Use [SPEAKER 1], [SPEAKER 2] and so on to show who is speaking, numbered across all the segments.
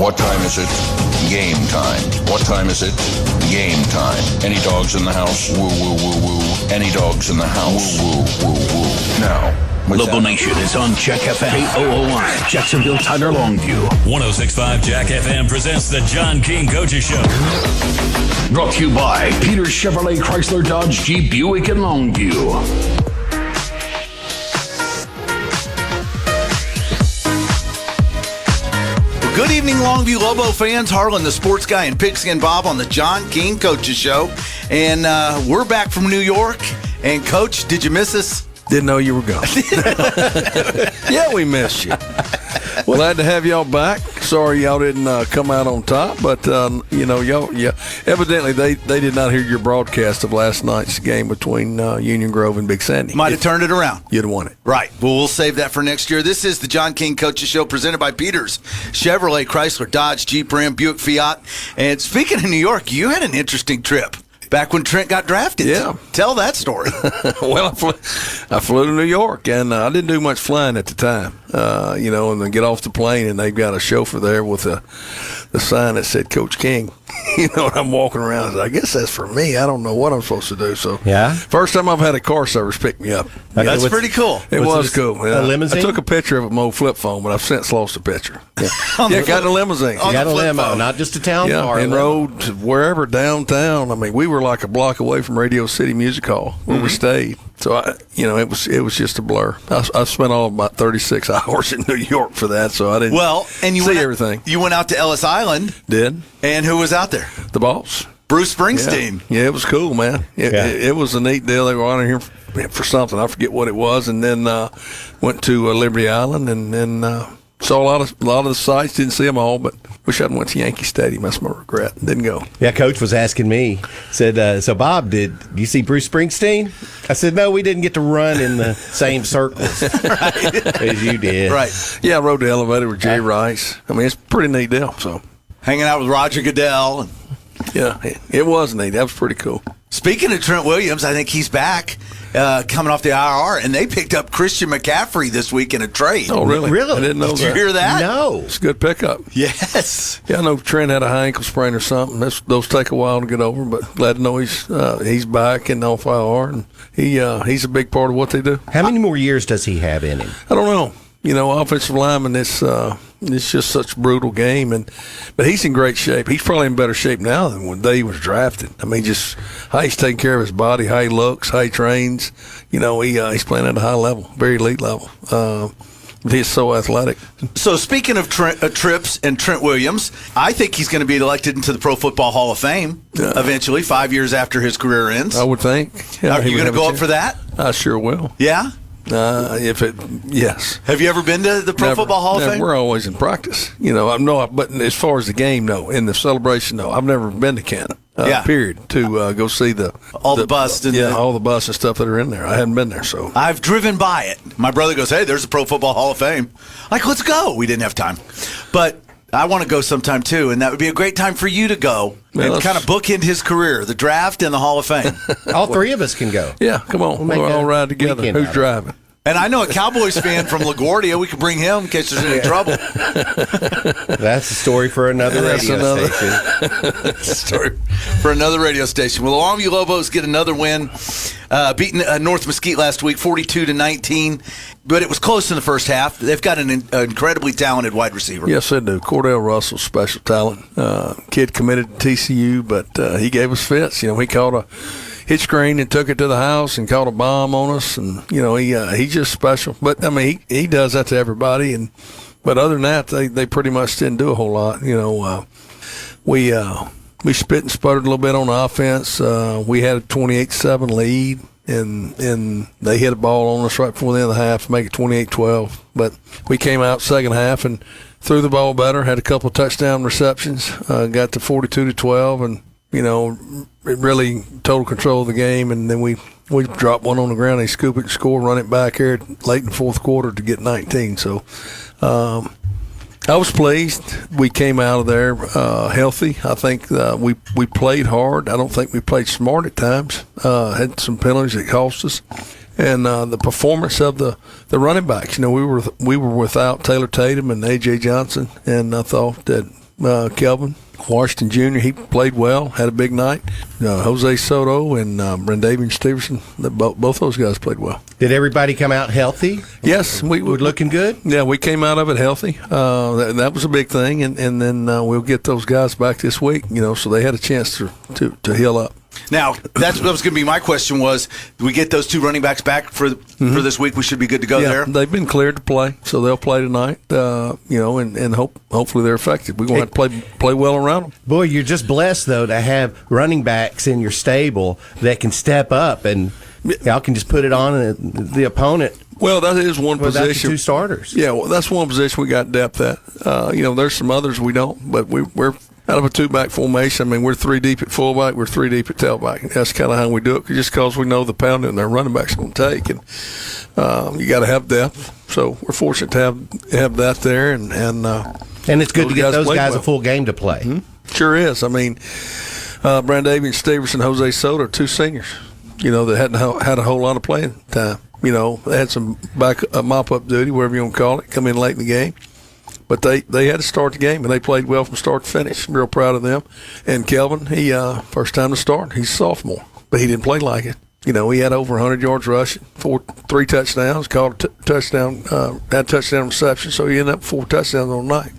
[SPEAKER 1] What time is it? Game time. What time is it? Game time. Any dogs in the house? Woo, woo, woo, woo. Any dogs in the house? Woo, woo, woo, woo. Now,
[SPEAKER 2] Lobo Nation is on Jack FM. KOOI, Jacksonville, Tyler, Longview.
[SPEAKER 3] 106.5 Jack FM presents the John King Coaches Show.
[SPEAKER 2] Brought to you by Peters Chevrolet Chrysler Dodge Jeep Buick in Longview.
[SPEAKER 4] Good evening, Longview Lobo fans. Harlan, the sports guy, and Pigskin Bob on the John King Coaches Show. And we're back from New York. And, Coach, did you miss us?
[SPEAKER 5] Didn't know you were gone. Yeah, we missed you. Glad to have y'all back. Sorry y'all didn't come out on top, but y'all, evidently they did not hear your broadcast of last night's game between Union Grove and Big Sandy.
[SPEAKER 4] Might have turned it around.
[SPEAKER 5] You'd have won it.
[SPEAKER 4] Right. Well, we'll save that for next year. This is the John King Coaches Show presented by Peters Chevrolet, Chrysler, Dodge, Jeep, Ram, Buick, Fiat. And speaking of New York, you had an interesting trip. Back when Trent got drafted.
[SPEAKER 5] Yeah.
[SPEAKER 4] Tell that story.
[SPEAKER 5] Well, I flew to New York, and I didn't do much flying at the time. And then get off the plane, and they've got a chauffeur there with the sign that said Coach King. And I'm walking around. I guess that's for me. I don't know what I'm supposed to do. So,
[SPEAKER 6] yeah.
[SPEAKER 5] First time I've had a car service pick me up.
[SPEAKER 4] That's pretty cool.
[SPEAKER 5] It was cool.
[SPEAKER 6] A limousine?
[SPEAKER 5] I took a picture of my old flip phone, but I've since lost the picture. Yeah, got a limousine.
[SPEAKER 6] You got a limo, not just a town car.
[SPEAKER 5] And rode to wherever downtown. I mean, we were like a block away from Radio City Music Hall where we stayed. So it was just a blur. I spent all about 36 hours in New York for that, so I didn't.
[SPEAKER 4] And you
[SPEAKER 5] see everything.
[SPEAKER 4] You went out to Ellis Island.
[SPEAKER 5] Did.
[SPEAKER 4] And who was out there?
[SPEAKER 5] The boss,
[SPEAKER 4] Bruce Springsteen.
[SPEAKER 5] Yeah, it was cool, man. It was a neat deal. They were honoring him for something. I forget what it was, and then went to Liberty Island and saw a lot of the sights. Didn't see them all, but wish I'd went to Yankee Stadium. That's my regret. Didn't go.
[SPEAKER 6] Yeah, Coach was asking me. Said, "So Bob, did you see Bruce Springsteen?" I said, "No, we didn't get to run in the same circles as you did."
[SPEAKER 4] Right.
[SPEAKER 5] Yeah, I rode the elevator with Jay Rice. I mean, it's a pretty neat deal. So
[SPEAKER 4] hanging out with Roger Goodell.
[SPEAKER 5] Yeah, it was neat. That was pretty cool.
[SPEAKER 4] Speaking of Trent Williams, I think he's back coming off the IR, and they picked up Christian McCaffrey this week in a trade.
[SPEAKER 5] Oh, really?
[SPEAKER 6] Really?
[SPEAKER 5] I didn't know
[SPEAKER 4] Did
[SPEAKER 5] that.
[SPEAKER 4] you hear that?
[SPEAKER 6] No.
[SPEAKER 5] It's a good pickup.
[SPEAKER 4] Yes.
[SPEAKER 5] Yeah, I know Trent had a high ankle sprain or something. Those take a while to get over, but glad to know he's back and off IR, and he's a big part of what they do.
[SPEAKER 6] How many more years does he have in him?
[SPEAKER 5] I don't know. Offensive lineman, it's just such a brutal game, but he's in great shape. He's probably in better shape now than when he was drafted. I mean, just how he's taking care of his body, how he looks, how he trains. He's playing at a high level, very elite level. He's so athletic.
[SPEAKER 4] So speaking of trips and Trent Williams, I think he's going to be elected into the Pro Football Hall of Fame eventually, 5 years after his career ends.
[SPEAKER 5] I would think. Yeah,
[SPEAKER 4] Are you going to go up for that?
[SPEAKER 5] I sure will.
[SPEAKER 4] Yeah?
[SPEAKER 5] Yes.
[SPEAKER 4] Have you ever been to the Pro Football Hall of Fame?
[SPEAKER 5] We're always in practice. But as far as the game, no. In the celebration, no. I've never been to Canada. Period. To go see all the busts and stuff that are in there. I hadn't been there, so
[SPEAKER 4] I've driven by it. My brother goes, "Hey, there's a Pro Football Hall of Fame." Like, let's go. We didn't have time, but I want to go sometime too, and that would be a great time for you to go and kind of bookend his career, the draft and the Hall of Fame.
[SPEAKER 6] All three of us can go.
[SPEAKER 5] Yeah, come on. We'll all ride together. Who's driving?
[SPEAKER 4] And I know a Cowboys fan from LaGuardia. We could bring him in case there's any trouble.
[SPEAKER 6] That's a story for another radio station.
[SPEAKER 4] Story for another radio station. Well, the Longview Lobos get another win, beating North Mesquite last week, 42-19. But it was close in the first half. They've got an incredibly talented wide receiver.
[SPEAKER 5] Yes, they do. Cordell Russell, special talent. Kid committed to TCU, but he gave us fits. He caught a hit screen and took it to the house and caught a bomb on us, and he's just special. But I mean, he does that to everybody. But other than that, they pretty much didn't do a whole lot. We spit and sputtered a little bit on the offense. We had a 28-7 lead, and they hit a ball on us right before the end of the half to make it 28-12. But we came out second half and threw the ball better. Had a couple of touchdown receptions. Got to 42-12, and really total control of the game, and then we dropped one on the ground. They scoop it, score, run it back here late in the fourth quarter to get 19. So I was pleased. We came out of there healthy. I think we played hard. I don't think we played smart at times. Had some penalties that cost us. And the performance of the running backs. We were without Taylor Tatum and A.J. Johnson, and I thought that Kelvin Washington Jr., he played well, had a big night. Jose Soto and Brendavian Stevenson, both those guys played well.
[SPEAKER 6] Did everybody come out healthy?
[SPEAKER 5] Yes.
[SPEAKER 6] We're looking good?
[SPEAKER 5] Yeah, we came out of it healthy. That was a big thing, and then we'll get those guys back this week, so they had a chance to heal up.
[SPEAKER 4] Now, that was going to be my question was, do we get those two running backs back for this week? We should be good to go there.
[SPEAKER 5] They've been cleared to play, so they'll play tonight, and hopefully they're effective. We're going to have to play well around them.
[SPEAKER 6] Boy, you're just blessed, though, to have running backs in your stable that can step up, and y'all can just put it on the opponent.
[SPEAKER 5] Well, that is one position.
[SPEAKER 6] Two starters.
[SPEAKER 5] Yeah, well, that's one position we got depth at. There's some others we don't, but we're out of a two-back formation. I mean, we're three deep at fullback, we're three deep at tailback. That's kind of how we do it, just because we know the pounding their running back's going to take, and you got to have depth. So we're fortunate to have that there, and
[SPEAKER 6] it's good to get those guys a full game to play.
[SPEAKER 5] Mm-hmm. Sure is. I mean, Brendavian Stevenson, Jose Soto, two seniors, that hadn't had a whole lot of playing time. They had some mop-up duty, whatever you want to call it, come in late in the game. But they had to start the game, and they played well from start to finish. I'm real proud of them. And Kelvin, he first time to start. He's a sophomore, but he didn't play like it. He had over 100 yards rushing, 3 touchdowns, caught a touchdown, had touchdown reception, so he ended up 4 touchdowns on the night.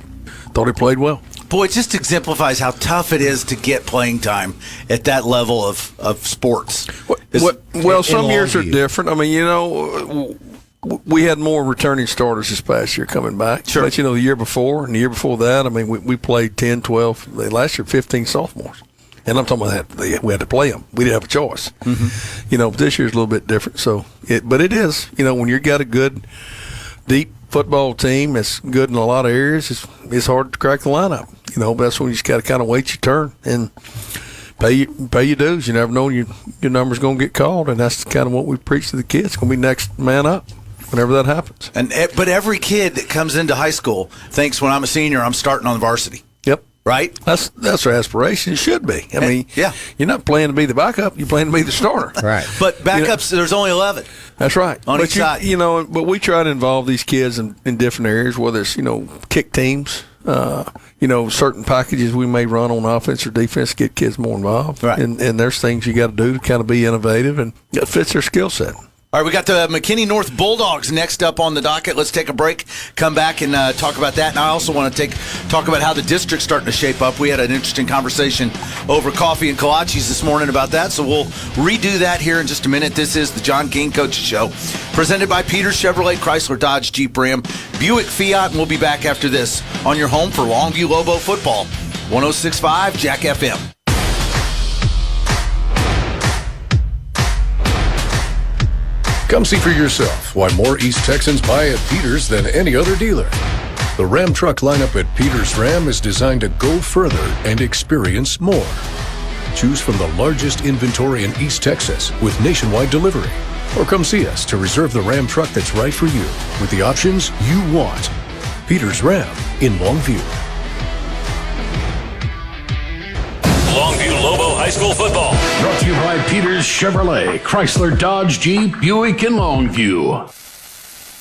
[SPEAKER 5] Thought he played well.
[SPEAKER 4] Boy, it just exemplifies how tough it is to get playing time at that level of sports.
[SPEAKER 5] Well, some years are different. I mean, we had more returning starters this past year coming back.
[SPEAKER 4] Sure.
[SPEAKER 5] But, the year before and the year before that, I mean, we played 10, 12, last year 15 sophomores. And I'm talking about that. We had to play them. We didn't have a choice. Mm-hmm. This year's a little bit different. But it is, when you've got a good, deep football team that's good in a lot of areas, it's hard to crack the lineup. But that's when you just got to kind of wait your turn and pay your dues. You never know your number's going to get called, and that's kind of what we preach to the kids. It's going to be next man up whenever that happens.
[SPEAKER 4] But every kid that comes into high school thinks, when I'm a senior, I'm starting on the varsity.
[SPEAKER 5] Yep.
[SPEAKER 4] Right?
[SPEAKER 5] That's their aspiration. It should be. I mean,
[SPEAKER 4] yeah.
[SPEAKER 5] You're not playing to be the backup. You're playing to be the starter.
[SPEAKER 6] Right.
[SPEAKER 4] But backups, there's only 11.
[SPEAKER 5] That's right.
[SPEAKER 4] On each side.
[SPEAKER 5] But we try to involve these kids in different areas, whether it's, kick teams, certain packages we may run on offense or defense to get kids more involved.
[SPEAKER 4] Right.
[SPEAKER 5] And there's things you got to do to kind of be innovative, and it fits their skill set.
[SPEAKER 4] All right, we got the McKinney North Bulldogs next up on the docket. Let's take a break, come back, and talk about that. And I also want to talk about how the district's starting to shape up. We had an interesting conversation over coffee and kolaches this morning about that, so we'll redo that here in just a minute. This is the John King Coaches Show, presented by Peters Chevrolet, Chrysler, Dodge, Jeep, Ram, Buick, Fiat, and we'll be back after this on your home for Longview Lobo football. 106.5 Jack FM.
[SPEAKER 7] Come see for yourself why more East Texans buy at Peters than any other dealer. The Ram truck lineup at Peters Ram is designed to go further and experience more. Choose from the largest inventory in East Texas with nationwide delivery. Or come see us to reserve the Ram truck that's right for you with the options you want. Peters Ram in Longview.
[SPEAKER 3] Longview Lobo High School football.
[SPEAKER 2] Brought to you by Peters Chevrolet, Chrysler, Dodge, Jeep, Buick, and Longview.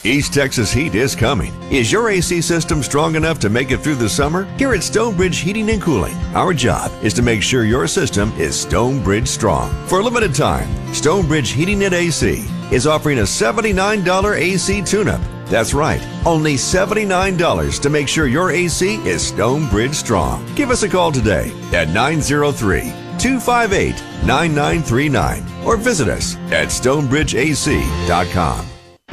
[SPEAKER 8] East Texas heat is coming. Is your AC system strong enough to make it through the summer? Here at Stonebridge Heating and Cooling, our job is to make sure your system is Stonebridge strong. For a limited time, Stonebridge Heating and AC is offering a $79 AC tune-up. That's right, only $79 to make sure your AC is Stonebridge strong. Give us a call today at 903-258-9939 or visit us at stonebridgeac.com.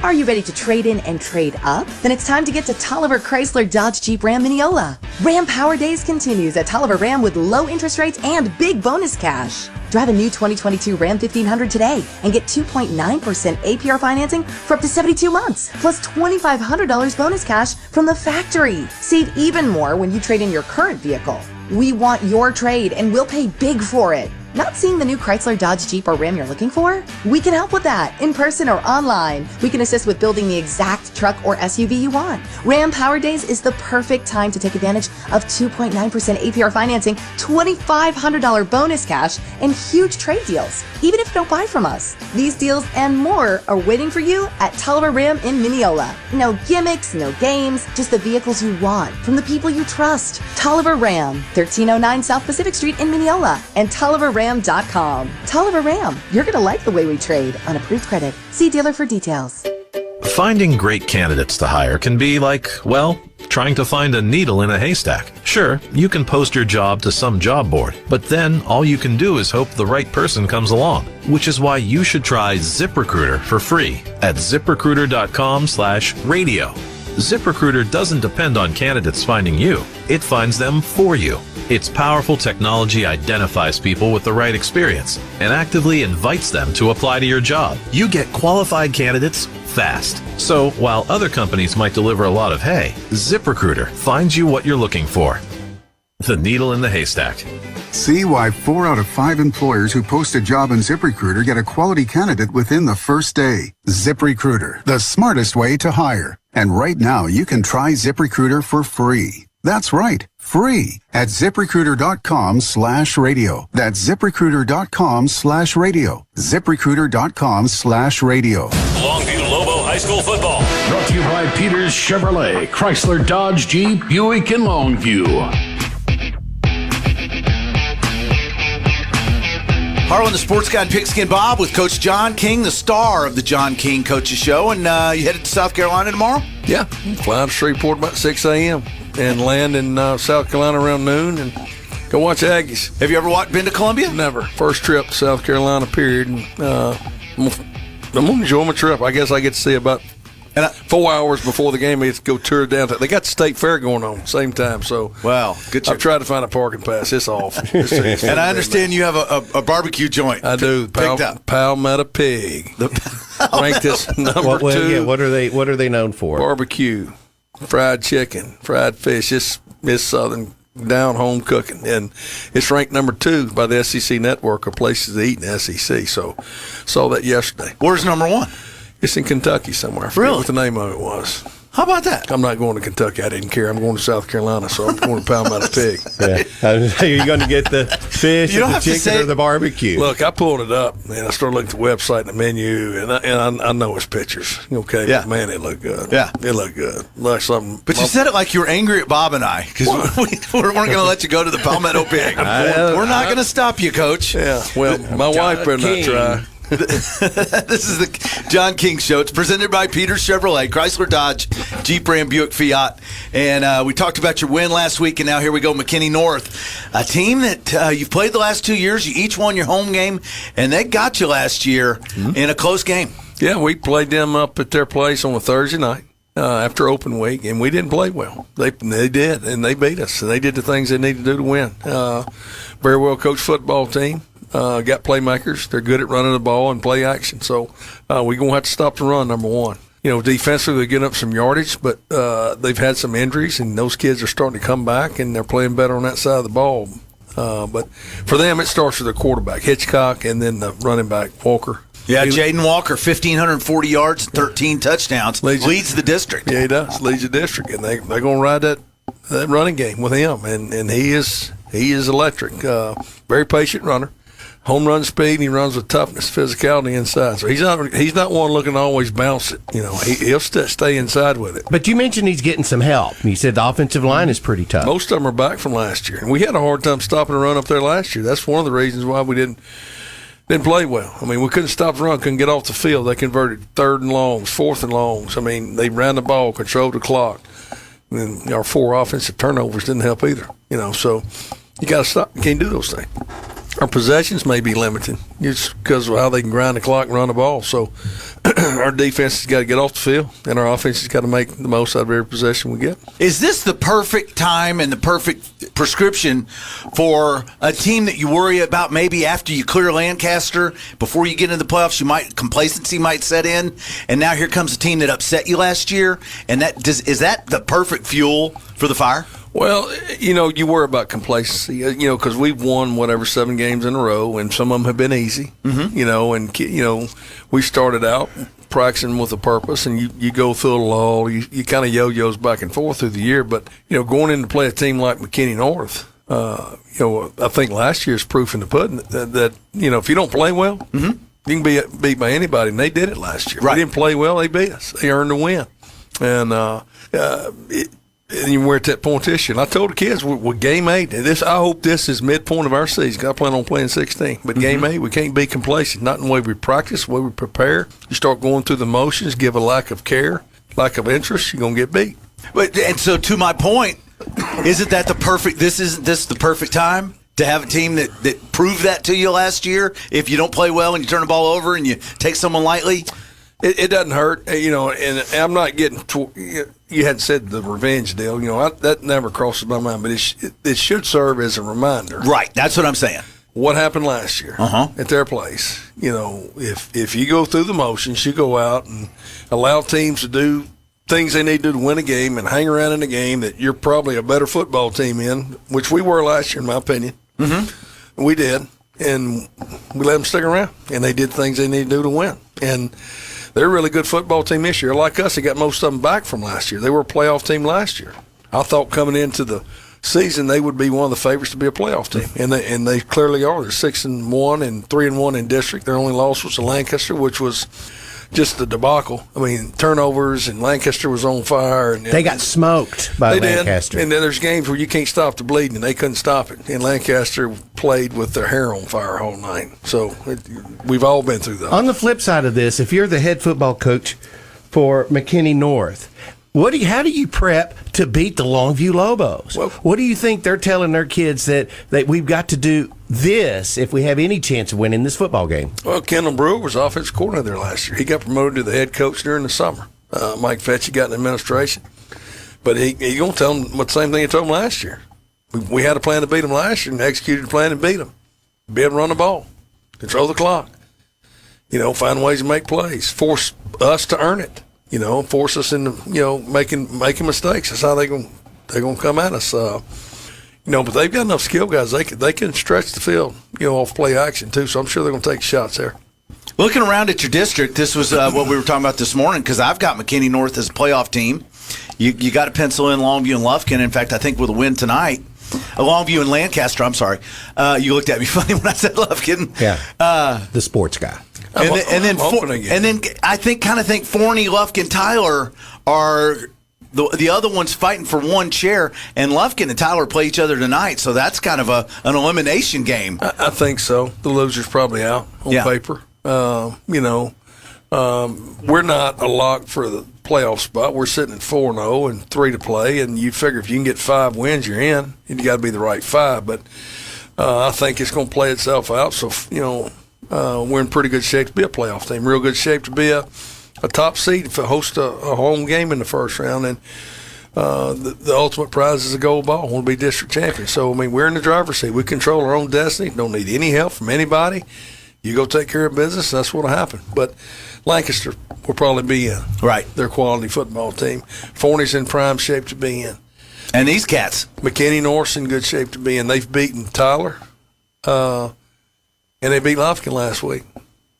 [SPEAKER 9] Are you ready to trade in and trade up? Then it's time to get to Tolliver Chrysler Dodge Jeep Ram Mineola. Ram Power Days continues at Tolliver Ram with low interest rates and big bonus cash. Drive a new 2022 Ram 1500 today and get 2.9% APR financing for up to 72 months, plus $2,500 bonus cash from the factory. Save even more when you trade in your current vehicle. We want your trade and we'll pay big for it. Not seeing the new Chrysler, Dodge, Jeep, or Ram you're looking for? We can help with that, in person or online. We can assist with building the exact truck or SUV you want. Ram Power Days is the perfect time to take advantage of 2.9% APR financing, $2,500 bonus cash, and huge trade deals, even if you don't buy from us. These deals and more are waiting for you at Tolliver Ram in Mineola. No gimmicks, no games, just the vehicles you want from the people you trust. Tolliver Ram, 1309 South Pacific Street in Mineola, and TolliverRam.com. Tolliver Ram, you're going to like the way we trade on approved credit. See dealer for details.
[SPEAKER 10] Finding great candidates to hire can be like, well, trying to find a needle in a haystack. Sure, you can post your job to some job board, but then all you can do is hope the right person comes along, which is why you should try ZipRecruiter for free at ZipRecruiter.com/radio. ZipRecruiter doesn't depend on candidates finding you. It finds them for you. Its powerful technology identifies people with the right experience and actively invites them to apply to your job. You get qualified candidates fast. So while other companies might deliver a lot of hay, ZipRecruiter finds you what you're looking for. The needle in the haystack.
[SPEAKER 11] See why 4 out of 5 employers who post a job on ZipRecruiter get a quality candidate within the first day. ZipRecruiter, the smartest way to hire. And right now, you can try ZipRecruiter for free. That's right, free at ZipRecruiter.com/radio. That's ZipRecruiter.com/radio. ZipRecruiter.com/radio.
[SPEAKER 3] Longview Lobo High School football.
[SPEAKER 2] Brought to you by Peters Chevrolet, Chrysler, Dodge, Jeep, Buick, and Longview.
[SPEAKER 4] Harlan, the sports guy, and Pigskin Bob with Coach John King, the star of the John King Coaches Show. And you headed to South Carolina tomorrow?
[SPEAKER 5] Yeah, fly to Shreveport about 6 a.m. and land in South Carolina around noon and go watch Aggies.
[SPEAKER 4] Have you ever been to Columbia?
[SPEAKER 5] Never. First trip to South Carolina, period. And, I'm going to enjoy my trip. I guess I get to see about 4 hours before the game. I get to go tour downtown. They got the state fair going on at the same time. So
[SPEAKER 4] wow, good trip.
[SPEAKER 5] I've tried to find a parking pass. It's off. It's
[SPEAKER 4] and I understand you have a barbecue joint.
[SPEAKER 5] I do. Palmetto Pig. Ranked as number 2.
[SPEAKER 6] Yeah, what are they known for?
[SPEAKER 5] Barbecue, fried chicken, fried fish. It's Southern down home cooking, and it's ranked number 2 by the SEC network of places to eat in the SEC. So saw that yesterday.
[SPEAKER 4] Where's number 1?
[SPEAKER 5] It's in Kentucky somewhere. I forget what the name of it was.
[SPEAKER 4] How about that?
[SPEAKER 5] I'm not going to Kentucky. I didn't care. I'm going to South Carolina, so I'm going to Palmetto Pig.
[SPEAKER 6] Yeah. Are you going to get the fish, or the chicken, or the barbecue?
[SPEAKER 5] Look, I pulled it up, and I started looking at the website and the menu, and I know it's pictures. Okay,
[SPEAKER 4] yeah.
[SPEAKER 5] But man, it looked good.
[SPEAKER 4] Yeah,
[SPEAKER 5] it looked good. Like something.
[SPEAKER 4] But you said it like you were angry at Bob and I because we weren't going to let you go to the Palmetto Pig. We're not going to stop you, Coach.
[SPEAKER 5] Yeah. Well, my wife better not try.
[SPEAKER 4] This is the John King Show. It's presented by Peters Chevrolet, Chrysler, Dodge, Jeep, Ram, Buick, Fiat. And we talked about your win last week, and now here we go, McKinney North. A team that you've played the last 2 years. You each won your home game, and they got you last year in a close game.
[SPEAKER 5] Yeah, we played them up at their place on a Thursday night after open week, and we didn't play well. They did, and they beat us. And they did the things they needed to do to win. Very well coached football team. Got playmakers. They're good at running the ball and play action. So we're going to have to stop the run, number 1. You know, defensively, they're getting up some yardage, but they've had some injuries, and those kids are starting to come back, and they're playing better on that side of the ball. But for them, it starts with their quarterback, Hitchcock, and then the running back, Walker.
[SPEAKER 4] Yeah, Jaden Walker, 1,540 yards, 13 touchdowns, leads the district.
[SPEAKER 5] Yeah, he does. Leads the district, and they're going to ride that running game with him, and he is electric. Very patient runner. Home run speed, and he runs with toughness, physicality inside. So he's not one looking to always bounce it. You know, he'll stay inside with it.
[SPEAKER 6] But you mentioned he's getting some help. You said the offensive line is pretty tough.
[SPEAKER 5] Most of them are back from last year, and we had a hard time stopping the run up there last year. That's one of the reasons why we didn't play well. I mean, we couldn't stop the run, couldn't get off the field. They converted 3rd and longs, 4th and longs. I mean, they ran the ball, controlled the clock. And our 4 offensive turnovers didn't help either. You know, so you got to stop. You can't do those things. Our possessions may be limited just because of how they can grind the clock and run the ball. So our defense has got to get off the field, and our offense has got to make the most out of every possession we get.
[SPEAKER 4] Is this the perfect time and the perfect prescription for a team that you worry about maybe after you clear Lancaster, before you get into the playoffs, complacency might set in, and now here comes a team that upset you last year, and is that the perfect fuel for the fire?
[SPEAKER 5] Well, you worry about complacency, because we've won 7 games in a row, and some of them have been easy. And we started out practicing with a purpose, and you go through a lull. You kind of yo-yos back and forth through the year, but going in to play a team like McKinney North, I think last year's proof in the pudding that if you don't play well, you can be beat by anybody, and they did it last year. Right. We didn't play well, they beat us. They earned the win, and we're at that point this year. And I told the kids, we're game 8. And I hope this is midpoint of our season. I plan on playing 16. But game 8, we can't be complacent. Not in the way we practice, the way we prepare. You start going through the motions, give a lack of care, lack of interest, you're going to get beat.
[SPEAKER 4] And so to my point, isn't that the perfect time to have a team that proved that to you last year? If you don't play well and you turn the ball over and you take someone lightly?
[SPEAKER 5] It doesn't hurt, and I'm not getting you hadn't said the revenge deal. That never crosses my mind, but it should serve as a reminder.
[SPEAKER 4] Right, that's what I'm saying.
[SPEAKER 5] What happened last year at their place? If you go through the motions, you go out and allow teams to do things they need to do to win a game and hang around in a game that you're probably a better football team in, which we were last year, in my opinion. Mm-hmm. We did, and we let them stick around, and they did things they needed to do to win. And they're a really good football team this year. Like us, they got most of them back from last year. They were a playoff team last year. I thought coming into the season they would be one of the favorites to be a playoff team, and they clearly are. They're 6-1 and 3-1 in district. Their only loss was to Lancaster, which was just a debacle. I mean, turnovers, and Lancaster was on fire. And
[SPEAKER 6] they got smoked by Lancaster.
[SPEAKER 5] And then there's games where you can't stop the bleeding, and they couldn't stop it. And Lancaster played with their hair on fire all night. So we've all been through that.
[SPEAKER 6] On the flip side of this, if you're the head football coach for McKinney North, how do you prep to beat the Longview Lobos? Well, what do you think they're telling their kids that we've got to do this if we have any chance of winning this football game?
[SPEAKER 5] Well, Kendall Brewer was offensive coordinator there last year. He got promoted to the head coach during the summer. Mike Fetchie got in administration. But he going to tell them the same thing he told them last year. We had a plan to beat them last year and executed the plan and beat them. Be able to run the ball, control the clock, find ways to make plays, force us to earn it. Force us into, making mistakes. That's how they're going to come at us. But they've got enough skill guys. They can stretch the field, off play action too. So I'm sure they're going to take shots there.
[SPEAKER 4] Looking around at your district, this was what we were talking about this morning, because I've got McKinney North as a playoff team. You got to pencil in Longview and Lufkin. In fact, I think with a win tonight, Longview and Lancaster. I'm sorry, you looked at me funny when I said Lufkin.
[SPEAKER 6] Yeah, the sports guy.
[SPEAKER 4] And then I think Forney, Lufkin, Tyler are the other ones fighting for one chair, and Lufkin and Tyler play each other tonight, so that's kind of an elimination game.
[SPEAKER 5] I think so. The loser's probably out on paper. We're not a lock for the playoff spot. We're sitting at 4-0 and 3 to play, and you figure if you can get 5 wins, you're in. You got to be the right 5, but I think it's going to play itself out. So we're in pretty good shape to be a playoff team. Real good shape to be a top seed if it hosts a home game in the first round. And the ultimate prize is a gold ball. Want to be district champion. So, we're in the driver's seat. We control our own destiny. Don't need any help from anybody. You go take care of business, that's what'll happen. But Lancaster will probably be in.
[SPEAKER 4] Right.
[SPEAKER 5] Their quality football team. Forney's in prime shape to be in.
[SPEAKER 4] And these cats.
[SPEAKER 5] McKinney North's in good shape to be in. They've beaten Tyler. And they beat Lufkin last week.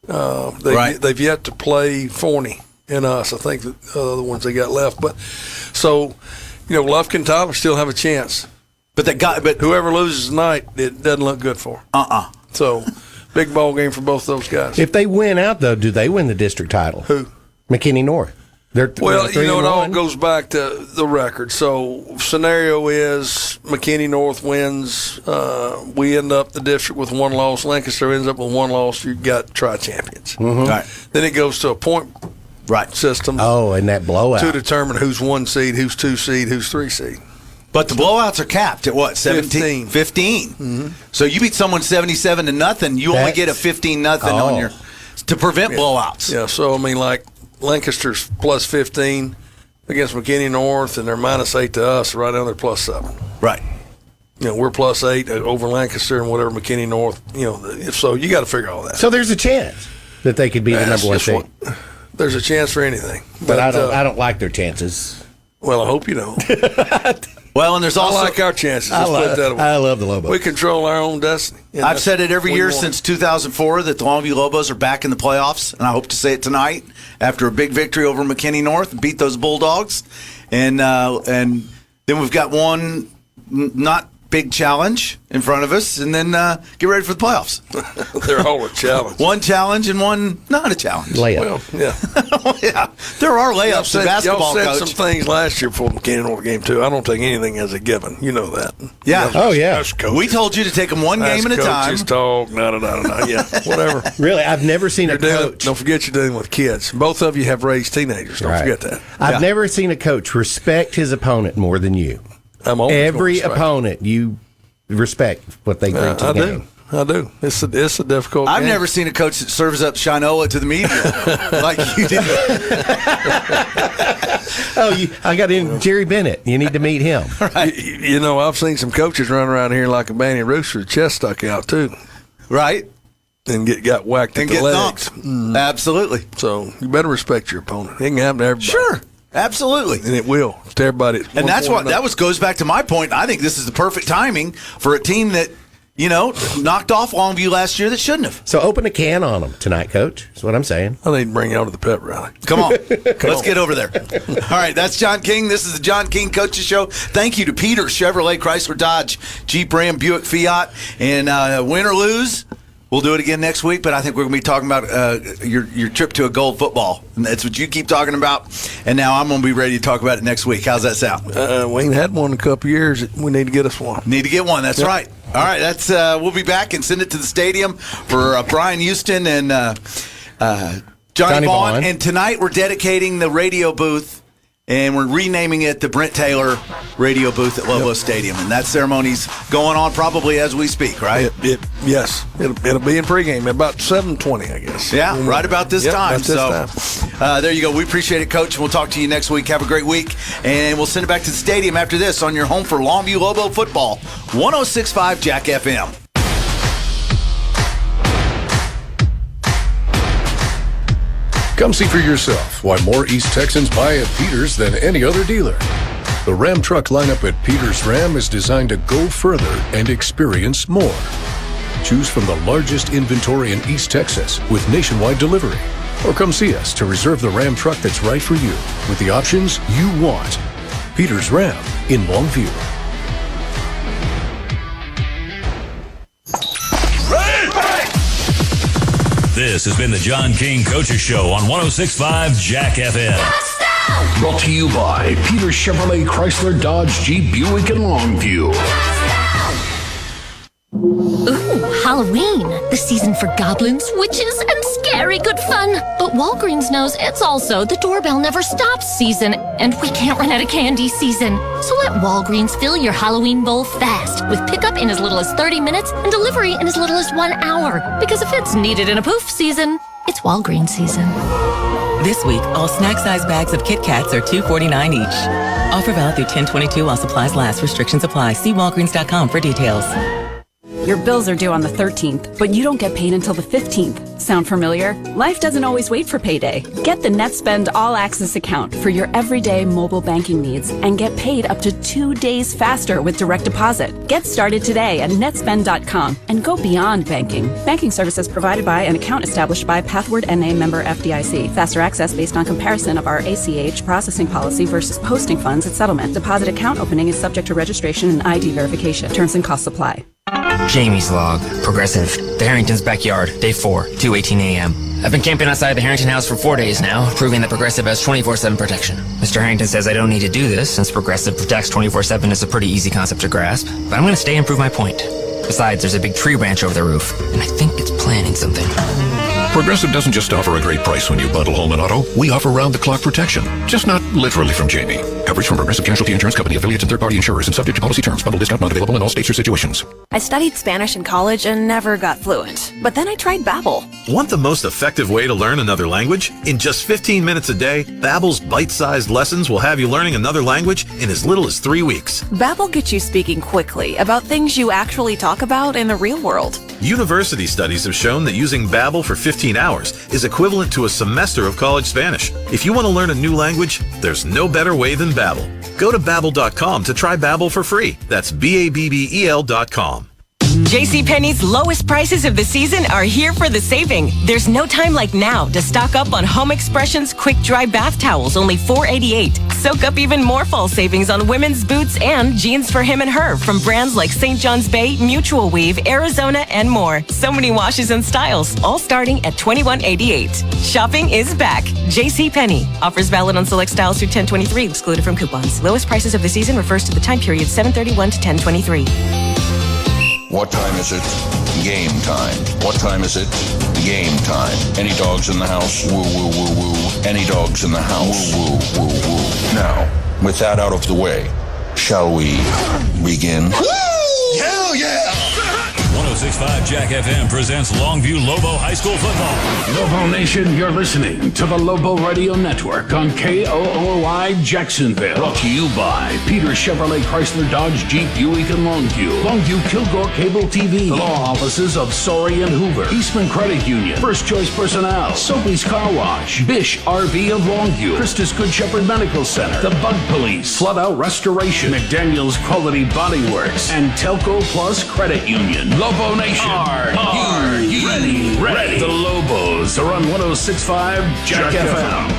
[SPEAKER 5] They've yet to play Forney and us. I think the other ones they got left. But so, Lufkin and Tyler still have a chance. But whoever loses tonight, it doesn't look good for them. So, big ball game for both those guys.
[SPEAKER 6] If they win out, though, do they win the district title?
[SPEAKER 5] Who?
[SPEAKER 6] McKinney North.
[SPEAKER 5] It all goes back to the record. So, scenario is McKinney North wins. We end up the district with 1 loss. Lancaster ends up with 1 loss. You've got tri-champions.
[SPEAKER 6] Mm-hmm.
[SPEAKER 5] Right. Then it goes to a point system.
[SPEAKER 6] Oh, and that blowout.
[SPEAKER 5] To determine who's 1 seed, who's 2 seed, who's 3 seed.
[SPEAKER 4] But the blowouts are capped at what? 17? 15.
[SPEAKER 5] Mm-hmm.
[SPEAKER 4] So you beat someone 77-0, you only get a 15-0 on your to prevent blowouts.
[SPEAKER 5] Yeah, so like Lancaster's plus 15 against McKinney North, and they're minus 8 to us, right down there plus 7.
[SPEAKER 4] Right.
[SPEAKER 5] We're plus 8 over Lancaster and whatever McKinney North. So you got to figure all that.
[SPEAKER 6] So there's a chance that they could be the number 1 seed.
[SPEAKER 5] There's a chance for anything,
[SPEAKER 6] but I don't like their chances.
[SPEAKER 5] Well, I hope you don't.
[SPEAKER 4] Well, and there's also
[SPEAKER 5] I like our chances. Let's put it that way.
[SPEAKER 6] I love the Lobos.
[SPEAKER 5] We control our own destiny.
[SPEAKER 4] I've said it every year since 2004 that the Longview Lobos are back in the playoffs, and I hope to say it tonight after a big victory over McKinney North and beat those Bulldogs. And then we've got one not big challenge in front of us, and then get ready for the playoffs.
[SPEAKER 5] They're all a challenge.
[SPEAKER 4] One challenge and one not a challenge.
[SPEAKER 6] Layup.
[SPEAKER 5] Well, yeah.
[SPEAKER 4] Yeah, there are layups in basketball,
[SPEAKER 5] y'all said
[SPEAKER 4] Coach.
[SPEAKER 5] some things last year before the McKinney North game, too. I don't take anything as a given. You know that.
[SPEAKER 4] Yeah.
[SPEAKER 6] Oh, yeah.
[SPEAKER 5] That's coach.
[SPEAKER 4] We told you to take them one game at a time.
[SPEAKER 5] Coaches talk, yeah, whatever.
[SPEAKER 6] Really, I've never seen a coach.
[SPEAKER 5] Don't forget you're dealing with kids. Both of you have raised teenagers. Don't forget that.
[SPEAKER 6] I've never seen a coach respect his opponent more than you.
[SPEAKER 5] I'm always
[SPEAKER 6] Every opponent, you respect what they bring to the game.
[SPEAKER 5] I do. It's a difficult
[SPEAKER 4] I've
[SPEAKER 5] game.
[SPEAKER 4] never seen a coach that serves up Shinola to the media like you did.
[SPEAKER 6] I got in Jerry Bennett. You need to meet him.
[SPEAKER 4] Right.
[SPEAKER 5] You know, I've seen some coaches run around here like a banty rooster, chest stuck out, too.
[SPEAKER 4] Right.
[SPEAKER 5] And got whacked
[SPEAKER 4] And
[SPEAKER 5] at the
[SPEAKER 4] get
[SPEAKER 5] legs.
[SPEAKER 4] thumped. Absolutely.
[SPEAKER 5] So you better respect your opponent. It can happen to everybody.
[SPEAKER 4] Sure. Absolutely.
[SPEAKER 5] And it will to everybody.
[SPEAKER 4] And that's what goes back to my point. I think this is the perfect timing for a team that, knocked off Longview last year that shouldn't have.
[SPEAKER 6] So open a can on them tonight, Coach. That's what I'm saying.
[SPEAKER 5] I need to bring you out to the pep rally.
[SPEAKER 4] Come on. Let's get over there. All right, that's John King. This is the John King Coaches Show. Thank you to Peter, Chevrolet, Chrysler, Dodge, Jeep, Ram, Buick, Fiat. And win or lose, we'll do it again next week, but I think we're going to be talking about your trip to a gold football. And that's what you keep talking about. And now I'm going to be ready to talk about it next week. How's that sound?
[SPEAKER 5] We ain't had one in a couple of years. We need to get us one.
[SPEAKER 4] Need to get one. That's right. All right. That's we'll be back and send it to the stadium for Brian Houston and Johnny Vaughn. And tonight we're dedicating the radio booth, and we're renaming it the Brent Taylor radio booth at Lobo Stadium. And that ceremony's going on probably as we speak, right?
[SPEAKER 5] Yes. It'll be in pregame at about 7:20, I guess.
[SPEAKER 4] Yeah, right about this time.
[SPEAKER 5] About this time.
[SPEAKER 4] There you go. We appreciate it, Coach, and we'll talk to you next week. Have a great week. And we'll send it back to the stadium after this on your home for Longview Lobo football, 106.5 Jack FM.
[SPEAKER 7] Come see for yourself why more East Texans buy at Peters than any other dealer. The Ram truck lineup at Peters Ram is designed to go further and experience more. Choose from the largest inventory in East Texas with nationwide delivery. Or come see us to reserve the Ram truck that's right for you with the options you want. Peters Ram in Longview.
[SPEAKER 3] This has been the John King Coaches Show on 106.5 Jack FM.
[SPEAKER 2] Brought to you by Peter Chevrolet, Chrysler, Dodge, Jeep, Buick, and Longview.
[SPEAKER 12] Ooh, Halloween. The season for goblins, witches, and scary good fun. But Walgreens knows it's also the doorbell never stops season, and we can't run out of candy season. So let Walgreens fill your Halloween bowl fast with pickup in as little as 30 minutes and delivery in as little as 1 hour. Because if it's needed in a poof season, it's Walgreens season.
[SPEAKER 13] This week, all snack-size bags of Kit Kats are $2.49 each. Offer valid through 10/22 while supplies last. Restrictions apply. See Walgreens.com for details.
[SPEAKER 14] Your bills are due on the 13th, but you don't get paid until the 15th. Sound familiar? Life doesn't always wait for payday. Get the NetSpend All Access account for your everyday mobile banking needs and get paid up to 2 days faster with direct deposit. Get started today at netspend.com and go beyond banking. Banking services provided by an account established by Pathward NA member FDIC. Faster access based on comparison of our ACH processing policy versus posting funds at settlement. Deposit account opening is subject to registration and ID verification. Terms and costs apply.
[SPEAKER 15] Jamie's log. Progressive. The Harrington's backyard. Day 4. 2:18 a.m. I've been camping outside the Harrington house for 4 days now, proving that Progressive has 24/7 protection. Mr. Harrington says I don't need to do this since Progressive protects 24/7 is a pretty easy concept to grasp, but I'm going to stay and prove my point. Besides, there's a big tree branch over the roof, and I think it's planning something.
[SPEAKER 16] Progressive doesn't just offer a great price when you bundle home and auto. We offer round-the-clock protection, just not literally from Jamie. Coverage from Progressive Casualty Insurance Company, affiliates, and third-party insurers, and subject to policy terms. Bundle discount not available in all states or situations.
[SPEAKER 17] I studied Spanish in college and never got fluent. But then I tried Babbel.
[SPEAKER 10] Want the most effective way to learn another language? In just 15 minutes a day, Babbel's bite-sized lessons will have you learning another language in as little as 3 weeks.
[SPEAKER 17] Babbel gets you speaking quickly about things you actually talk about in the real world.
[SPEAKER 10] University studies have shown that using Babbel for 15 hours is equivalent to a semester of college Spanish. If you want to learn a new language, there's no better way than Babbel. Go to Babbel.com to try Babbel for free. That's BABBEL.com.
[SPEAKER 18] JCPenney's lowest prices of the season are here for the saving. There's no time like now to stock up on Home Expressions quick dry bath towels, only $4.88. Soak up even more fall savings on women's boots and jeans for him and her from brands like St. John's Bay, Mutual Weave, Arizona, and more. So many washes and styles, all starting at $21.88. Shopping is back. JCPenney. Offers valid on select styles through 10/23, excluded from coupons. Lowest prices of the season refers to the time period 7/31 to 10/23.
[SPEAKER 1] What time is it? Game time. What time is it? Game time. Any dogs in the house? Woo, woo, woo, woo. Any dogs in the house? Woo, woo, woo, woo. Now, with that out of the way, shall we begin?
[SPEAKER 2] Hell yeah! 106.5 Jack FM presents Longview Lobo High School football. Lobo Nation, you're listening to the Lobo Radio Network on KOOY Jacksonville. Brought to you by Peter Chevrolet Chrysler Dodge Jeep Buick and Longview. Longview Kilgore Cable TV. The law offices of Sorey and Hoover. Eastman Credit Union. First Choice Personnel. Soapy's Car Wash. Bish RV of Longview. Christus Good Shepherd Medical Center. The Bug Police. Flood Out Restoration. McDaniel's Quality Body Works. And Telco Plus Credit Union. Lobo Nation. Are you ready? The Lobos are on 106.5 Jack FM.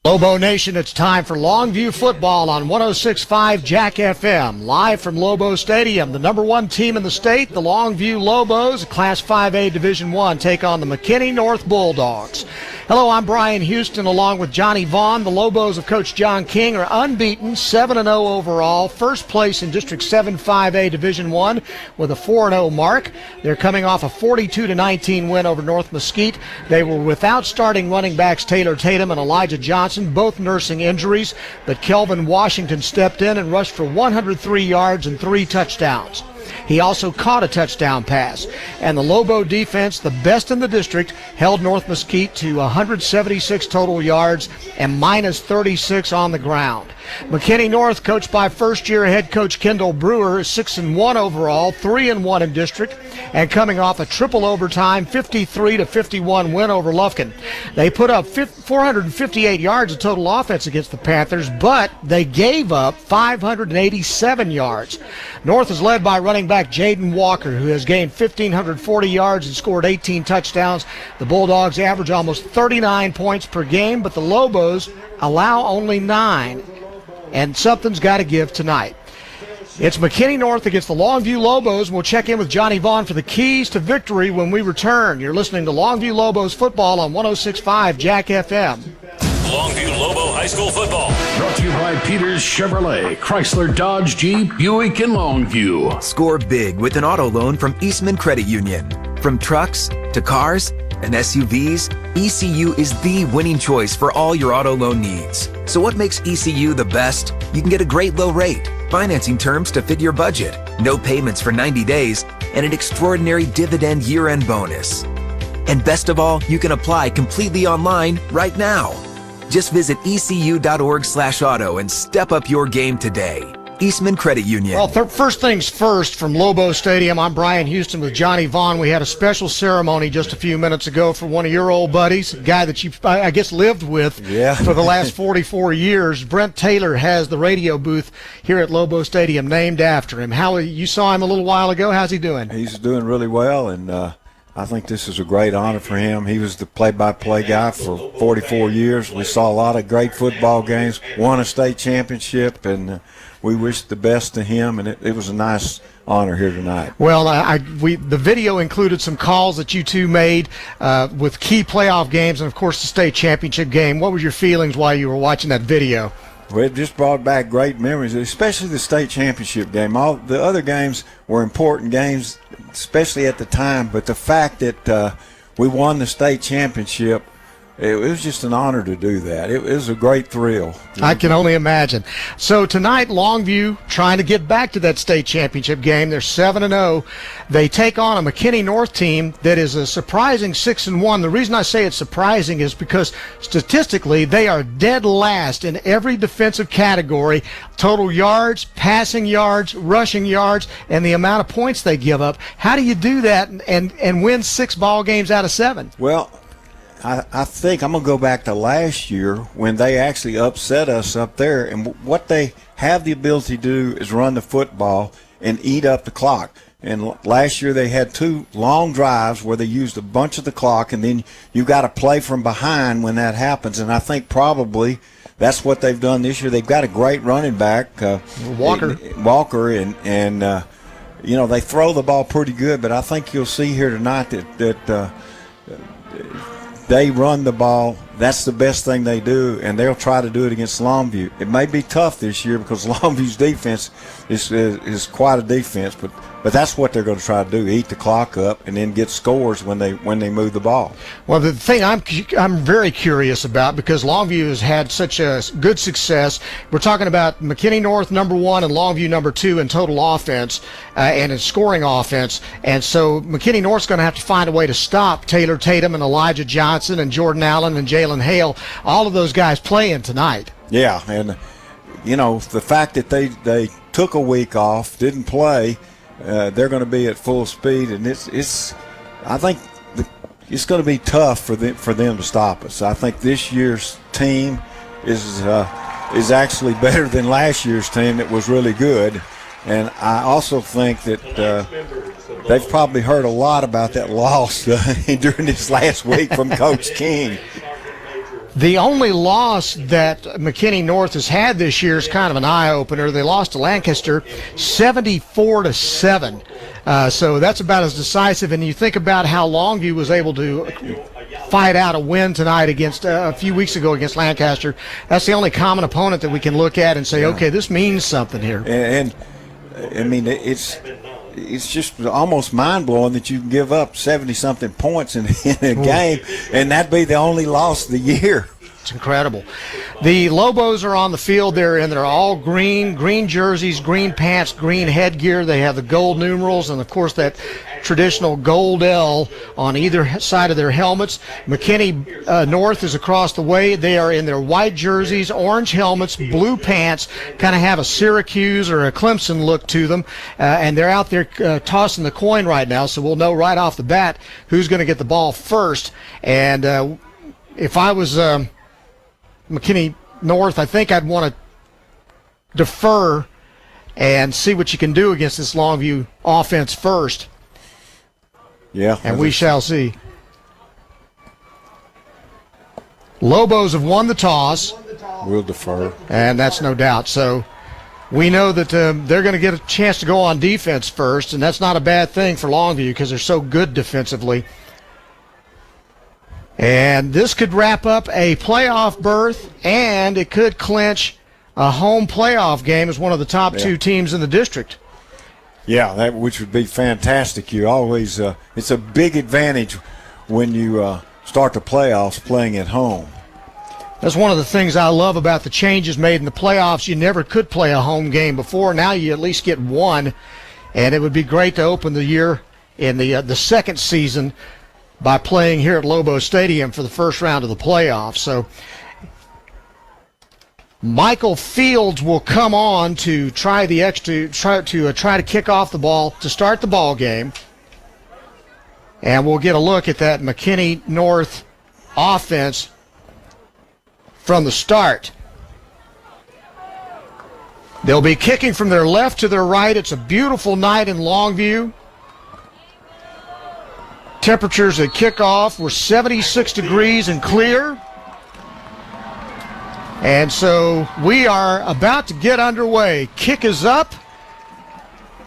[SPEAKER 19] Lobo Nation, it's time for Longview football on 106.5 Jack FM. Live from Lobo Stadium, the number one team in the state, the Longview Lobos, Class 5A Division I, take on the McKinney North Bulldogs. Hello, I'm Brian Houston along with Johnny Vaughn. The Lobos of Coach John King are unbeaten, 7-0 overall, first place in District 7 5A Division I with a 4-0 mark. They're coming off a 42-19 win over North Mesquite. They were without starting running backs Taylor Tatum and Elijah Johnson, both nursing injuries, but Kelvin Washington stepped in and rushed for 103 yards and 3 touchdowns. He also caught a touchdown pass. And the Lobo defense, the best in the district, held North Mesquite to 176 total yards and minus 36 on the ground. McKinney North, coached by first-year head coach Kendall Brewer, is 6-1 overall, 3-1 in district, and coming off a triple overtime 53-51 win over Lufkin. They put up 458 yards of total offense against the Panthers, but they gave up 587 yards. North is led by running back Jaden Walker, who has gained 1,540 yards and scored 18 touchdowns. The Bulldogs average almost 39 points per game, but the Lobos allow only 9. And something's got to give tonight. It's McKinney North against the Longview Lobos. We'll check in with Johnny Vaughn for the keys to victory when we return. You're listening to Longview Lobos football on 106.5 Jack FM.
[SPEAKER 3] Longview Lobo High School football.
[SPEAKER 2] Brought to you by Peters Chevrolet, Chrysler Dodge Jeep, Buick, and Longview.
[SPEAKER 20] Score big with an auto loan from Eastman Credit Union. From trucks to cars and SUVs, ECU is the winning choice for all your auto loan needs. So what makes ECU the best? You can get a great low rate, financing terms to fit your budget, no payments for 90 days, and an extraordinary dividend year-end bonus. And best of all, you can apply completely online right now. Just visit ecu.org/auto and step up your game today. Eastman Credit Union.
[SPEAKER 19] Well, first things first, from Lobo Stadium, I'm Brian Houston with Johnny Vaughn. We had a special ceremony just a few minutes ago for one of your old buddies, a guy that you, I guess, lived with for the last 44 years. Brent Taylor has the radio booth here at Lobo Stadium named after him. How you saw him a little while ago. How's he doing?
[SPEAKER 21] He's doing really well, and I think this is a great honor for him. He was the play-by-play guy for 44 years. We saw a lot of great football games, won a state championship, and we wish the best to him, and it was a nice honor here tonight.
[SPEAKER 19] Well, the video included some calls that you two made with key playoff games and, of course, the state championship game. What were your feelings while you were watching that video?
[SPEAKER 21] Well, it just brought back great memories, especially the state championship game. All the other games were important games, especially at the time, but the fact that we won the state championship, it was just an honor to do that. It was a great thrill.
[SPEAKER 19] I can only imagine. So tonight, Longview trying to get back to that state championship game. They're 7-0. They take on a McKinney North team that is a surprising 6-1. The reason I say it's surprising is because statistically they are dead last in every defensive category: total yards, passing yards, rushing yards, and the amount of points they give up. How do you do that and win 6 ball games out of 7?
[SPEAKER 21] Well, I think I'm going to go back to last year when they actually upset us up there. And what they have the ability to do is run the football and eat up the clock. And last year they had 2 long drives where they used a bunch of the clock, and then you got to play from behind when that happens. And I think probably that's what they've done this year. They've got a great running back, Walker, and you know, they throw the ball pretty good. But I think you'll see here tonight that they run the ball. That's the best thing they do, and they'll try to do it against Longview. It may be tough this year because Longview's defense is quite a defense, but that's what they're going to try to do: eat the clock up and then get scores when they move the ball.
[SPEAKER 19] Well, the thing I'm very curious about, because Longview has had such a good success. We're talking about McKinney North #1 and Longview #2 in total offense and in scoring offense. And so McKinney North's going to have to find a way to stop Taylor Tatum and Elijah Johnson and Jordan Allen and Jalen Hale, all of those guys playing tonight.
[SPEAKER 21] Yeah, and you know, the fact that they took a week off, didn't play. They're going to be at full speed, and I think it's going to be tough for them to stop us. I think this year's team is actually better than last year's team that was really good, and I also think that they've probably heard a lot about that loss during this last week from Coach King.
[SPEAKER 19] The only loss that McKinney North has had this year is kind of an eye-opener. They lost to Lancaster 74-7. So that's about as decisive. And you think about how Longview was able to fight out a win tonight against a few weeks ago against Lancaster. That's the only common opponent that we can look at and say, okay, this means something here.
[SPEAKER 21] And I mean, it's just almost mind-blowing that you can give up 70-something points in a game, and that'd be the only loss of the year.
[SPEAKER 19] It's incredible. The Lobos are on the field there, and they're all green jerseys, green pants, green headgear. They have the gold numerals and, of course, that traditional gold L on either side of their helmets. McKinney North is across the way. They are in their white jerseys, orange helmets, blue pants, kind of have a Syracuse or a Clemson look to them, and they're out there tossing the coin right now, so we'll know right off the bat who's going to get the ball first. And if I was McKinney North, I think I'd want to defer and see what you can do against this Longview offense first.
[SPEAKER 21] Yeah.
[SPEAKER 19] And we shall see. Lobos have won the toss.
[SPEAKER 21] We'll defer.
[SPEAKER 19] And that's no doubt. So we know that they're going to get a chance to go on defense first, and that's not a bad thing for Longview because they're so good defensively. And this could wrap up a playoff berth, and it could clinch a home playoff game as one of the top 2 teams in the district.
[SPEAKER 21] Yeah, which would be fantastic. You always it's a big advantage when you start the playoffs playing at home.
[SPEAKER 19] That's one of the things I love about the changes made in the playoffs. You never could play a home game before. Now you at least get one, and it would be great to open the year in the second season by playing here at Lobo Stadium for the first round of the playoffs. So Michael Fields will come on to try to kick off the ball to start the ball game, and we'll get a look at that McKinney North offense from the start. They'll be kicking from their left to their right. It's a beautiful night in Longview. Temperatures at kickoff were 76 degrees and clear. And so we are about to get underway. Kick is up.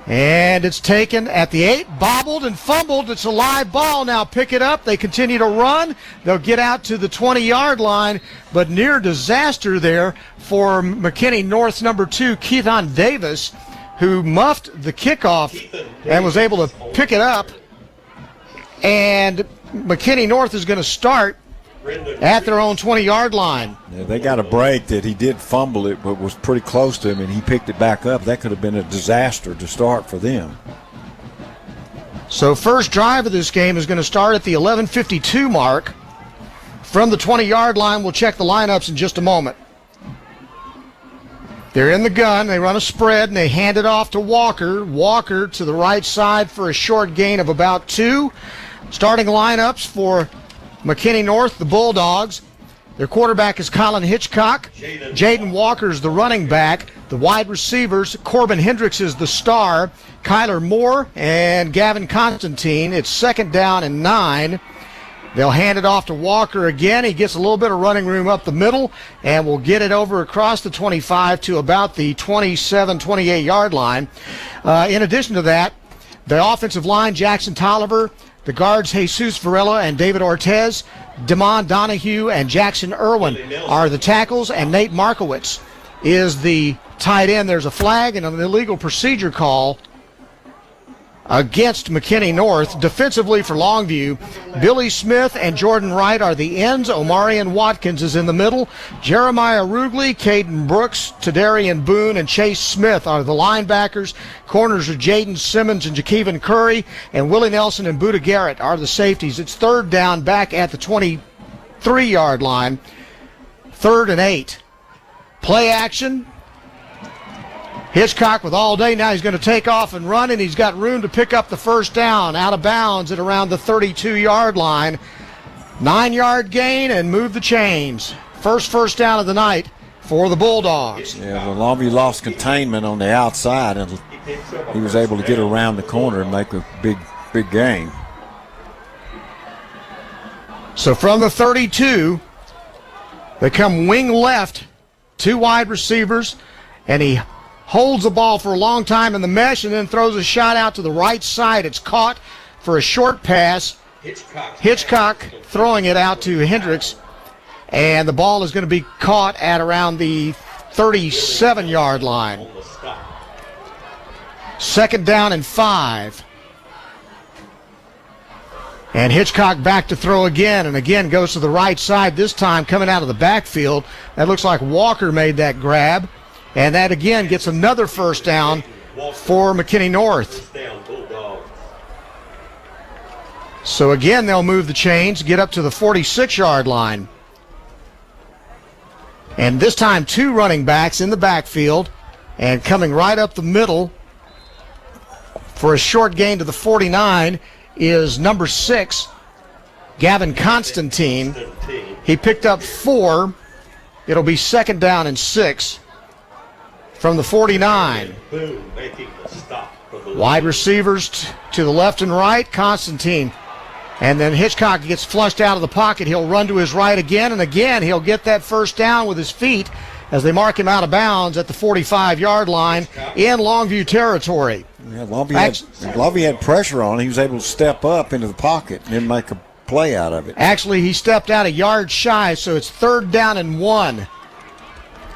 [SPEAKER 19] And it's taken at the 8, bobbled and fumbled. It's a live ball. Now pick it up. They continue to run. They'll get out to the 20-yard line, but near disaster there for McKinney North's #2, Keithon Davis, who muffed the kickoff and was able to pick it up. And McKinney North is going to start at their own 20-yard line.
[SPEAKER 21] Yeah, they got a break that he did fumble it, but was pretty close to him, and he picked it back up. That could have been a disaster to start for them.
[SPEAKER 19] So first drive of this game is going to start at the 11:52 mark. From the 20-yard line, we'll check the lineups in just a moment. They're in the gun. They run a spread, and they hand it off to Walker. Walker to the right side for a short gain of about 2. Starting lineups for McKinney North, the Bulldogs. Their quarterback is Colin Hitchcock. Jaden Walker's the running back. The wide receivers, Corbin Hendricks is the star. Kyler Moore and Gavin Constantine. It's 2nd down and 9. They'll hand it off to Walker again. He gets a little bit of running room up the middle and will get it over across the 25 to about the 27, 28-yard line. In addition to that, the offensive line, Jackson Tolliver, the guards, Jesus Varela and David Ortez, Damon Donahue and Jackson Irwin are the tackles, and Nate Markowitz is the tight end. There's a flag and an illegal procedure call against McKinney North. Defensively for Longview, Billy Smith and Jordan Wright are the ends. Omarion Watkins is in the middle. Jeremiah Rugley, Caden Brooks, Tadarian Boone, and Chase Smith are the linebackers. Corners are Jaden Simmons and Jakeevan Curry, and Willie Nelson and Buda Garrett are the safeties. It's 3rd down back at the 23-yard line. 3rd and 8. Play action. Hitchcock with all day. Now he's going to take off and run, and he's got room to pick up the first down. Out of bounds at around the 32-yard line. 9-yard gain and move the chains. First down of the night for the Bulldogs.
[SPEAKER 21] Yeah, the Longview lost containment on the outside, and he was able to get around the corner and make a big gain.
[SPEAKER 19] So from the 32, they come wing left, 2 wide receivers, and he holds the ball for a long time in the mesh and then throws a shot out to the right side. It's caught for a short pass. Hitchcock throwing it out to Hendricks, and the ball is going to be caught at around the 37-yard line. 2nd down and 5. And Hitchcock back to throw again, and again goes to the right side, this time coming out of the backfield. That looks like Walker made that grab. And that again gets another first down for McKinney North. So again, they'll move the chains, get up to the 46-yard line. And this time 2 running backs in the backfield, and coming right up the middle for a short gain to the 49 is number 6, Gavin Constantine. He picked up 4. It'll be 2nd down and 6. From the 49. Wide receivers to the left and right, Constantine. And then Hitchcock gets flushed out of the pocket. He'll run to his right again, and again he'll get that first down with his feet as they mark him out of bounds at the 45-yard line in Longview territory.
[SPEAKER 21] Yeah, Longview had pressure on him. He was able to step up into the pocket and then make a play out of it.
[SPEAKER 19] Actually, he stepped out a yard shy, so it's 3rd down and 1.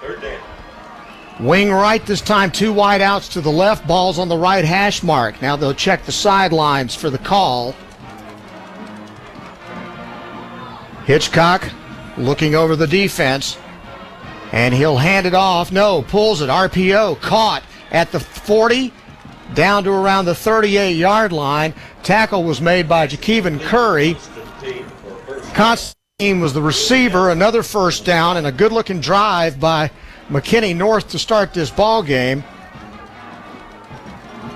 [SPEAKER 21] 3rd down.
[SPEAKER 19] Wing right this time, 2 wide outs to the left. Ball's on the right hash mark. Now they'll check the sidelines for the call. Hitchcock looking over the defense, and he'll hand it off. No, pulls it. RPO caught at the 40, down to around the 38-yard line. Tackle was made by Jakeevan Curry. Constantine was the receiver. Another first down and a good-looking drive by McKinney North to start this ball game,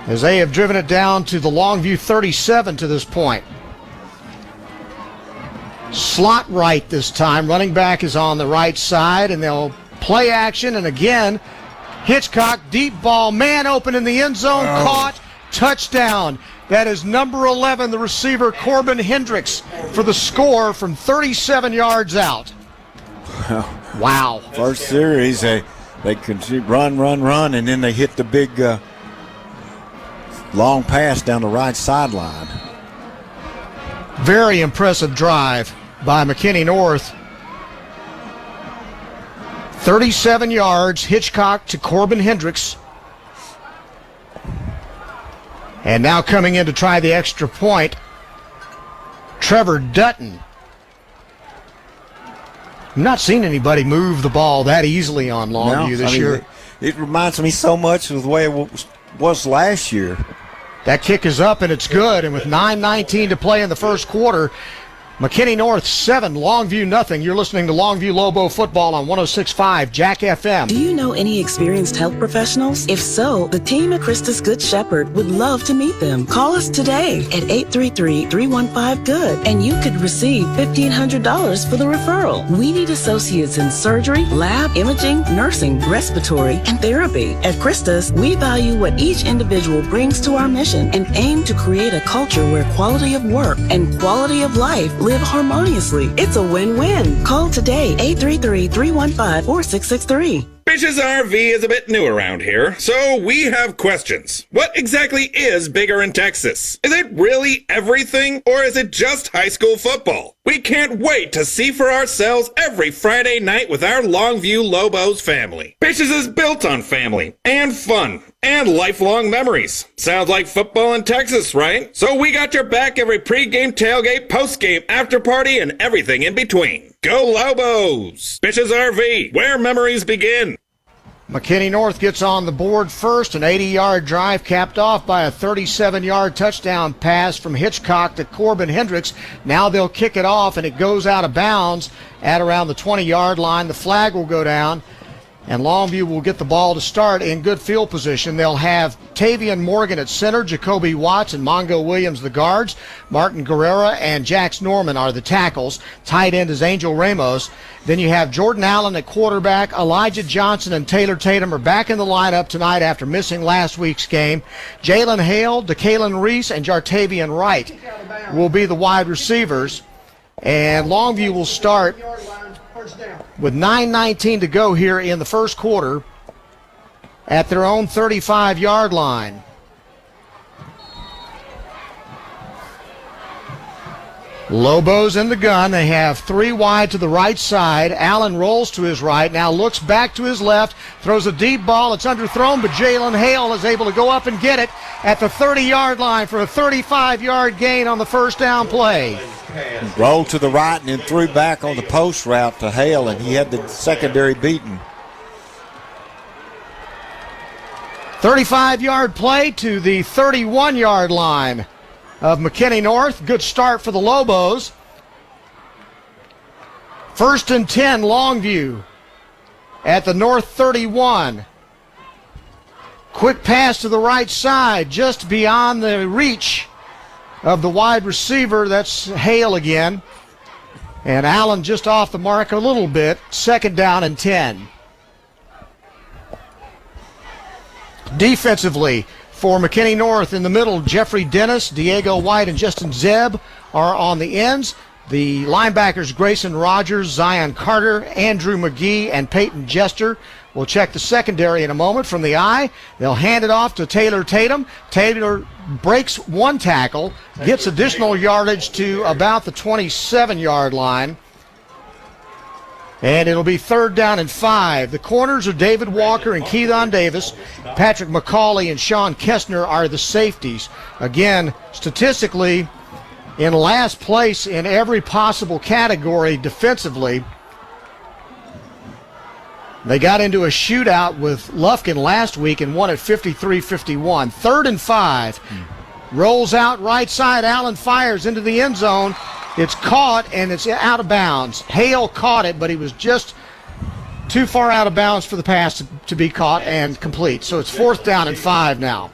[SPEAKER 19] as they have driven it down to the Longview 37 to this point. Slot right this time. Running back is on the right side, and they'll play action, and again Hitchcock, deep ball, man open in the end zone, caught, touchdown. That is number 11, the receiver Corbin Hendricks, for the score from 37 yards out. Wow.
[SPEAKER 21] First series, they could run, and then they hit the big long pass down the right sideline.
[SPEAKER 19] Very impressive drive by McKinney North. 37 yards, Hitchcock to Corbin Hendricks. And now coming in to try the extra point, Trevor Dutton. I'm not seeing anybody move the ball that easily on Longview this year.
[SPEAKER 21] It reminds me so much of the way it was last year.
[SPEAKER 19] That kick is up, and it's good. And with 9:19 to play in the first quarter, McKinney North 7, Longview nothing. You're listening to Longview Lobo football on 106.5 Jack FM.
[SPEAKER 8] Do you know any experienced health professionals? If so, the team at Christus Good Shepherd would love to meet them. Call us today at 833-315-GOOD and you could receive $1,500 for the referral. We need associates in surgery, lab, imaging, nursing, respiratory, and therapy. At Christus, we value what each individual brings to our mission and aim to create a culture where quality of work and quality of life live harmoniously. It's a win-win. Call today, 833-315-4663.
[SPEAKER 22] Bitches RV is a bit new around here, so we have questions. What exactly is bigger in Texas? Is it really everything, or is it just high school football? We can't wait to see for ourselves every Friday night with our Longview Lobos family. Bitches is built on family, and fun, and lifelong memories. Sounds like football in Texas, right? So we got your back every pregame, tailgate, postgame, after party, and everything in between. Go Lobos! Bitches RV, where memories begin.
[SPEAKER 19] McKinney North gets on the board first, an 80-yard drive capped off by a 37-yard touchdown pass from Hitchcock to Corbin Hendricks. Now they'll kick it off, and it goes out of bounds at around the 20-yard line. The flag will go down, and Longview will get the ball to start in good field position. They'll have Tavian Morgan at center, Jacoby Watts and Mongo Williams the guards. Martin Guerrera and Jax Norman are the tackles. Tight end is Angel Ramos. Then you have Jordan Allen at quarterback. Elijah Johnson and Taylor Tatum are back in the lineup tonight after missing last week's game. Jalen Hale, DeKalen Reese, and Jartavian Wright will be the wide receivers. And Longview will start with 9:19 to go here in the first quarter at their own 35-yard line. Lobos in the gun. They have three wide to the right side. Allen rolls to his right, now looks back to his left, throws a deep ball. It's underthrown, but Jalen Hale is able to go up and get it at the 30-yard line for a 35-yard gain on the first down play.
[SPEAKER 21] Rolled to the right and then threw back on the post route to Hale, and he had the secondary beaten.
[SPEAKER 19] 35-yard play to the 31-yard line of McKinney North. Good start for the Lobos. 1st and 10, Longview at the North 31. Quick pass to the right side, just beyond the reach of the wide receiver. That's Hale again. And Allen just off the mark a little bit. 2nd down and 10. Defensively, for McKinney North in the middle, Jeffrey Dennis, Diego White, and Justin Zebb are on the ends. The linebackers Grayson Rogers, Zion Carter, Andrew McGee, and Peyton Jester will check the secondary in a moment from the eye. They'll hand it off to Taylor Tatum. Taylor breaks one tackle, gets additional yardage to about the 27-yard line. And it'll be 3rd down and 5. The corners are David Walker and Keithon Davis. Patrick McCauley and Sean Kestner are the safeties. Again, statistically, in last place in every possible category defensively. They got into a shootout with Lufkin last week and won at 53-51. 3rd and 5. Rolls out right side. Allen fires into the end zone. It's caught, and it's out of bounds. Hale caught it, but he was just too far out of bounds for the pass to be caught and complete. So it's 4th down and 5 now.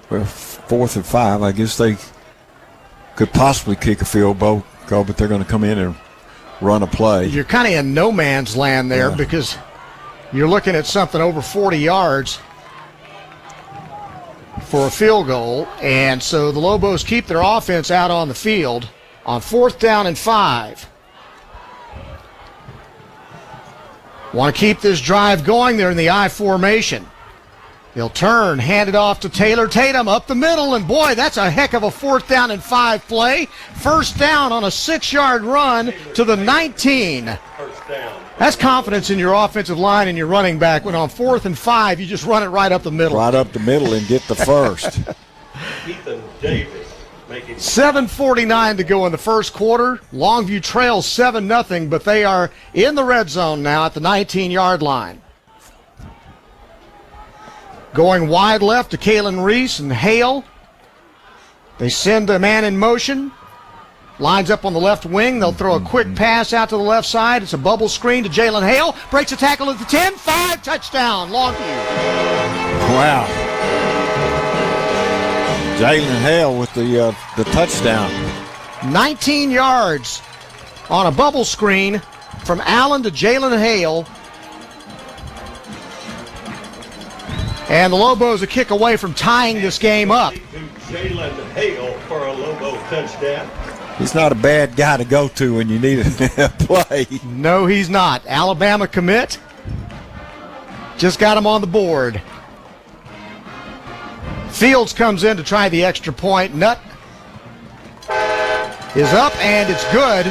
[SPEAKER 21] Well, 4th and 5, I guess they could possibly kick a field goal, but they're going to come in and run a play.
[SPEAKER 19] You're kind of in no man's land there because you're looking at something over 40 yards for a field goal, and so the Lobos keep their offense out on the field on 4th down and 5. Want to keep this drive going. They're in the I formation. They'll turn, hand it off to Taylor Tatum up the middle, and boy, that's a heck of a 4th down and 5 play. 1st down on a 6-yard run to the 19. That's confidence in your offensive line and your running back when on 4th and 5, you just run it right up the middle.
[SPEAKER 21] Right up the middle and get the first.
[SPEAKER 23] Ethan Davis making
[SPEAKER 19] 7:49 to go in the first quarter. Longview trails 7-0, but they are in the red zone now at the 19-yard line. Going wide left to Kalen Reese and Hale. They send a man in motion. Lines up on the left wing. They'll throw a quick pass out to the left side. It's a bubble screen to Jalen Hale. Breaks a tackle at the 10. 5, touchdown, Longview.
[SPEAKER 21] Wow. Jalen Hale with the touchdown.
[SPEAKER 19] 19 yards on a bubble screen from Allen to Jalen Hale. And the Lobos a kick away from tying this game up.
[SPEAKER 23] Jalen Hale for a Lobo touchdown.
[SPEAKER 21] He's not a bad guy to go to when you need a play.
[SPEAKER 19] No, he's not. Alabama commit. Just got him on the board. Fields comes in to try the extra point. Nutt is up, and it's good.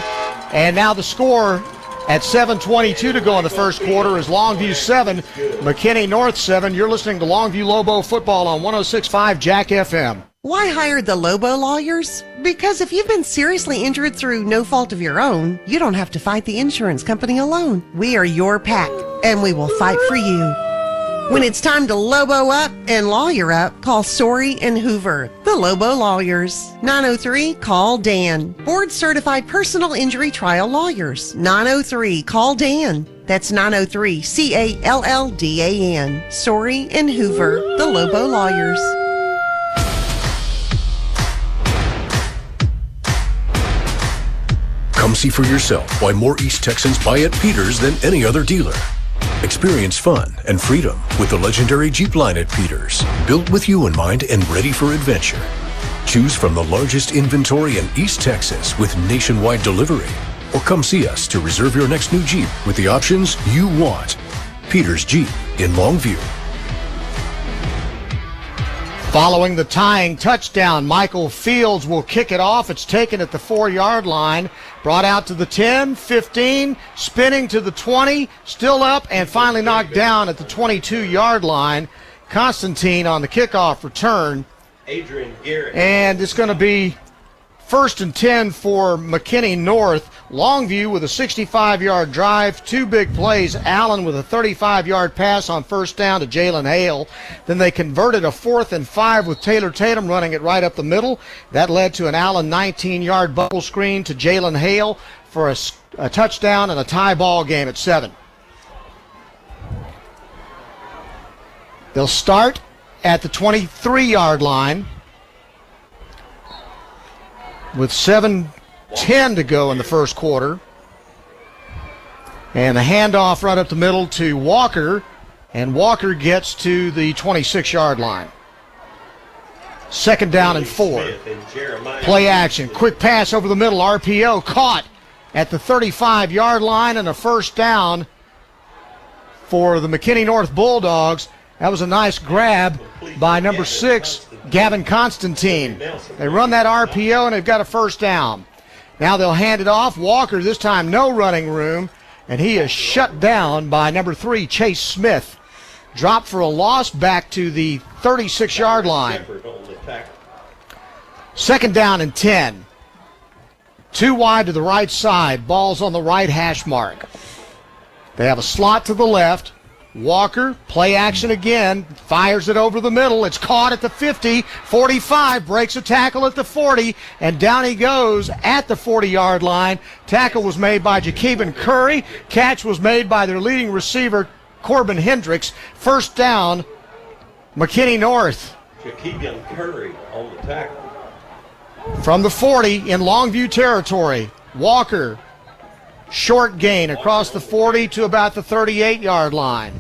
[SPEAKER 19] And now the score at 7:22 to go in the first quarter is Longview 7, McKinney North 7. You're listening to Longview Lobo football on 106.5 Jack FM.
[SPEAKER 6] Why hire the Lobo lawyers? Because if you've been seriously injured through no fault of your own, you don't have to fight the insurance company alone. We are your pack, and we will fight for you. When it's time to Lobo up and lawyer up, call Sorey and Hoover, the Lobo lawyers. 903-CALL-DAN. Board-certified personal injury trial lawyers. 903-CALL-DAN. That's 903-CALLDAN. Sorey and Hoover, the Lobo lawyers.
[SPEAKER 7] Come see for yourself why more East Texans buy at Peters than any other dealer. Experience fun and freedom with the legendary Jeep line at Peters, built with you in mind and ready for adventure. Choose from the largest inventory in East Texas with nationwide delivery. Or come see us to reserve your next new Jeep with the options you want. Peters Jeep in Longview.
[SPEAKER 19] Following the tying touchdown, Michael Fields will kick it off. It's taken at the 4-yard line, brought out to the 10, 15, spinning to the 20, still up, and finally knocked down at the 22-yard line. Constantine on the kickoff return.
[SPEAKER 23] Adrian Garrett.
[SPEAKER 19] And it's going to be 1st and 10 for McKinney North. Longview with a 65-yard drive, 2 big plays. Allen with a 35-yard pass on first down to Jalen Hale. Then they converted a 4th and 5 with Taylor Tatum running it right up the middle. That led to an Allen 19-yard bubble screen to Jalen Hale for a touchdown and a tie ball game at 7. They'll start at the 23-yard line with 7:10 to go in the first quarter. And the handoff right up the middle to Walker, and Walker gets to the 26-yard line. 2nd down and 4. Play action, quick pass over the middle, RPO caught at the 35-yard line, and a first down for the McKinney North Bulldogs. That was a nice grab by number 6, Gavin Constantine. They run that RPO, and they've got a first down. Now they'll hand it off. Walker, this time no running room, and he is shut down by number 3, Chase Smith. Dropped for a loss back to the 36-yard line. 2nd down and 10. 2 wide to the right side. Ball's on the right hash mark. They have a slot to the left. Walker, play action again, fires it over the middle. It's caught at the 50, 45, breaks a tackle at the 40, and down he goes at the 40-yard line. Tackle was made by Jakeeban Curry. Catch was made by their leading receiver, Corbin Hendricks. First down, McKinney North.
[SPEAKER 23] Jakeeban Curry on the tackle.
[SPEAKER 19] From the 40 in Longview territory, Walker, short gain across the 40 to about the 38-yard line.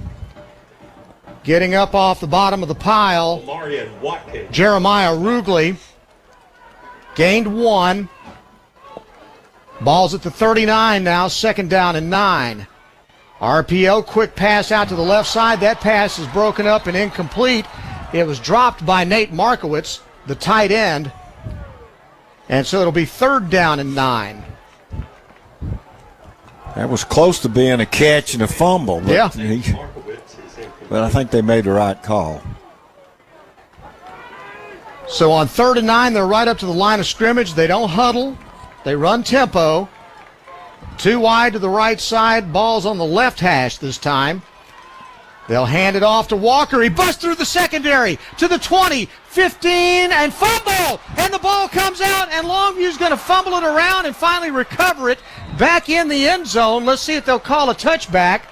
[SPEAKER 19] Getting up off the bottom of the pile, Jeremiah Rugley gained 1. Ball's at the 39 now, 2nd down and 9. RPO, quick pass out to the left side. That pass is broken up and incomplete. It was dropped by Nate Markowitz, the tight end. And so it'll be 3rd down and 9.
[SPEAKER 21] That was close to being a catch and a fumble. But
[SPEAKER 19] yeah.
[SPEAKER 21] But I think they made the right call.
[SPEAKER 19] So on 3rd and 9, they're right up to the line of scrimmage. They don't huddle. They run tempo. 2 wide to the right side. Ball's on the left hash this time. They'll hand it off to Walker. He busts through the secondary to the 20, 15, and fumble! And the ball comes out, and Longview's going to fumble it around and finally recover it back in the end zone. Let's see if they'll call a touchback.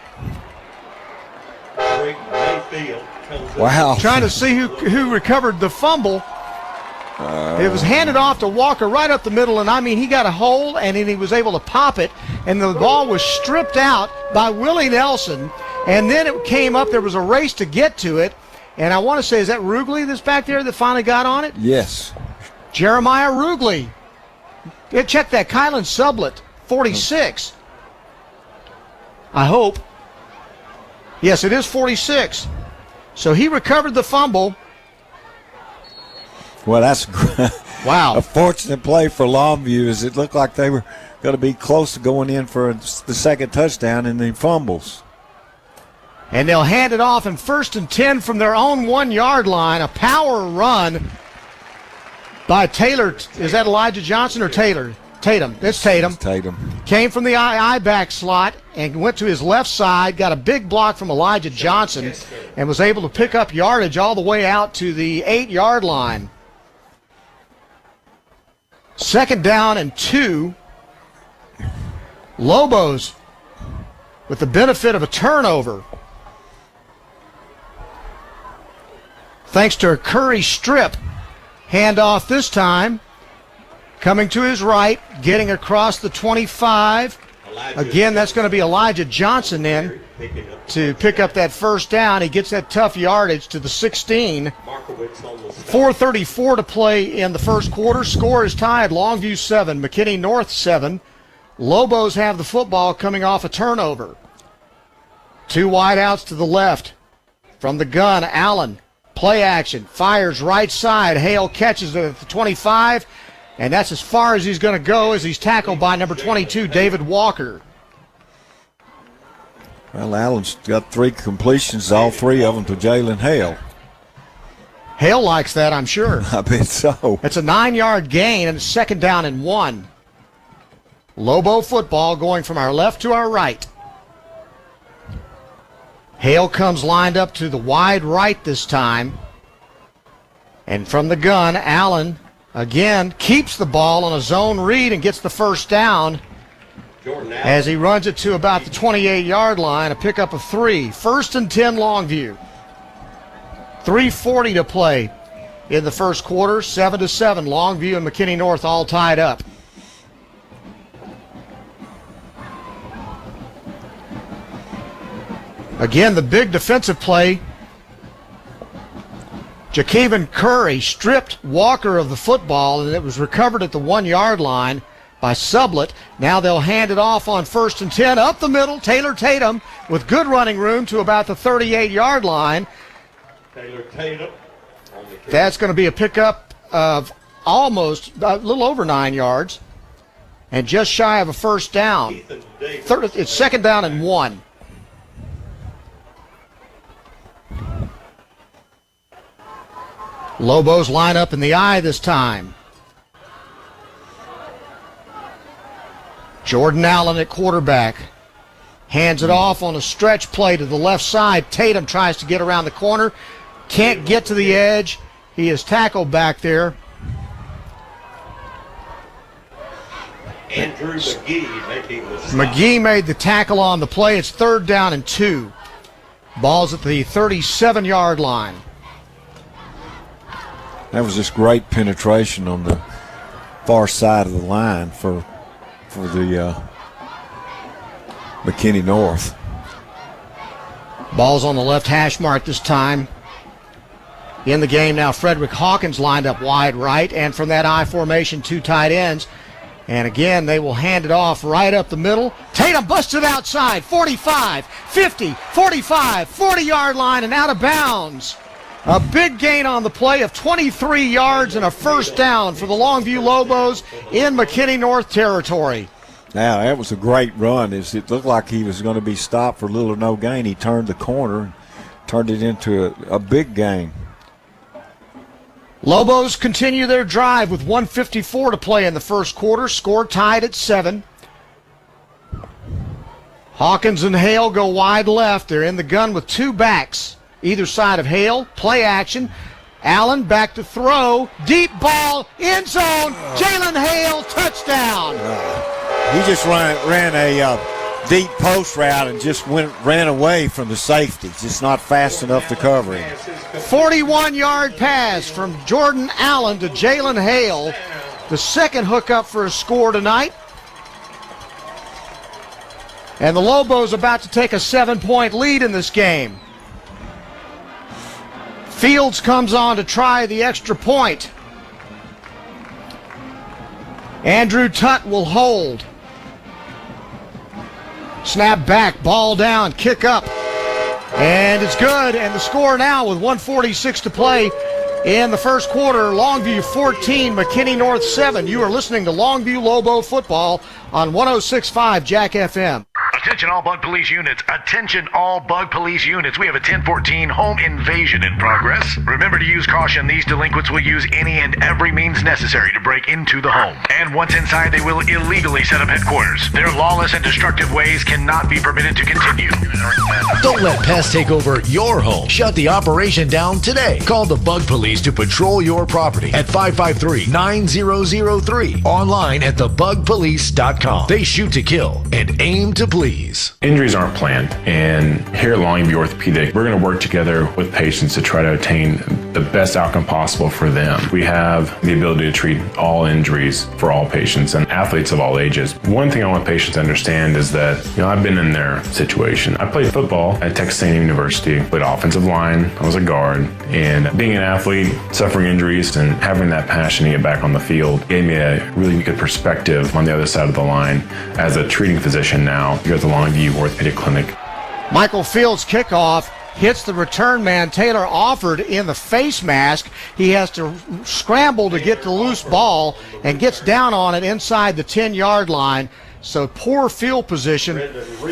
[SPEAKER 21] Wow.
[SPEAKER 19] Trying to see who recovered the fumble. It was handed off to Walker right up the middle, and I mean, he got a hole, and then he was able to pop it, and the ball was stripped out by Willie Nelson, and then it came up. There was a race to get to it, and I want to say, is that Rugley that's back there that finally got on it?
[SPEAKER 21] Yes.
[SPEAKER 19] Jeremiah Rugley. Yeah, check that. Kylan Sublett, 46. I hope. Yes, it is 46. So he recovered the fumble.
[SPEAKER 21] Well, that's
[SPEAKER 19] wow.
[SPEAKER 21] A fortunate play for Longview, as it looked like they were going to be close to going in for the second touchdown, and the fumbles.
[SPEAKER 19] And they'll hand it off in 1st and 10 from their own 1-yard line. A power run by Taylor. Is that Elijah Johnson or Taylor? Tatum. It's Tatum.
[SPEAKER 21] Tatum.
[SPEAKER 19] Came from the I back slot and went to his left side, got a big block from Elijah Johnson, and was able to pick up yardage all the way out to the 8-yard line. 2nd down and 2. Lobos with the benefit of a turnover. Thanks to a Curry strip. Handoff this time. Coming to his right, getting across the 25. Again, that's going to be Elijah Johnson in to pick up that first down. He gets that tough yardage to the 16. 4:34 to play in the first quarter. Score is tied. Longview 7, McKinney North 7. Lobos have the football coming off a turnover. 2 wideouts to the left. From the gun, Allen. Play action. Fires right side. Hale catches it at the 25. And that's as far as he's going to go as he's tackled by number 22, David Walker.
[SPEAKER 21] Well, Allen's got 3 completions, all 3 of them to Jalen Hale.
[SPEAKER 19] Hale likes that, I'm sure.
[SPEAKER 21] I bet so.
[SPEAKER 19] It's a 9-yard gain, and it's 2nd down and 1. Lobo football going from our left to our right. Hale comes lined up to the wide right this time. And from the gun, Allen again keeps the ball on a zone read and gets the first down as he runs it to about the 28-yard line, a pickup of 3. 1st and 10 Longview. 3:40 to play in the first quarter. 7-7 Longview and McKinney North all tied up. Again, the big defensive play. Jakeven Curry stripped Walker of the football, and it was recovered at the 1-yard line by Sublett. Now they'll hand it off on 1st and 10. Up the middle, Taylor Tatum with good running room to about the 38-yard line.
[SPEAKER 23] Taylor Tatum.
[SPEAKER 19] That's going to be a pickup of almost a little over 9 yards and just shy of a first down. It's 2nd down and 1. Lobos line up in the eye this time. Jordan Allen at quarterback. Hands it off on a stretch play to the left side. Tatum tries to get around the corner. Can't get to the edge. He is tackled back there.
[SPEAKER 23] Andrew McGee making the stop.
[SPEAKER 19] McGee made the tackle on the play. It's 3rd down and 2. Ball's at the 37-yard line.
[SPEAKER 21] That was just great penetration on the far side of the line for the McKinney North.
[SPEAKER 19] Ball's on the left hash mark this time. In the game now, Frederick Hawkins lined up wide right, and from that I formation, 2 tight ends. And again, they will hand it off right up the middle. Tatum busts it outside, 45, 50, 45, 40-yard line, and out of bounds. A big gain on the play of 23 yards and a first down for the Longview Lobos in McKinney North territory.
[SPEAKER 21] Now, that was a great run. It looked like he was going to be stopped for little or no gain. He turned the corner, turned it into a big gain.
[SPEAKER 19] Lobos continue their drive with 1:54 to play in the first quarter. Score tied at 7. Hawkins and Hale go wide left. They're in the gun with two backs either side of Hale. Play action. Allen back to throw. Deep ball, end zone. Jalen Hale, touchdown.
[SPEAKER 21] He just ran a deep post route and just ran away from the safety. Just not fast enough to cover him.
[SPEAKER 19] 41-yard pass from Jordan Allen to Jalen Hale. The second hookup for a score tonight. And the Lobos about to take a 7-point lead in this game. Fields comes on to try the extra point. Andrew Tutt will hold. Snap back, ball down, kick up. And it's good. And the score now with 1:46 to play in the first quarter. Longview 14, McKinney North 7. You are listening to Longview Lobo football on 106.5 Jack FM.
[SPEAKER 5] Attention all bug police units. Attention all bug police units. We have a 1014 home invasion in progress. Remember to use caution. These delinquents will use any and every means necessary to break into the home. And once inside, they will illegally set up headquarters. Their lawless and destructive ways cannot be permitted to continue.
[SPEAKER 9] Don't let pests take over your home. Shut the operation down today. Call the bug police to patrol your property at 553-9003. Online at thebugpolice.com. They shoot to kill and aim to please.
[SPEAKER 11] Injuries aren't planned, and here at Longview Orthopedic, we're going to work together with patients to try to attain the best outcome possible for them. We have the ability to treat all injuries for all patients and athletes of all ages. One thing I want patients to understand is that, I've been in their situation. I played football at Texas A&M University, played offensive line, I was a guard, and being an athlete, suffering injuries, and having that passion to get back on the field gave me a really good perspective on the other side of the line as a treating physician now here at the Longview Orthopedic Clinic.
[SPEAKER 19] Michael Fields' kickoff hits the return man, Taylor Offord, in the face mask. He has to scramble to get the loose ball and gets down on it inside the 10-yard line. So poor field position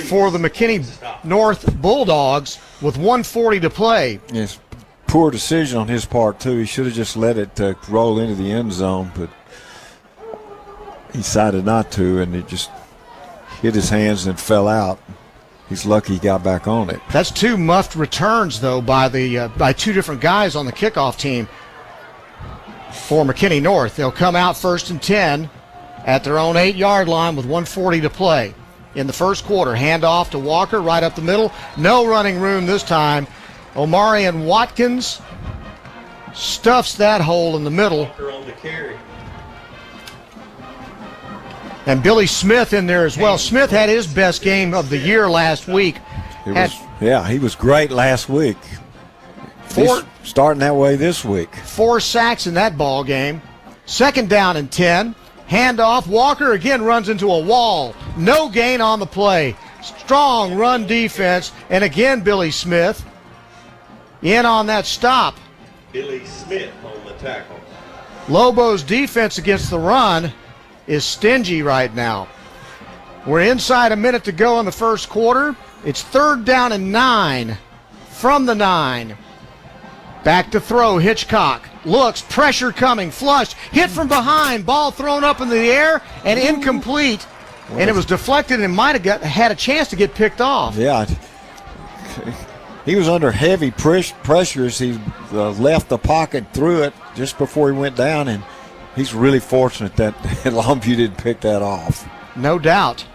[SPEAKER 19] for the McKinney North Bulldogs with 1:40 to play.
[SPEAKER 21] Yes, poor decision on his part, too. He should have just let it roll into the end zone, but he decided not to, and it just hit his hands and fell out. He's lucky he got back on it.
[SPEAKER 19] That's two muffed returns, though, by two different guys on the kickoff team for McKinney North. They'll come out 1st and 10 at their own 8-yard line with 1:40 to play in the first quarter. Handoff to Walker right up the middle. No running room this time. Omarion Watkins stuffs that hole in the middle. And Billy Smith in there as well. Smith had his best game of the year last week.
[SPEAKER 21] He was great last week. He's starting that way this week.
[SPEAKER 19] 4 sacks in that ball game. 2nd down and 10. Handoff. Walker again runs into a wall. No gain on the play. Strong run defense. And again, Billy Smith in on that stop.
[SPEAKER 23] Billy Smith on the tackle.
[SPEAKER 19] Lobo's defense against the run is stingy right now. We're inside a minute to go in the first quarter. It's 3rd down and 9 from the 9. Back to throw, Hitchcock. Looks, pressure coming, flush, hit from behind, ball thrown up into the air and incomplete. And it was deflected and might have had a chance to get picked off.
[SPEAKER 21] Yeah. He was under heavy pressures. He left the pocket, threw it just before he went down, and he's really fortunate that Longview didn't pick that off.
[SPEAKER 19] No doubt.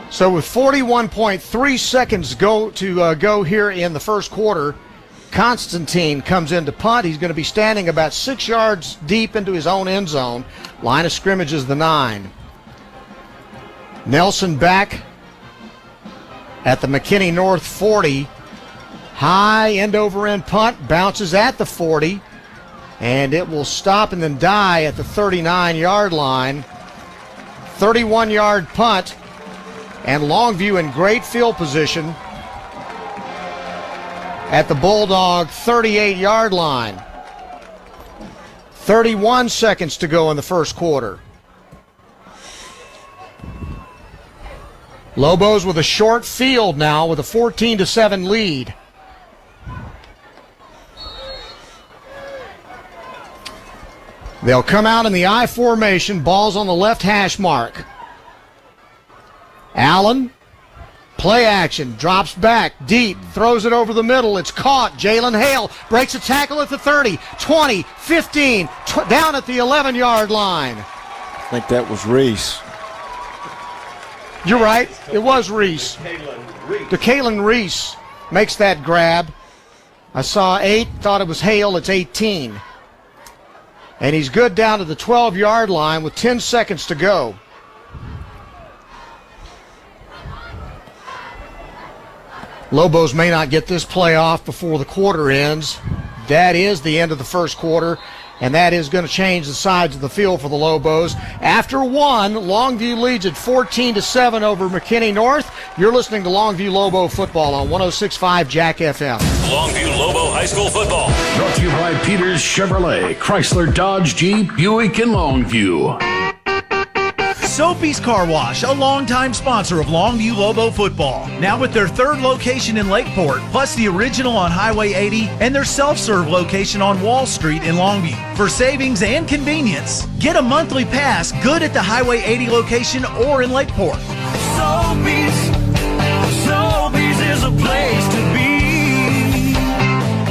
[SPEAKER 19] So with 41.3 seconds go here in the first quarter, Constantine comes in to punt. He's going to be standing about 6 yards deep into his own end zone. Line of scrimmage is the 9. Nelson back at the McKinney North 40. High end-over-end punt, bounces at the 40. And it will stop and then die at the 39-yard line. 31-yard punt. And Longview in great field position at the Bulldog 38-yard line. 31 seconds to go in the first quarter. Lobos with a short field now with a 14-7 lead. They'll come out in the I formation. Ball's on the left hash mark. Allen Play action, drops back, deep, throws it over the middle. It's caught. Jalen Hale breaks a tackle at the 30, 20, 15, down at the 11-yard line.
[SPEAKER 21] I think that was Reese.
[SPEAKER 19] You're right. It was Reese. DeKalen Reese makes that grab. I saw 8, thought it was Hale. It's 18. And he's good down to the 12-yard line with 10 seconds to go. Lobos may not get this play off before the quarter ends. That is the end of the first quarter, and that is going to change the sides of the field for the Lobos. After one, Longview leads at 14-7 over McKinney North. You're listening to Longview Lobo football on 106.5 Jack FM.
[SPEAKER 3] Longview Lobo High School football.
[SPEAKER 2] Brought to you by Peters Chevrolet, Chrysler, Dodge, Jeep, Buick, and Longview.
[SPEAKER 4] Sophie's Car Wash, a longtime sponsor of Longview Lobo football. Now with their third location in Lakeport, plus the original on Highway 80 and their self-serve location on Wall Street in Longview. For savings and convenience, get a monthly pass good at the Highway 80 location or in Lakeport. Sophie's is a place to be.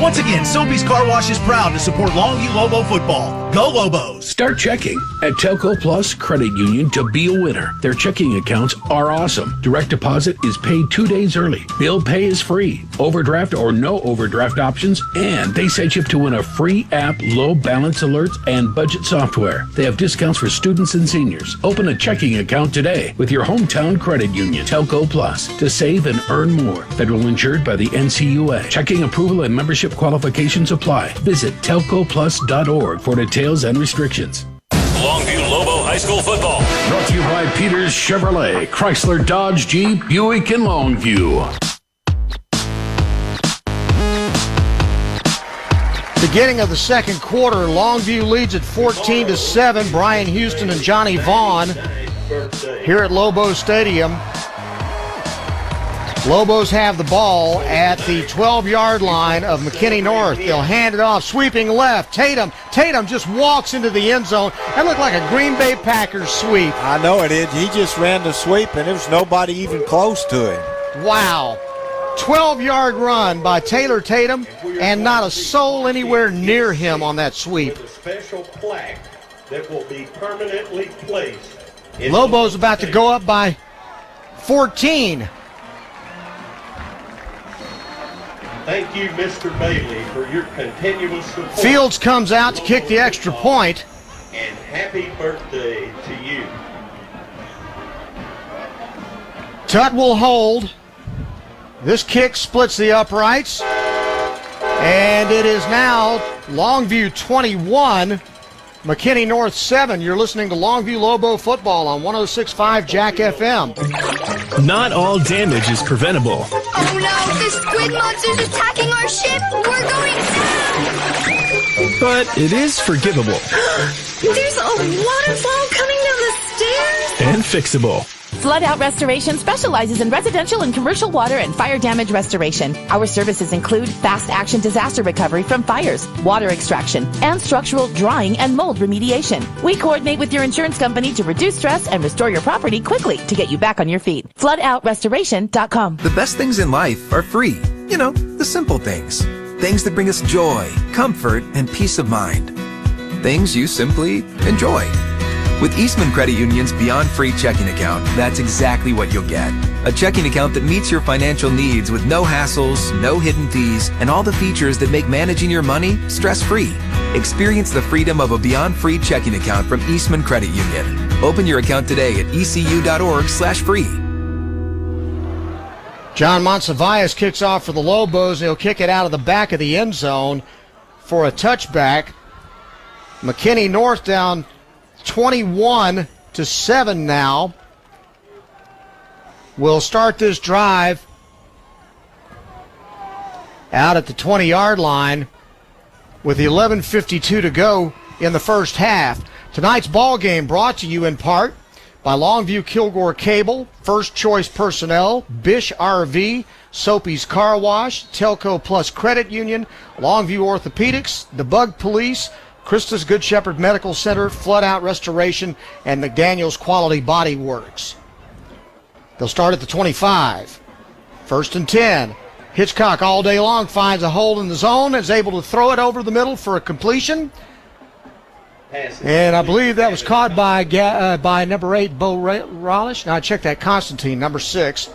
[SPEAKER 4] Once again, Sophie's Car Wash is proud to support Longview Lobo football. Go Lobos!
[SPEAKER 2] Start checking at Telco Plus Credit Union to be a winner. Their checking accounts are awesome. Direct deposit is paid 2 days early. Bill pay is free. Overdraft or no overdraft options. And they set you up to win a free app, low balance alerts, and budget software. They have discounts for students and seniors. Open a checking account today with your hometown credit union, Telco Plus, to save and earn more. Federal insured by the NCUA. Checking approval and membership qualifications apply. Visit telcoplus.org for details and restrictions.
[SPEAKER 3] Longview Lobo High School football.
[SPEAKER 2] Brought to you by Peters Chevrolet, Chrysler, Dodge, Jeep, Buick, and Longview.
[SPEAKER 19] Beginning of the second quarter, Longview leads at 14-7. Brian Houston and Johnny Vaughn here at Lobo Stadium. Lobos have the ball at the 12-yard line of McKinney North. They'll hand it off, sweeping left. Tatum just walks into the end zone. That looked like a Green Bay Packers sweep.
[SPEAKER 21] I know it is. He just ran the sweep, and there was nobody even close to him.
[SPEAKER 19] Wow. 12-yard run by Taylor Tatum, and not a soul anywhere near him on that sweep.
[SPEAKER 23] With a special plaque that will be permanently placed.
[SPEAKER 19] Lobos about to go up by 14.
[SPEAKER 23] Thank you, Mr. Bailey, for your continuous support.
[SPEAKER 19] Fields comes out to kick the extra point.
[SPEAKER 23] And happy birthday to you.
[SPEAKER 19] Tutt will hold. This kick splits the uprights. And it is now Longview 21, McKinney North 7. You're listening to Longview Lobo football on 106.5 Jack FM.
[SPEAKER 12] Not all damage is preventable.
[SPEAKER 13] Oh no, the squid monster's attacking our ship! We're going down!
[SPEAKER 12] But it is forgivable.
[SPEAKER 13] There's a waterfall coming down the stairs!
[SPEAKER 12] And fixable.
[SPEAKER 24] Flood Out Restoration specializes in residential and commercial water and fire damage restoration. Our services include fast action disaster recovery from fires, water extraction, and structural drying and mold remediation. We coordinate with your insurance company to reduce stress and restore your property quickly to get you back on your feet. FloodOutRestoration.com.
[SPEAKER 20] The best things in life are free. You know, the simple things. Things that bring us joy, comfort, and peace of mind. Things you simply enjoy. With Eastman Credit Union's Beyond Free checking account, that's exactly what you'll get. A checking account that meets your financial needs with no hassles, no hidden fees, and all the features that make managing your money stress-free. Experience the freedom of a Beyond Free checking account from Eastman Credit Union. Open your account today at ecu.org/free.
[SPEAKER 19] John Monsivias kicks off for the Lobos. He'll kick it out of the back of the end zone for a touchback. McKinney North down 21-7 now. We'll start this drive out at the 20-yard line with 11:52 to go in the first half. Tonight's ball game brought to you in part by Longview Kilgore Cable, First Choice Personnel, Bish RV, Soapy's Car Wash, Telco Plus Credit Union, Longview Orthopedics, the Bug Police, Krista's Good Shepherd Medical Center, Flood Out Restoration, and McDaniel's Quality Body Works. They'll start at the 25. First and 10. Hitchcock all day long finds a hole in the zone, is able to throw it over the middle for a completion. And I believe that was caught by number 8, Bo Rollish. Now I checked that. Constantine, number 6,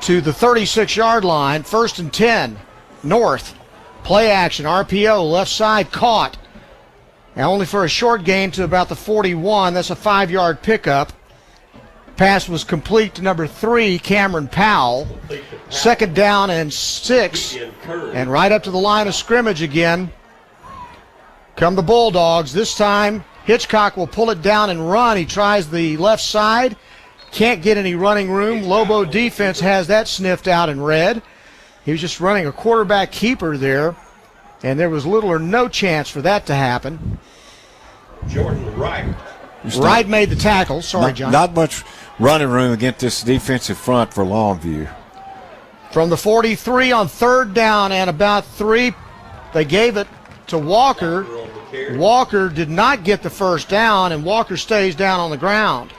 [SPEAKER 19] to the 36-yard line. First and 10. North. Play action. RPO. Left side caught. And only for a short gain to about the 41. That's a 5-yard pickup. Pass was complete to number 3, Cameron Powell. Second down and 6. And right up to the line of scrimmage again come the Bulldogs. This time Hitchcock will pull it down and run. He tries the left side. Can't get any running room. Lobo defense has that sniffed out in red. He was just running a quarterback keeper there, and there was little or no chance for that to happen.
[SPEAKER 23] Jordan Wright.
[SPEAKER 19] Wright made the tackle. Sorry, John.
[SPEAKER 21] Not much running room against this defensive front for Longview.
[SPEAKER 19] From the 43 on third down and about 3, they gave it to Walker. Walker did not get the first down, and Walker stays down on the ground.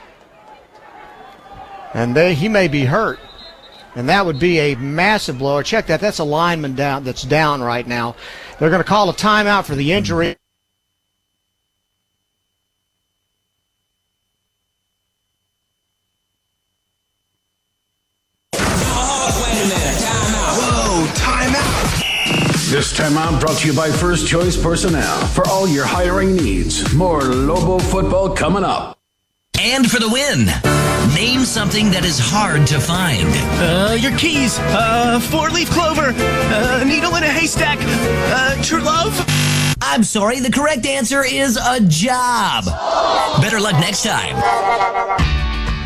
[SPEAKER 19] And he may be hurt. And that would be a massive blow. Check that. That's a lineman that's down right now. They're going to call a timeout for the injury.
[SPEAKER 2] This timeout brought to you by First Choice Personnel. For all your hiring needs, more Lobo football coming up.
[SPEAKER 14] And for the win, name something that is hard to find.
[SPEAKER 12] Your keys, 4-leaf clover, needle in a haystack, true love.
[SPEAKER 14] I'm sorry, the correct answer is a job. Better luck next time.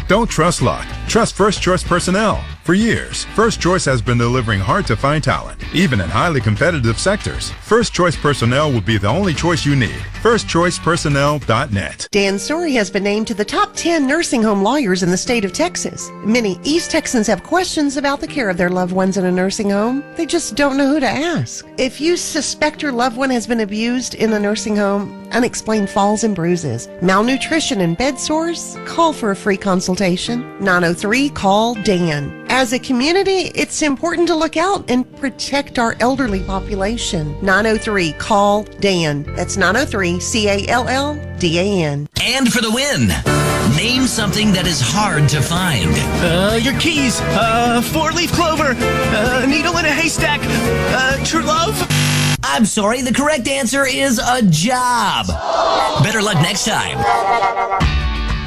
[SPEAKER 15] Don't trust luck. Trust First Choice Personnel. For years, First Choice has been delivering hard-to-find talent, even in highly competitive sectors. First Choice Personnel will be the only choice you need. FirstChoicePersonnel.net.
[SPEAKER 6] Dan Story has been named to the top 10 nursing home lawyers in the state of Texas. Many East Texans have questions about the care of their loved ones in a nursing home. They just don't know who to ask. If you suspect your loved one has been abused in a nursing home, unexplained falls and bruises, malnutrition and bed sores, call for a free consultation. 903-CALL-DAN. As a community, it's important to look out and protect our elderly population. 903-CALL-DAN. That's 903-CALLDAN.
[SPEAKER 14] And for the win, name something that is hard to find.
[SPEAKER 12] Your keys, 4-leaf clover, needle in a haystack, true love.
[SPEAKER 14] I'm sorry, the correct answer is a job. Better luck next time.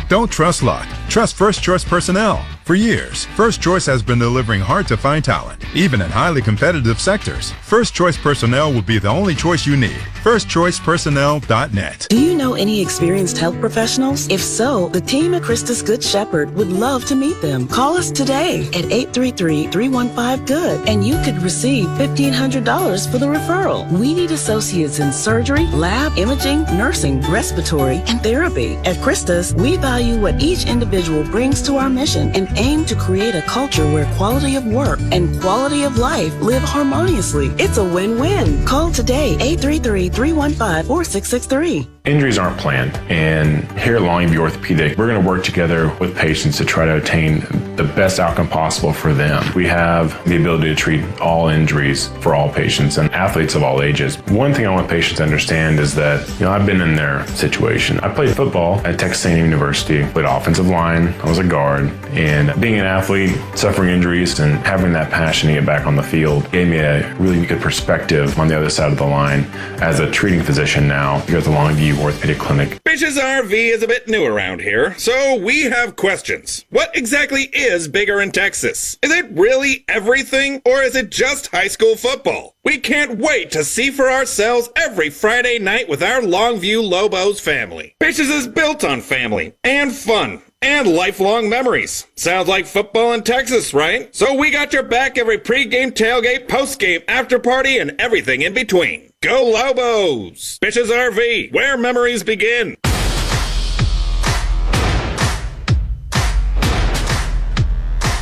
[SPEAKER 15] Don't trust luck. Trust First Choice Personnel. For years, First Choice has been delivering hard-to-find talent, even in highly competitive sectors. First Choice Personnel will be the only choice you need. FirstChoicePersonnel.net.
[SPEAKER 8] Do you know any experienced health professionals? If so, the team at Christus Good Shepherd would love to meet them. Call us today at 833-315-GOOD, and you could receive $1,500 for the referral. We need associates in surgery, lab, imaging, nursing, respiratory, and therapy. At Christus, we value what each individual brings to our mission and aim to create a culture where quality of work and quality of life live harmoniously. It's a win-win. Call today, 833-315-4663.
[SPEAKER 11] Injuries aren't planned, and here at Longview Orthopedic, we're going to work together with patients to try to attain the best outcome possible for them. We have the ability to treat all injuries for all patients and athletes of all ages. One thing I want patients to understand is that, I've been in their situation. I played football at Texas A&M University, played offensive line, I was a guard, and being an athlete, suffering injuries, and having that passion to get back on the field gave me a really good perspective on the other side of the line as a treating physician now here at the Longview Orthopedic Clinic.
[SPEAKER 22] Bitches RV is a bit new around here, so we have questions. What exactly is bigger in Texas? Is it really everything, or is it just high school football? We can't wait to see for ourselves every Friday night with our Longview Lobos family. Bitches is built on family and fun and lifelong memories. Sounds like football in Texas, right? So we got your back every pregame, tailgate, postgame, after party, and everything in between. Go Lobos! Bitches RV, where memories begin.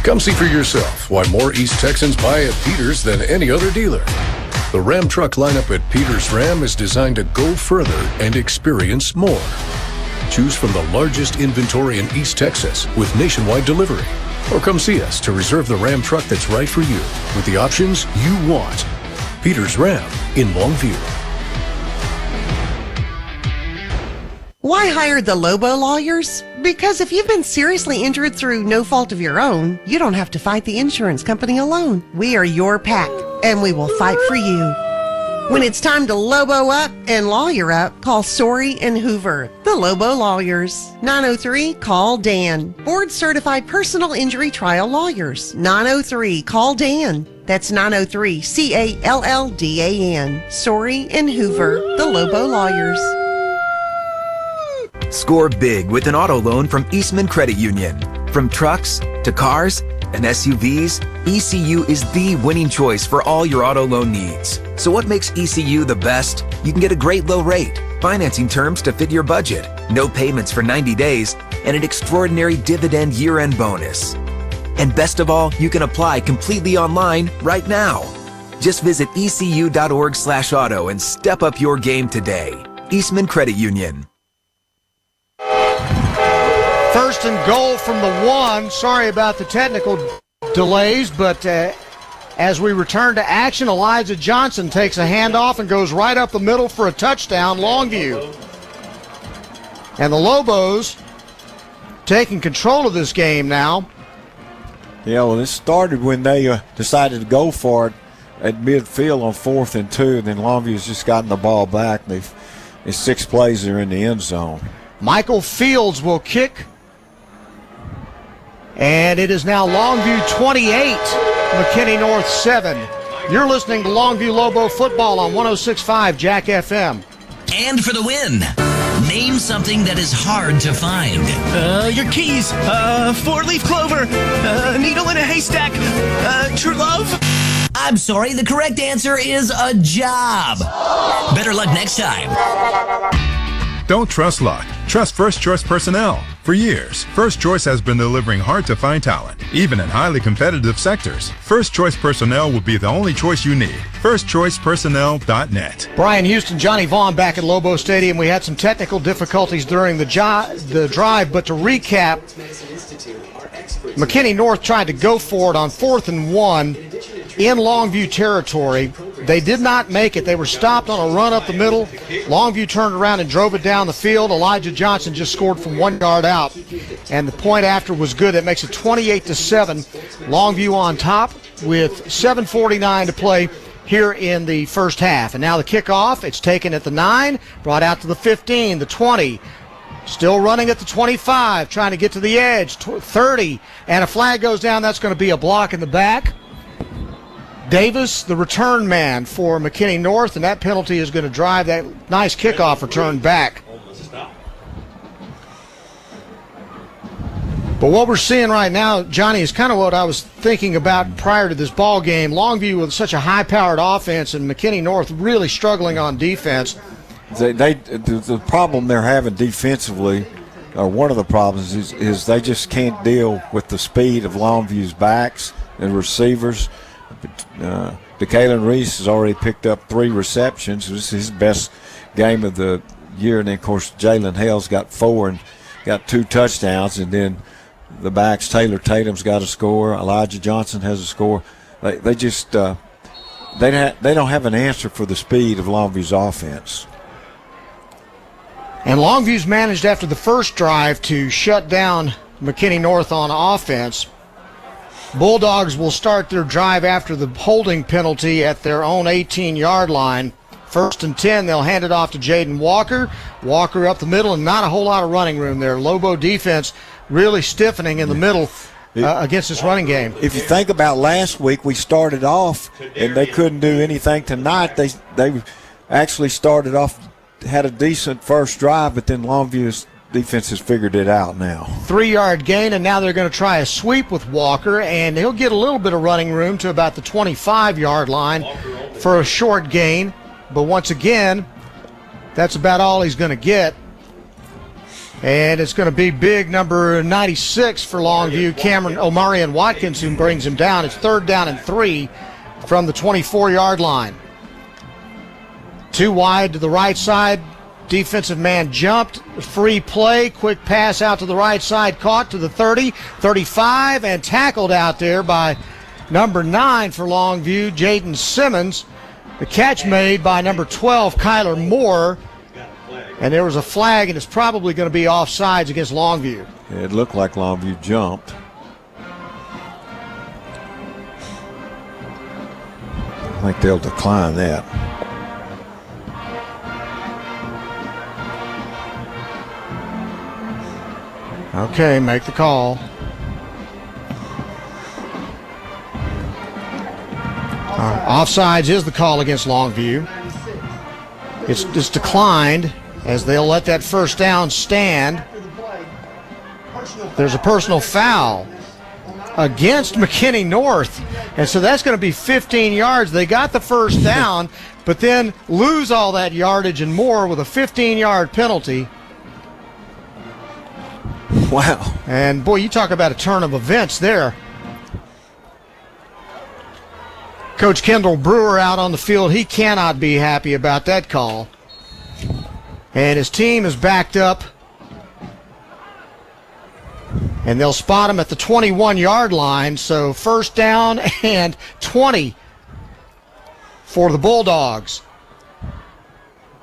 [SPEAKER 7] Come see for yourself why more East Texans buy at Peters than any other dealer. The Ram truck lineup at Peters Ram is designed to go further and experience more. Choose from the largest inventory in East Texas with nationwide delivery. Or come see us to reserve the Ram truck that's right for you with the options you want. Peters Ram in Longview.
[SPEAKER 6] Why hire the Lobo lawyers? Because if you've been seriously injured through no fault of your own, you don't have to fight the insurance company alone. We are your pack, and we will fight for you. When it's time to Lobo up and lawyer up, call Sorey and Hoover, the Lobo lawyers. 903-CALL-DAN. Board-certified personal injury trial lawyers. 903-CALL-DAN. That's 903-CALLDAN. Sorey and Hoover, the Lobo lawyers.
[SPEAKER 20] Score big with an auto loan from Eastman Credit Union. From trucks to cars and SUVs, ECU is the winning choice for all your auto loan needs. So what makes ECU the best? You can get a great low rate, financing terms to fit your budget, no payments for 90 days, and an extraordinary dividend year-end bonus. And best of all, you can apply completely online right now. Just visit ecu.org/auto and step up your game today. Eastman Credit Union.
[SPEAKER 19] First and goal from the 1. Sorry about the technical delays, but as we return to action, Elijah Johnson takes a handoff and goes right up the middle for a touchdown, Longview. And the Lobos taking control of this game now.
[SPEAKER 21] Yeah, well, this started when they decided to go for it at midfield on 4th and 2, and then Longview's just gotten the ball back. It's 6 plays they're in the end zone.
[SPEAKER 19] Michael Fields will kick. And it is now Longview 28, McKinney North 7. You're listening to Longview Lobo football on 106.5 Jack FM.
[SPEAKER 14] And for the win, name something that is hard to find.
[SPEAKER 12] Your keys, 4-leaf clover, needle in a haystack, true love.
[SPEAKER 14] I'm sorry, the correct answer is a job. Better luck next time.
[SPEAKER 15] Don't trust luck. Trust First Choice Personnel. For years, First Choice has been delivering hard-to-find talent, even in highly competitive sectors. First Choice Personnel will be the only choice you need. FirstChoicePersonnel.net.
[SPEAKER 19] Brian Houston, Johnny Vaughn back at Lobo Stadium. We had some technical difficulties during the drive, but to recap, McKinney North tried to go for it on 4th and 1 in Longview territory. They did not make it. They were stopped on a run up the middle. Longview turned around and drove it down the field. Elijah Johnson just scored from 1 yard out, and the point after was good. That makes it 28-7. Longview on top with 7:49 to play here in the first half. And now the kickoff. It's taken at the 9, brought out to the 15, the 20. Still running at the 25, trying to get to the edge, 30, and a flag goes down. That's going to be a block in the back. Davis, the return man for McKinney North, and that penalty is going to drive that nice kickoff return back. But what we're seeing right now, Johnny, is kind of what I was thinking about prior to this ball game. Longview with such a high-powered offense, and McKinney North really struggling on defense.
[SPEAKER 21] The problem they're having defensively, or one of the problems, is they just can't deal with the speed of Longview's backs and receivers. DeKalen Reese has already picked up 3 receptions. This is his best game of the year. And then, of course, Jalen Hale's got 4 and got 2 touchdowns. And then the backs, Taylor Tatum's got a score. Elijah Johnson has a score. They just they don't have an answer for the speed of Longview's offense.
[SPEAKER 19] And Longview's managed after the first drive to shut down McKinney North on offense. Bulldogs will start their drive after the holding penalty at their own 18-yard line. 1st and 10, they'll hand it off to Jaden Walker. Walker up the middle, and not a whole lot of running room there. Lobo defense really stiffening in the middle against this running game.
[SPEAKER 21] If you think about last week, we started off, and they couldn't do anything tonight. They actually started off, had a decent first drive, but then Longview's defense has figured it out now.
[SPEAKER 19] 3-yard gain, and now they're going to try a sweep with Walker, and he'll get a little bit of running room to about the 25-yard line for a short gain. But once again, that's about all he's going to get. And it's going to be big number 96 for Longview, Cameron Omarion Watkins, who brings him down. It's 3rd down and 3 from the 24-yard line. 2 wide to the right side. Defensive man jumped, free play, quick pass out to the right side, caught to the 30, 35, and tackled out there by number 9 for Longview, Jaden Simmons. The catch made by number 12, Kyler Moore. And there was a flag, and it's probably going to be offsides against Longview.
[SPEAKER 21] It looked like Longview jumped. I think they'll decline that.
[SPEAKER 19] Okay, make the call. Offsides is the call against Longview. It's declined as they'll let that first down stand. There's a personal foul against McKinney North, and so that's going to be 15 yards. They got the first down, but then lose all that yardage and more with a 15-yard penalty.
[SPEAKER 21] Wow.
[SPEAKER 19] And, boy, you talk about a turn of events there. Coach Kendall Brewer out on the field. He cannot be happy about that call. And his team is backed up. And they'll spot him at the 21-yard line. So first down and 20 for the Bulldogs.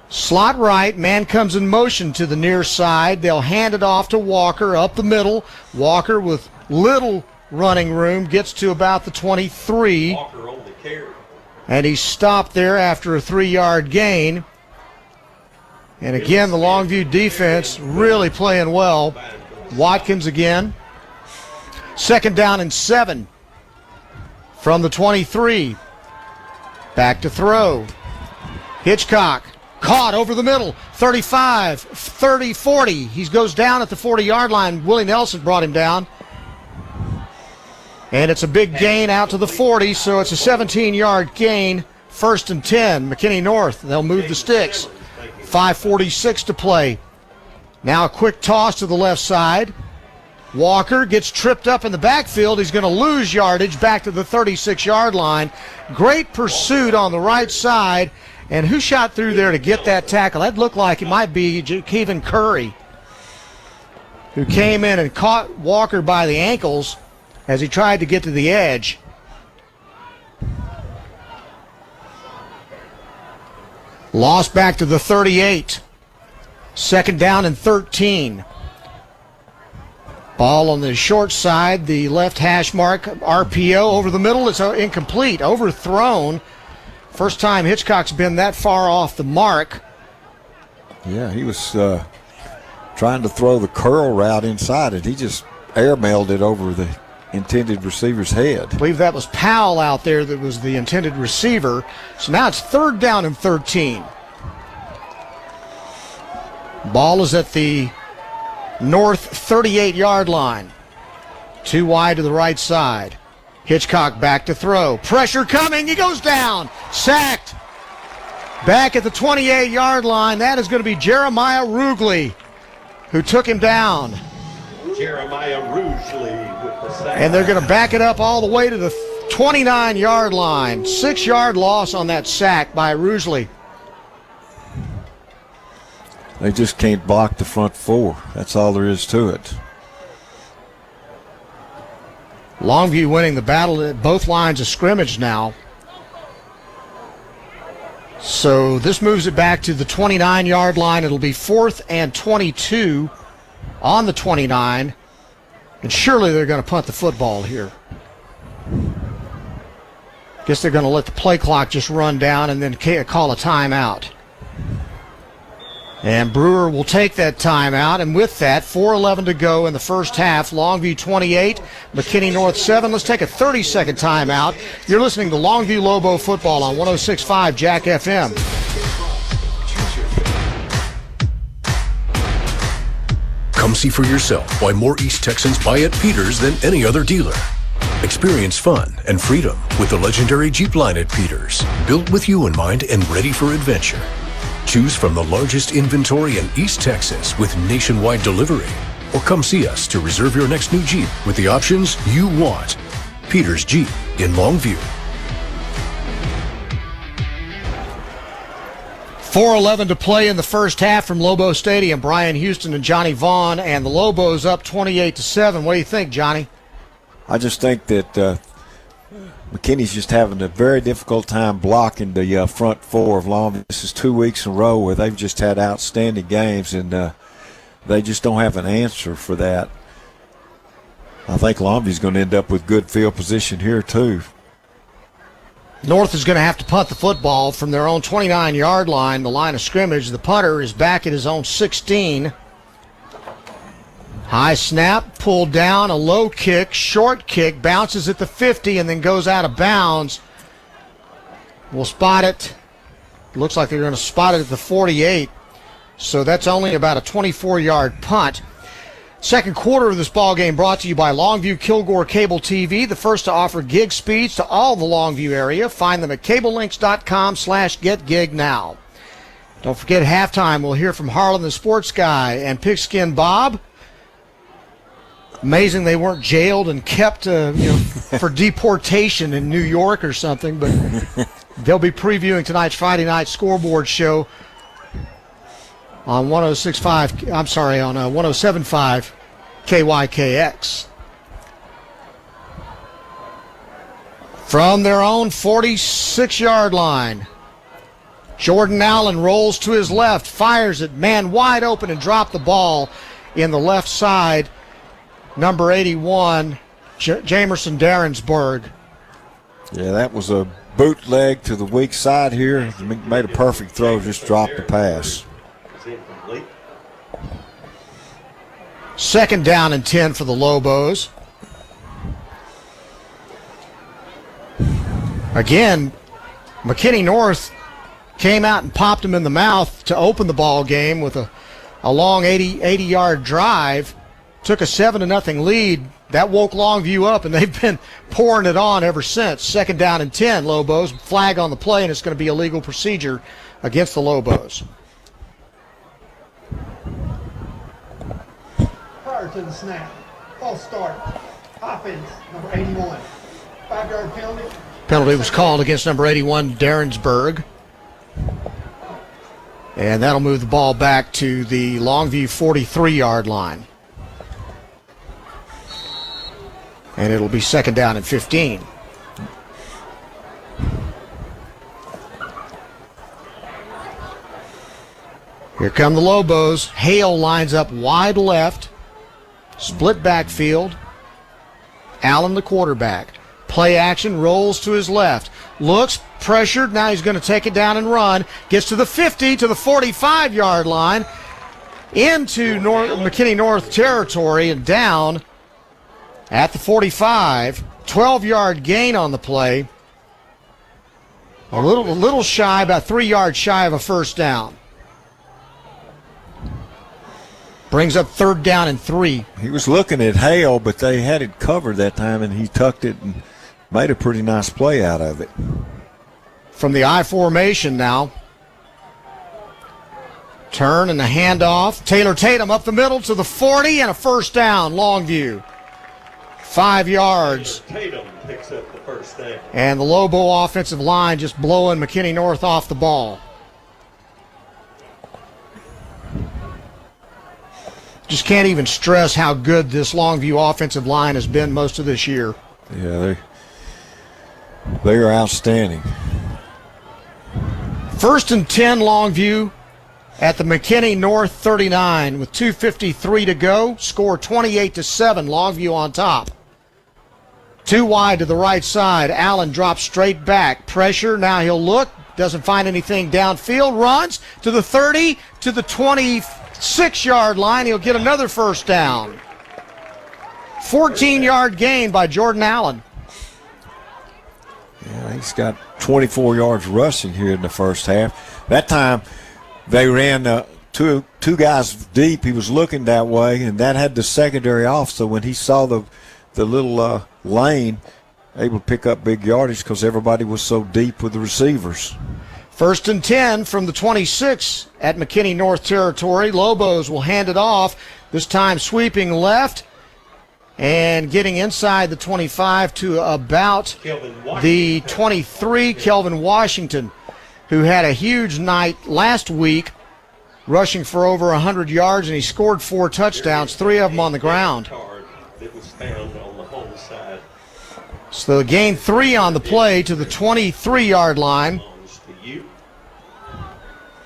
[SPEAKER 19] Slot right, man comes in motion to the near side. They'll hand it off to Walker up the middle. Walker with little running room gets to about the 23.
[SPEAKER 23] Walker only carried.
[SPEAKER 19] And he's stopped there after a 3-yard gain. And again, the Longview defense really playing well. Watkins again. Second down and 7 from the 23. Back to throw. Hitchcock. Caught over the middle, 35, 30, 40. He goes down at the 40-yard line. Willie Nelson brought him down. And it's a big gain out to the 40, so it's a 17-yard gain, first and 10. McKinney North, they'll move the sticks. 5:46 to play. Now a quick toss to the left side. Walker gets tripped up in the backfield. He's going to lose yardage back to the 36-yard line. Great pursuit on the right side. And who shot through there to get that tackle? That looked like it might be Kevin Curry, who came in and caught Walker by the ankles as he tried to get to the edge. Lost back to the 38. Second down and 13. Ball on the short side, the left hash mark, RPO over the middle. It's incomplete, overthrown. First time Hitchcock's been that far off the mark.
[SPEAKER 21] Yeah, he was trying to throw the curl route inside it. He just airmailed it over the intended receiver's head.
[SPEAKER 19] I believe that was Powell out there that was the intended receiver. So now it's third down and 13. Ball is at the north 38-yard line. Too wide to the right side. Hitchcock back to throw. Pressure coming. He goes down. Sacked. Back at the 28-yard line. That is going to be Jeremiah Rugley, who took him down.
[SPEAKER 23] Jeremiah Rugley with the sack.
[SPEAKER 19] And they're going to back it up all the way to the 29-yard line. 6-yard loss on that sack by Rugley.
[SPEAKER 21] They just can't block the front four. That's all there is to it.
[SPEAKER 19] Longview winning the battle at both lines of scrimmage now. So this moves it back to the 29-yard line. It'll be 4th and 22 on the 29. And surely they're going to punt the football here. Guess they're going to let the play clock just run down and then call a timeout. And Brewer will take that timeout, and with that, 4:11 to go in the first half. Longview 28, McKinney North 7. Let's take a 30-second timeout. You're listening to Longview Lobo football on 106.5 Jack FM.
[SPEAKER 7] Come see for yourself why more East Texans buy at Peters than any other dealer. Experience fun and freedom with the legendary Jeep line at Peters, built with you in mind and ready for adventure. Choose from the largest inventory in East Texas with nationwide delivery. Or come see us to reserve your next new Jeep with the options you want. Peters Jeep in Longview.
[SPEAKER 19] 4:11 to play in the first half from Lobo Stadium. Brian Houston and Johnny Vaughn, and the Lobos up 28-7. What do you think, Johnny?
[SPEAKER 21] I just think that McKinney's just having a very difficult time blocking the front four of Longview. This is 2 weeks in a row where they've just had outstanding games, and they just don't have an answer for that. I think Longview's going to end up with good field position here, too.
[SPEAKER 19] North is going to have to punt the football from their own 29-yard line, the line of scrimmage. The punter is back at his own 16. High snap, pulled down, a low kick, short kick, bounces at the 50 and then goes out of bounds. We'll spot it. Looks like they're going to spot it at the 48. So that's only about a 24-yard punt. Second quarter of this ball game brought to you by Longview Kilgore Cable TV, the first to offer gig speeds to all the Longview area. Find them at cablelinks.com/getgig now. Don't forget, halftime, we'll hear from Harlan the Sports Guy and Pigskin Bob. Amazing they weren't jailed and kept for deportation in New York or something, but they'll be previewing tonight's Friday night scoreboard show on 107.5 KYKX. From their own 46-yard line, Jordan Allen rolls to his left, fires it, man wide open, and dropped the ball in the left side. Number 81, Jamerson Darrensburg.
[SPEAKER 21] Yeah, that was a bootleg to the weak side here. Made a perfect throw, just dropped the pass.
[SPEAKER 19] Second down and 10 for the Lobos. Again, McKinney North came out and popped him in the mouth to open the ball game with a long 80-yard drive. Took a 7-0 lead. That woke Longview up, and they've been pouring it on ever since. Second down and 10, Lobos. Flag on the play, and it's going to be a legal procedure against the Lobos.
[SPEAKER 10] Prior to the snap, false start, offense, number 81. 5-yard penalty.
[SPEAKER 19] Penalty was called against number 81, Darrensburg. And that'll move the ball back to the Longview 43-yard line. And it'll be second down and 15. Here come the Lobos. Hale lines up wide left. Split backfield. Allen the quarterback. Play action, rolls to his left. Looks, pressured. Now he's going to take it down and run. Gets to the 50, to the 45-yard line. Into McKinney North territory and down at the 45. 12-yard gain on the play. A little shy, about 3 yards shy of a first down. Brings up third down and 3.
[SPEAKER 21] He was looking at Hale, but they had it covered that time, and he tucked it and made a pretty nice play out of it.
[SPEAKER 19] From the I formation now. Turn and the handoff. Taylor Tatum up the middle to the 40 and a first down, Longview. 5 yards.
[SPEAKER 23] Tatum picks up the first down.
[SPEAKER 19] And the Lobo offensive line just blowing McKinney North off the ball. Just can't even stress how good this Longview offensive line has been most of this year.
[SPEAKER 21] Yeah, they are outstanding.
[SPEAKER 19] First and 10, Longview at the McKinney North 39 with 2:53 to go. Score 28-7. Longview on top. Too wide to the right side. Allen drops straight back. Pressure. Now he'll look. Doesn't find anything downfield. Runs to the 30, to the 26-yard line. He'll get another first down. 14-yard gain by Jordan Allen.
[SPEAKER 21] Yeah, he's got 24 yards rushing here in the first half. That time they ran two guys deep. He was looking that way, and that had the secondary off. So when he saw the little lane, able to pick up big yardage because everybody was so deep with the receivers.
[SPEAKER 19] First and 10 from the 26 at McKinney North territory. Lobos will hand it off, this time sweeping left and getting inside the 25 to about the 23. Kelvin Washington who had a huge night last week, rushing for over 100 yards, and he scored 4 touchdowns, 3 of them on the ground. So they gained 3 on the play to the 23-yard line.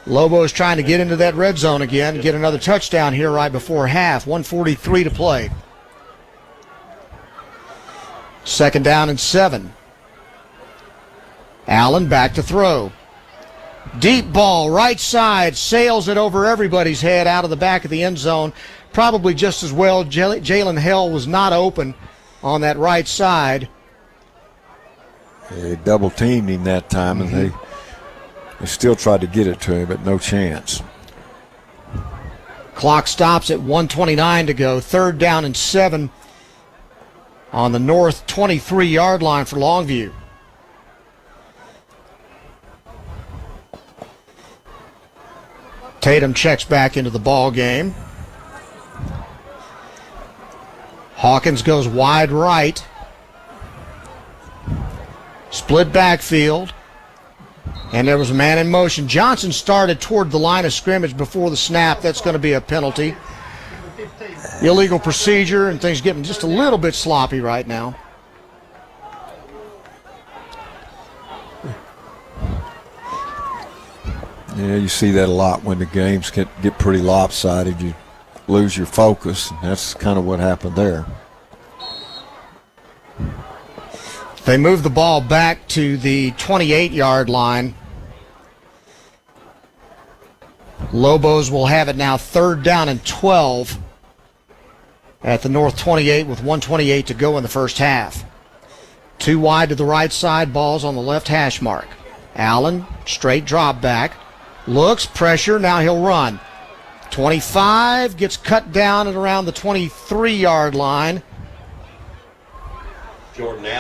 [SPEAKER 19] Lobos trying to get into that red zone again and get another touchdown here right before half. 1:43 to play. 2nd down and 7. Allen back to throw. Deep ball, right side, sails it over everybody's head out of the back of the end zone. Probably just as well. Jalen Hell was not open on that right side.
[SPEAKER 21] They double teamed him that time, and they still tried to get it to him, but no chance.
[SPEAKER 19] Clock stops at 1:29 to go. 3rd down and 7 on the north 23-yard line for Longview. Tatum checks back into the ball game. Hawkins goes wide right. Split backfield. And there was a man in motion. Johnson started toward the line of scrimmage before the snap. That's going to be a penalty. Illegal procedure, and things getting just a little bit sloppy right now.
[SPEAKER 21] Yeah, you see that a lot when the games get pretty lopsided. You lose your focus, and that's kind of what happened there.
[SPEAKER 19] They move the ball back to the 28-yard line. Lobos will have it now 3rd down and 12 at the north 28 with 1:28 to go in the first half. 2 wide to the right side, balls on the left hash mark. Allen, straight drop back. Looks, pressure, now he'll run. 25, gets cut down at around the 23-yard line.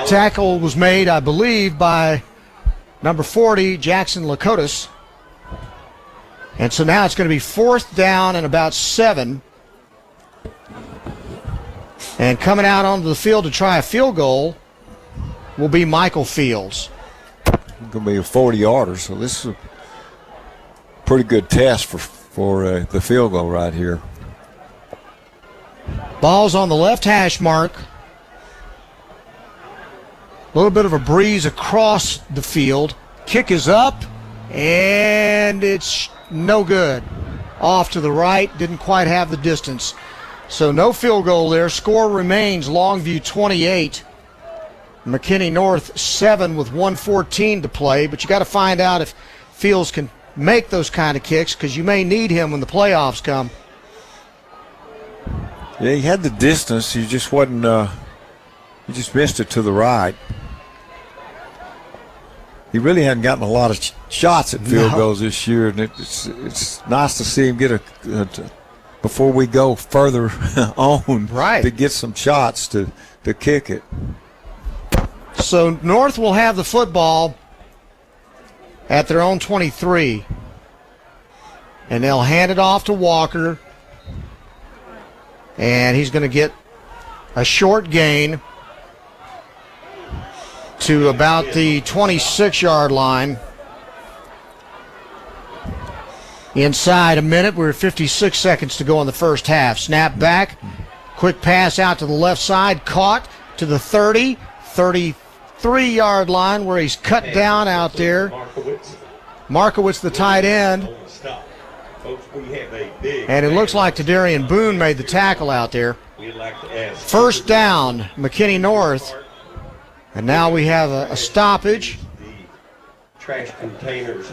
[SPEAKER 19] Tackle was made, I believe, by number 40, Jackson Lakotas. And so now it's going to be 4th down and about 7. And coming out onto the field to try a field goal will be Michael Fields.
[SPEAKER 21] It's going to be a 40-yarder, so this is a pretty good test for the field goal right here.
[SPEAKER 19] Ball's on the left hash mark. A little bit of a breeze across the field. Kick is up, and it's no good. Off to the right, didn't quite have the distance. So no field goal there. Score remains Longview 28. McKinney North 7 with 1:14 to play, but you got to find out if Fields can make those kind of kicks, because you may need him when the playoffs come.
[SPEAKER 21] Yeah, he had the distance. He just wasn't. He just missed it to the right. He really hadn't gotten a lot of shots at field goals this year, and it's nice to see him get before we go further on,
[SPEAKER 19] right,
[SPEAKER 21] to get some shots to kick it.
[SPEAKER 19] So North will have the football at their own 23. And they'll hand it off to Walker. And he's going to get a short gain to about the 26-yard line. Inside a minute, we're at 56 seconds to go in the first half. Snap back, quick pass out to the left side, caught to the 30, 33-yard line where he's cut down out there. Markowitz, the tight end. And it looks like Tadarian Boone made the tackle out there. First down, McKinney North. And now we have a stoppage.
[SPEAKER 23] Trash containers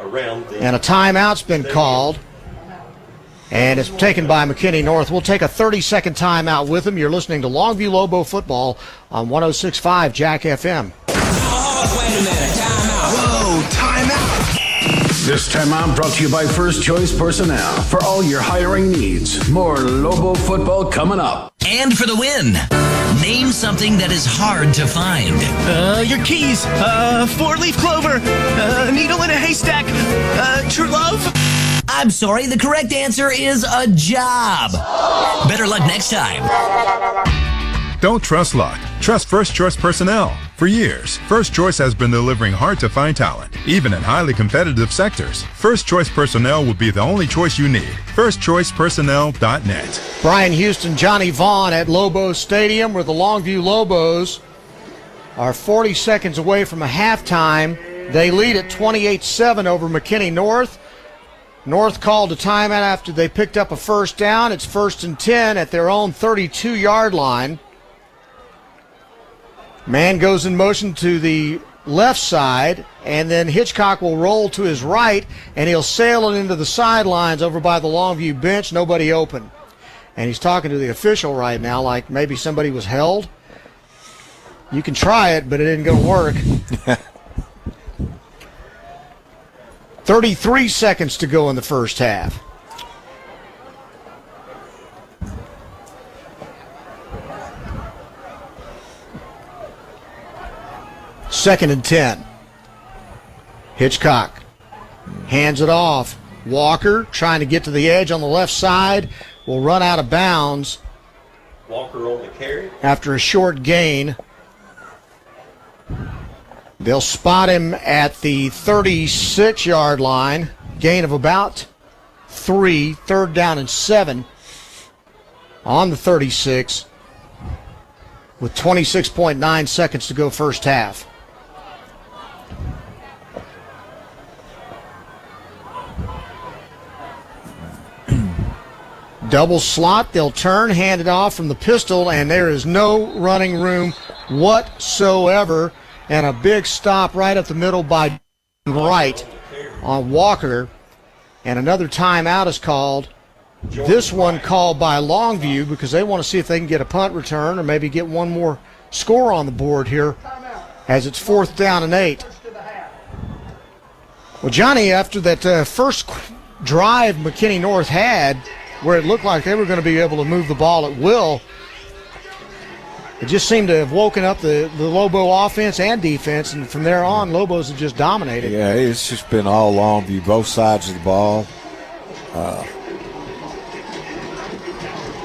[SPEAKER 23] around the
[SPEAKER 19] and a timeout's been called. And it's taken by McKinney North. We'll take a 30-second timeout with them. You're listening to Longview Lobo football on 106.5 Jack FM.
[SPEAKER 2] Oh, wait a minute. Timeout. Whoa, timeout. This timeout brought to you by First Choice Personnel. For all your hiring needs. More Lobo football coming up.
[SPEAKER 14] And for the win, name something that is hard to find.
[SPEAKER 12] Your keys, 4-leaf clover, needle in a haystack, true love.
[SPEAKER 14] I'm sorry, the correct answer is a job. Better luck next time.
[SPEAKER 15] Don't trust luck. Trust First Choice Personnel. For years, First Choice has been delivering hard-to-find talent, even in highly competitive sectors. First Choice Personnel will be the only choice you need. FirstChoicePersonnel.net.
[SPEAKER 19] Brian Houston, Johnny Vaughn at Lobo Stadium, where the Longview Lobos are 40 seconds away from a halftime. They lead at 28-7 over McKinney North. North called a timeout after they picked up a first down. It's 1st and 10 at their own 32-yard line. Man goes in motion to the left side, and then Hitchcock will roll to his right, and he'll sail it into the sidelines over by the Longview bench. Nobody open. And he's talking to the official right now like maybe somebody was held. You can try it, but it isn't going to work. 33 seconds to go in the first half. Second and 10. Hitchcock hands it off. Walker trying to get to the edge on the left side will run out of bounds.
[SPEAKER 23] Walker on the carry.
[SPEAKER 19] After a short gain. They'll spot him at the 36-yard line. Gain of about 3. 3rd down and 7 on the 36 with 26.9 seconds to go first half. Double slot, they'll turn, hand it off from the pistol, and there is no running room whatsoever. And a big stop right up the middle by right on Walker. And another timeout is called. This one called by Longview because they want to see if they can get a punt return or maybe get one more score on the board here as it's 4th down and 8. Well, Johnny, after that first drive McKinney North had, where it looked like they were going to be able to move the ball at will, it just seemed to have woken up the Lobo offense and defense, and from there on, Lobos have just dominated.
[SPEAKER 21] Yeah, it's just been all Longview, both sides of the ball.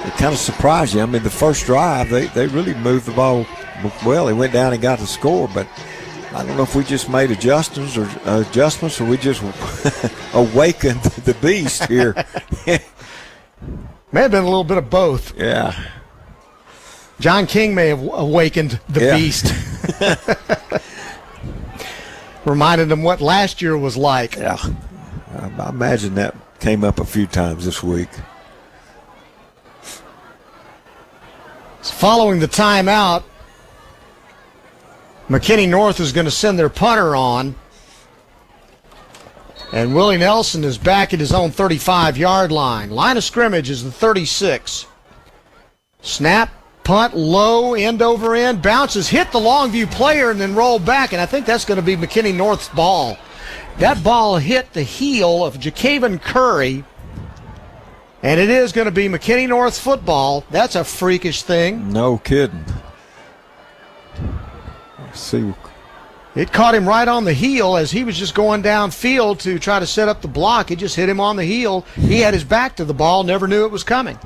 [SPEAKER 21] It kind of surprised you. I mean, the first drive, they really moved the ball well. They went down and got the score, but I don't know if we just made adjustments or we just awakened the beast here.
[SPEAKER 19] May have been a little bit of both.
[SPEAKER 21] Yeah.
[SPEAKER 19] John King may have awakened the beast. Reminded him what last year was like.
[SPEAKER 21] Yeah. I imagine that came up a few times this week.
[SPEAKER 19] Following the timeout, McKinney North is going to send their punter on. And Willie Nelson is back at his own 35-yard line. Line of scrimmage is the 36. Snap, punt, low, end over end, bounces, hit the Longview player, and then roll back. And I think that's going to be McKinney North's ball. That ball hit the heel of Jacaven Curry. And it is going to be McKinney North football. That's a freakish thing.
[SPEAKER 21] No kidding. Let's see.
[SPEAKER 19] It caught him right on the heel as he was just going downfield to try to set up the block. It just hit him on the heel. He had his back to the ball, never knew it was coming.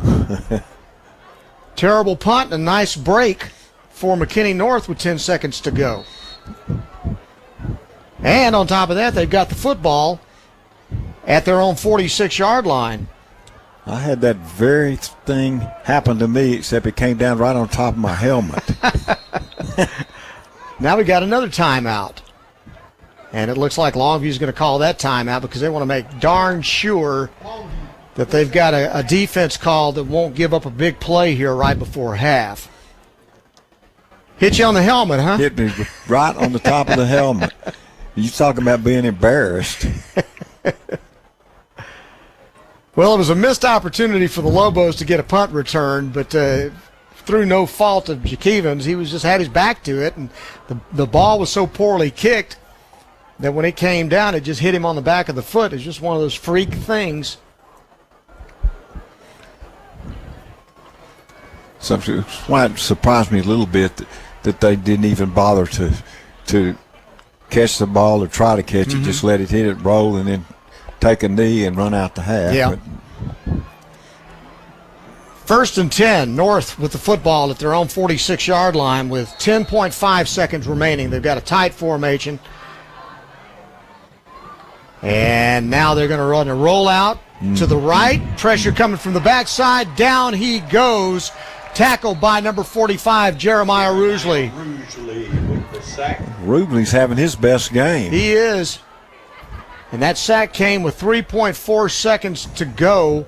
[SPEAKER 19] Terrible punt and a nice break for McKinney North with 10 seconds to go. And on top of that, they've got the football at their own 46-yard line.
[SPEAKER 21] I had that very thing happen to me, except it came down right on top of my helmet.
[SPEAKER 19] Now we got another timeout. And it looks like Longview's going to call that timeout because they want to make darn sure that they've got a defense call that won't give up a big play here right before half. Hit you on the helmet, huh?
[SPEAKER 21] Hit me right on the top of the helmet. You talking about being embarrassed.
[SPEAKER 19] Well, it was a missed opportunity for the Lobos to get a punt return, but through no fault of Jacaven's, he was just had his back to it, and the ball was so poorly kicked that when it came down, it just hit him on the back of the foot. It's just one of those freak things.
[SPEAKER 21] Something why it surprised me a little bit that they didn't even bother to catch the ball or try to catch it, just let it hit it, roll, and then take a knee and run out the half.
[SPEAKER 19] Yeah. First and 10, North with the football at their own 46-yard line with 10.5 seconds remaining. They've got a tight formation. And now they're going to run a rollout to the right. Pressure coming from the backside. Down he goes. Tackled by number 45, Jeremiah Rugeley.
[SPEAKER 21] Rugeley's having his best game.
[SPEAKER 19] He is. And that sack came with 3.4 seconds to go.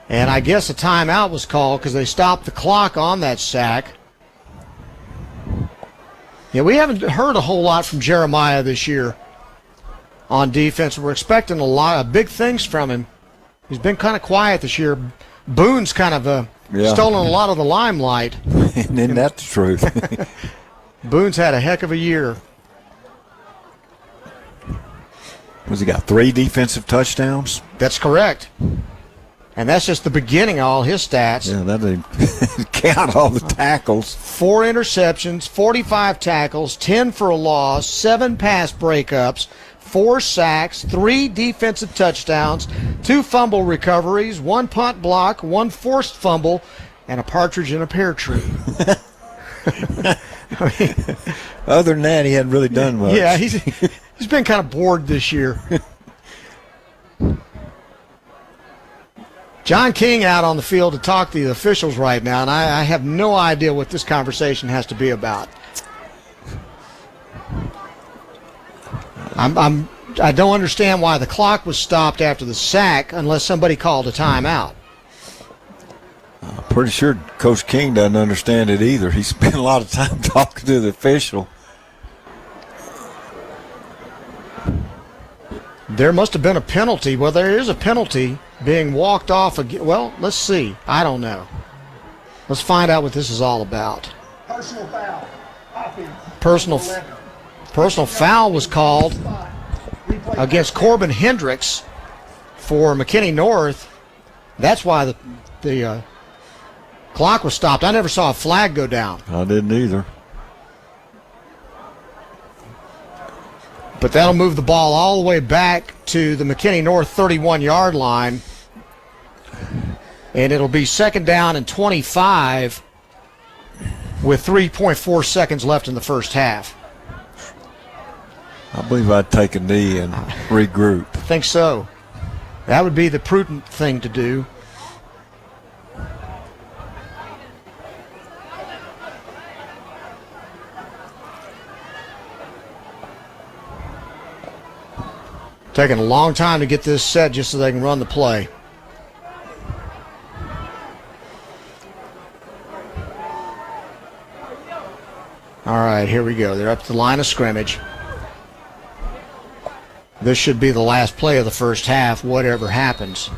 [SPEAKER 19] And I guess a timeout was called because they stopped the clock on that sack. Yeah, we haven't heard a whole lot from Jeremiah this year on defense. We're expecting a lot of big things from him. He's been kind of quiet this year. Boone's kind of stolen a lot of the limelight.
[SPEAKER 21] Isn't that the truth?
[SPEAKER 19] Boone's had a heck of a year.
[SPEAKER 21] Has he got 3 defensive touchdowns?
[SPEAKER 19] That's correct. And that's just the beginning of all his stats.
[SPEAKER 21] Yeah, that didn't count all the tackles.
[SPEAKER 19] 4 interceptions, 45 tackles, 10 for a loss, 7 pass breakups, 4 sacks, 3 defensive touchdowns, 2 fumble recoveries, 1 punt block, 1 forced fumble, and a partridge in a pear tree.
[SPEAKER 21] Other than that, he hadn't really done much.
[SPEAKER 19] Yeah, he's been kind of bored this year. John King out on the field to talk to the officials right now, and I have no idea what this conversation has to be about. I don't understand why the clock was stopped after the sack unless somebody called a timeout.
[SPEAKER 21] I'm pretty sure Coach King doesn't understand it either. He spent a lot of time talking to the official.
[SPEAKER 19] There must have been a penalty. Well, there is a penalty being walked off again. Well, let's see. I don't know. Let's find out what this is all about.
[SPEAKER 10] Personal foul. Offense.
[SPEAKER 19] Personal foul was called against Corbin Hendricks for McKinney North. That's why the clock was stopped. I never saw a flag go down.
[SPEAKER 21] I didn't either.
[SPEAKER 19] But that'll move the ball all the way back to the McKinney North 31-yard line. And it'll be 2nd down and 25 with 3.4 seconds left in the first half.
[SPEAKER 21] I believe I'd take a knee and regroup.
[SPEAKER 19] I think so. That would be the prudent thing to do. Taking a long time to get this set just so they can run the play. All right, here we go. They're up to the line of scrimmage. This should be the last play of the first half, whatever happens.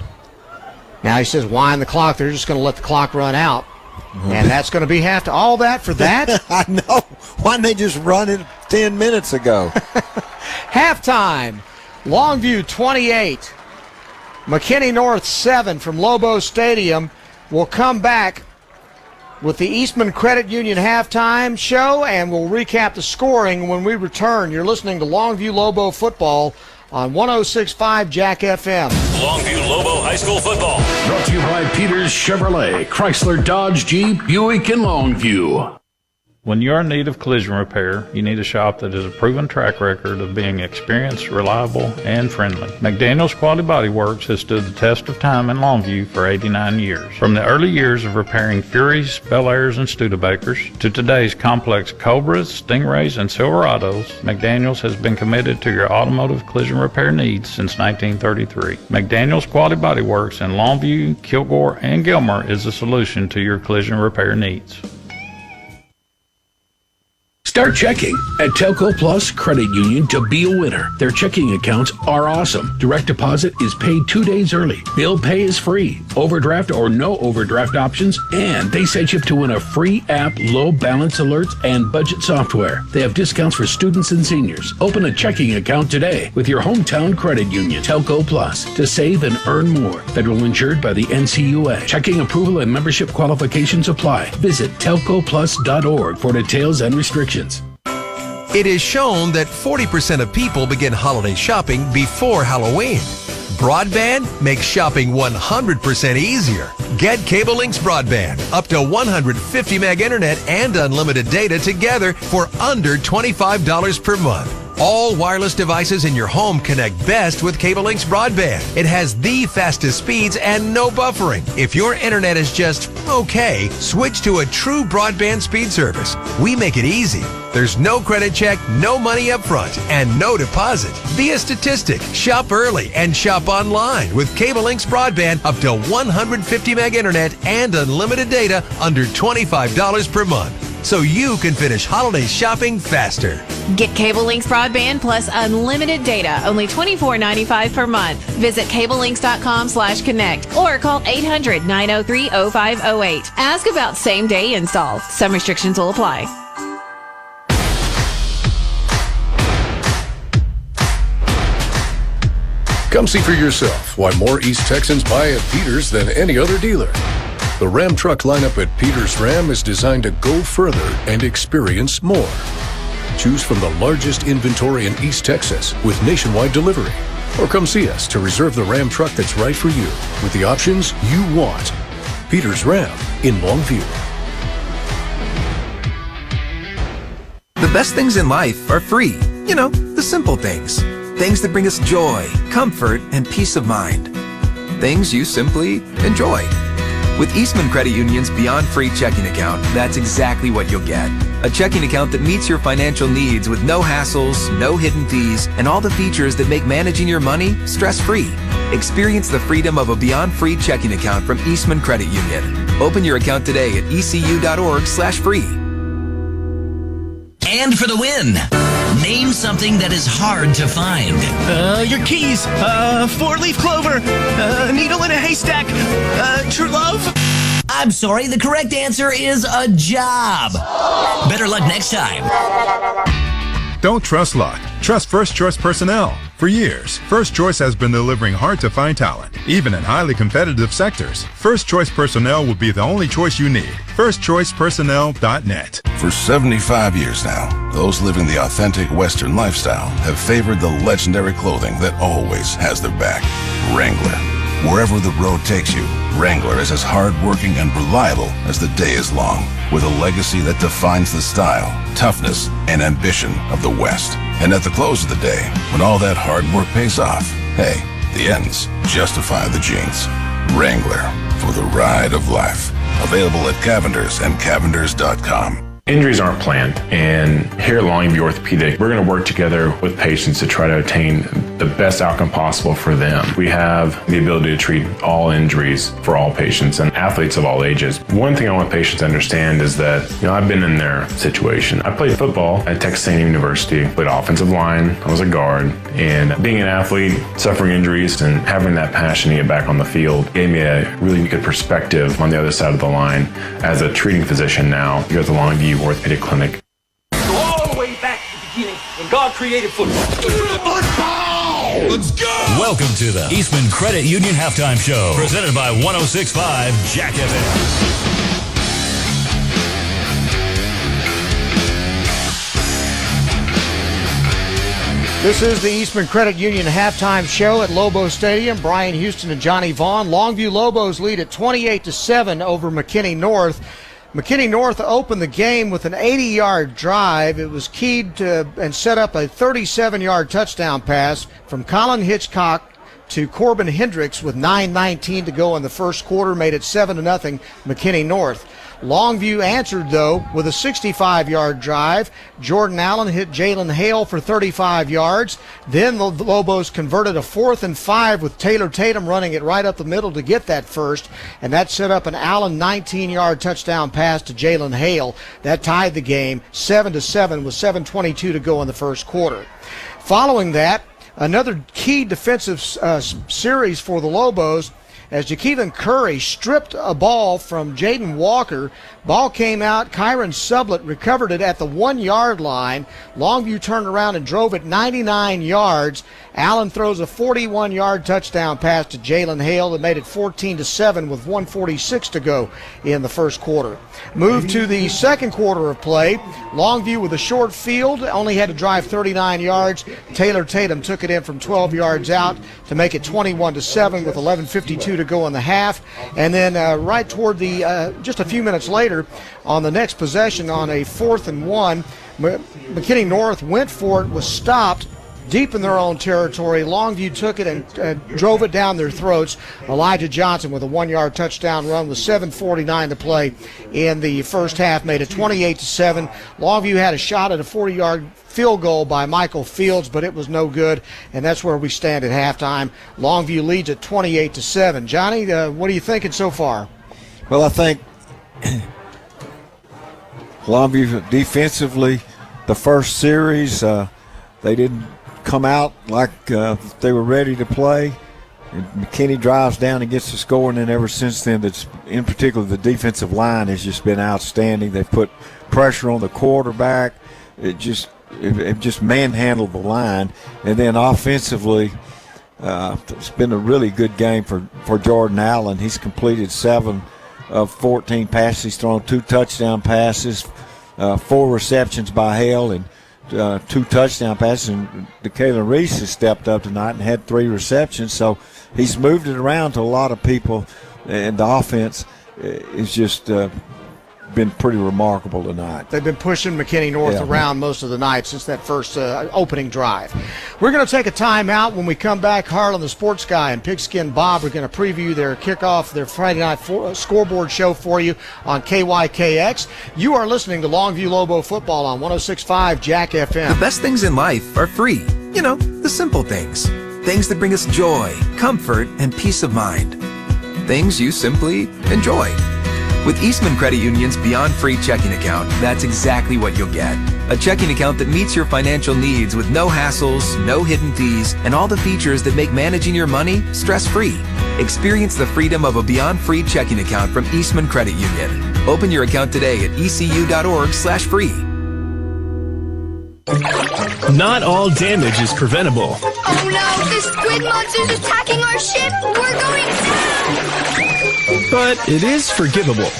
[SPEAKER 19] Now he says, wind the clock. They're just going to let the clock run out. And that's going to be half to all that for that?
[SPEAKER 21] I know. Why didn't they just run it 10 minutes ago?
[SPEAKER 19] Halftime. Longview 28. McKinney North 7 from Lobo Stadium. We'll come back with the Eastman Credit Union halftime show, and we'll recap the scoring when we return. You're listening to Longview Lobo football on 106.5 Jack FM.
[SPEAKER 3] Longview Lobo High School football.
[SPEAKER 2] Brought to you by Peters Chevrolet, Chrysler, Dodge, Jeep, Buick, and Longview.
[SPEAKER 1] When you're in need of collision repair, you need a shop that has a proven track record of being experienced, reliable, and friendly. McDaniel's Quality Body Works has stood the test of time in Longview for 89 years. From the early years of repairing Furies, Bel Airs, and Studebakers to today's complex Cobras, Stingrays, and Silverados, McDaniel's has been committed to your automotive collision repair needs since 1933. McDaniel's Quality Body Works in Longview, Kilgore, and Gilmer is the solution to your collision repair needs.
[SPEAKER 2] Start checking at Telco Plus Credit Union to be a winner. Their checking accounts are awesome. Direct deposit is paid 2 days early. Bill pay is free. Overdraft or no overdraft options. And they set you up to win a free app, low balance alerts, and budget software. They have discounts for students and seniors. Open a checking account today with your hometown credit union, Telco Plus, to save and earn more. Federal insured by the NCUA. Checking approval and membership qualifications apply. Visit telcoplus.org for details and restrictions.
[SPEAKER 16] It is shown that 40% of people begin holiday shopping before Halloween.
[SPEAKER 5] Broadband makes shopping 100% easier. Get Cable Links Broadband, up to 150 meg internet and unlimited data together for under $25 per month. All wireless devices in your home connect best with Cable Links Broadband. It has the fastest speeds and no buffering. If your internet is just okay, switch to a true broadband speed service. We make it easy. There's no credit check, no money up front, and no deposit. Be a statistic. Shop early and shop online with Cable Links Broadband, up to 150 meg internet and unlimited data under $25 per month. So you can finish holiday shopping faster.
[SPEAKER 16] Get Cable Links Broadband plus unlimited data, only $24.95 per month. Visit cablelinks.com/connect or call 800-903-0508. Ask about same-day install. Some restrictions will apply.
[SPEAKER 7] Come see for yourself why more East Texans buy at Peters than any other dealer. The Ram truck lineup at Peters Ram is designed to go further and experience more. Choose from the largest inventory in East Texas with nationwide delivery. Or come see us to reserve the Ram truck that's right for you with the options you want. Peters Ram in Longview.
[SPEAKER 20] The best things in life are free. You know, the simple things. Things that bring us joy, comfort, and peace of mind. Things you simply enjoy. With Eastman Credit Union's Beyond Free checking account, that's exactly what you'll get. A checking account that meets your financial needs with no hassles, no hidden fees, and all the features that make managing your money stress-free. Experience the freedom of a Beyond Free checking account from Eastman Credit Union. Open your account today at ecu.org/free.
[SPEAKER 14] And for the win, name something that is hard to find.
[SPEAKER 12] Your keys, 4-leaf clover, needle in a haystack, true love.
[SPEAKER 14] I'm sorry, the correct answer is a job. Better luck next time.
[SPEAKER 15] Don't trust luck. Trust First Choice Personnel. For years, First Choice has been delivering hard-to-find talent, even in highly competitive sectors. First Choice Personnel will be the only choice you need. FirstChoicePersonnel.net.
[SPEAKER 17] For 75 years now, those living the authentic Western lifestyle have favored the legendary clothing that always has their back. Wrangler. Wherever the road takes you, Wrangler is as hardworking and reliable as the day is long, with a legacy that defines the style, toughness, and ambition of the West. And at the close of the day, when all that hard work pays off, hey, the ends justify the jeans. Wrangler, for the ride of life. Available at Cavender's and Cavenders.com.
[SPEAKER 11] Injuries aren't planned, and here at Longview Orthopedic, we're going to work together with patients to try to attain the best outcome possible for them. We have the ability to treat all injuries for all patients and athletes of all ages. One thing I want patients to understand is that, I've been in their situation. I played football at Texas A&M University, played offensive line, I was a guard, and being an athlete, suffering injuries, and having that passion to get back on the field gave me a really good perspective on the other side of the line as a treating physician now here at the Longview Orthopedic Clinic.
[SPEAKER 18] Go all the way back to the beginning when God created football.
[SPEAKER 3] Let's go! Welcome to the Eastman Credit Union Halftime Show, presented by 106.5 Jack FM.
[SPEAKER 19] This is the Eastman Credit Union halftime show at Lobo Stadium. Brian Houston and Johnny Vaughn. Longview Lobos lead at 28-7 over McKinney North. McKinney North opened the game with an 80-yard drive. It was keyed to and set up a 37-yard touchdown pass from Colin Hitchcock to Corbin Hendricks with 9:19 to go in the first quarter, made it 7-0 McKinney North. Longview answered, though, with a 65-yard drive. Jordan Allen hit Jalen Hale for 35 yards. Then the Lobos converted a 4th and 5 with Taylor Tatum running it right up the middle to get that first, and that set up an Allen 19-yard touchdown pass to Jalen Hale. That tied the game 7-7 with 7:22 to go in the first quarter. Following that, another key defensive series for the Lobos as Jakeelan Curry stripped a ball from Jaden Walker. Ball came out. Kyron Sublett recovered it at the 1-yard line. Longview turned around and drove it 99 yards. Allen throws a 41-yard touchdown pass to Jalen Hale that made it 14-7 with 1:46 to go in the first quarter. Move to the second quarter of play. Longview with a short field, only had to drive 39 yards. Taylor Tatum took it in from 12 yards out to make it 21-7 with 11:52 to go in the half. And then right toward the, just a few minutes later, on the next possession on a 4th and 1, McKinney North went for it, was stopped deep in their own territory. Longview took it and drove it down their throats. Elijah Johnson with a 1-yard touchdown run with 7:49 to play in the first half made it 28-7. Longview had a shot at a 40-yard field goal by Michael Fields, but it was no good, and that's where we stand at halftime. Longview leads at 28-7. Johnny, what are you thinking so far?
[SPEAKER 21] Well, I think Longview defensively, the first series, they didn't come out like they were ready to play. And McKinney drives down and gets the score, and then ever since then, that's in particular the defensive line has just been outstanding. They've put pressure on the quarterback. It just manhandled the line, and then offensively, it's been a really good game for Jordan Allen. He's completed 7 of 14 passes. He's thrown 2 touchdown passes, 4 receptions by Hale, and 2 touchdown passes. And DeKayla Reese has stepped up tonight and had 3 receptions. So he's moved it around to a lot of people, and the offense is just been pretty remarkable tonight.
[SPEAKER 19] They've been pushing McKinney North around most of the night since that first opening drive. We're going to take a timeout. When we come back, Harlan the Sports Guy and Pigskin Bob are going to preview their kickoff, their Friday night scoreboard show for you on KYKX. You are listening to Longview Lobo football on 106.5 Jack FM.
[SPEAKER 20] The best things in life are free. You know, the simple things. Things that bring us joy, comfort, and peace of mind. Things you simply enjoy. With Eastman Credit Union's Beyond Free checking account, that's exactly what you'll get. A checking account that meets your financial needs with no hassles, no hidden fees, and all the features that make managing your money stress-free. Experience the freedom of a Beyond Free checking account from Eastman Credit Union. Open your account today at ecu.org/free.
[SPEAKER 12] Not all damage is preventable.
[SPEAKER 4] Oh no, the squid monster's attacking our ship! We're going down!
[SPEAKER 12] But it is forgivable.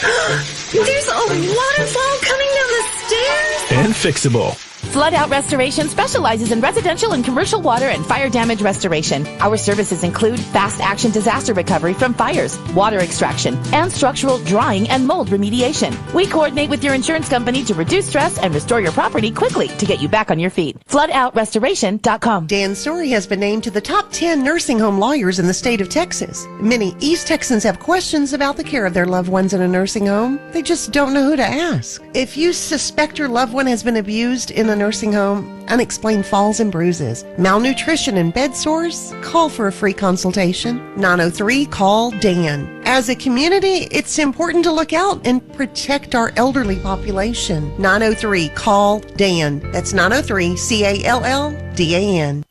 [SPEAKER 4] There's a waterfall coming down the stairs!
[SPEAKER 12] And fixable.
[SPEAKER 9] Flood Out Restoration specializes in residential and commercial water and fire damage restoration. Our services include fast action disaster recovery from fires, water extraction, and structural drying and mold remediation. We coordinate with your insurance company to reduce stress and restore your property quickly to get you back on your feet. FloodOutRestoration.com.
[SPEAKER 6] Dan Story has been named to the top 10 nursing home lawyers in the state of Texas. Many East Texans have questions about the care of their loved ones in a nursing home. They just don't know who to ask. If you suspect your loved one has been abused in a nursing home, unexplained falls and bruises, malnutrition and bed sores, call for a free consultation. 903-CALL-DAN. As a community, it's important to look out and protect our elderly population. 903-CALL-DAN. That's 903-CALLDAN.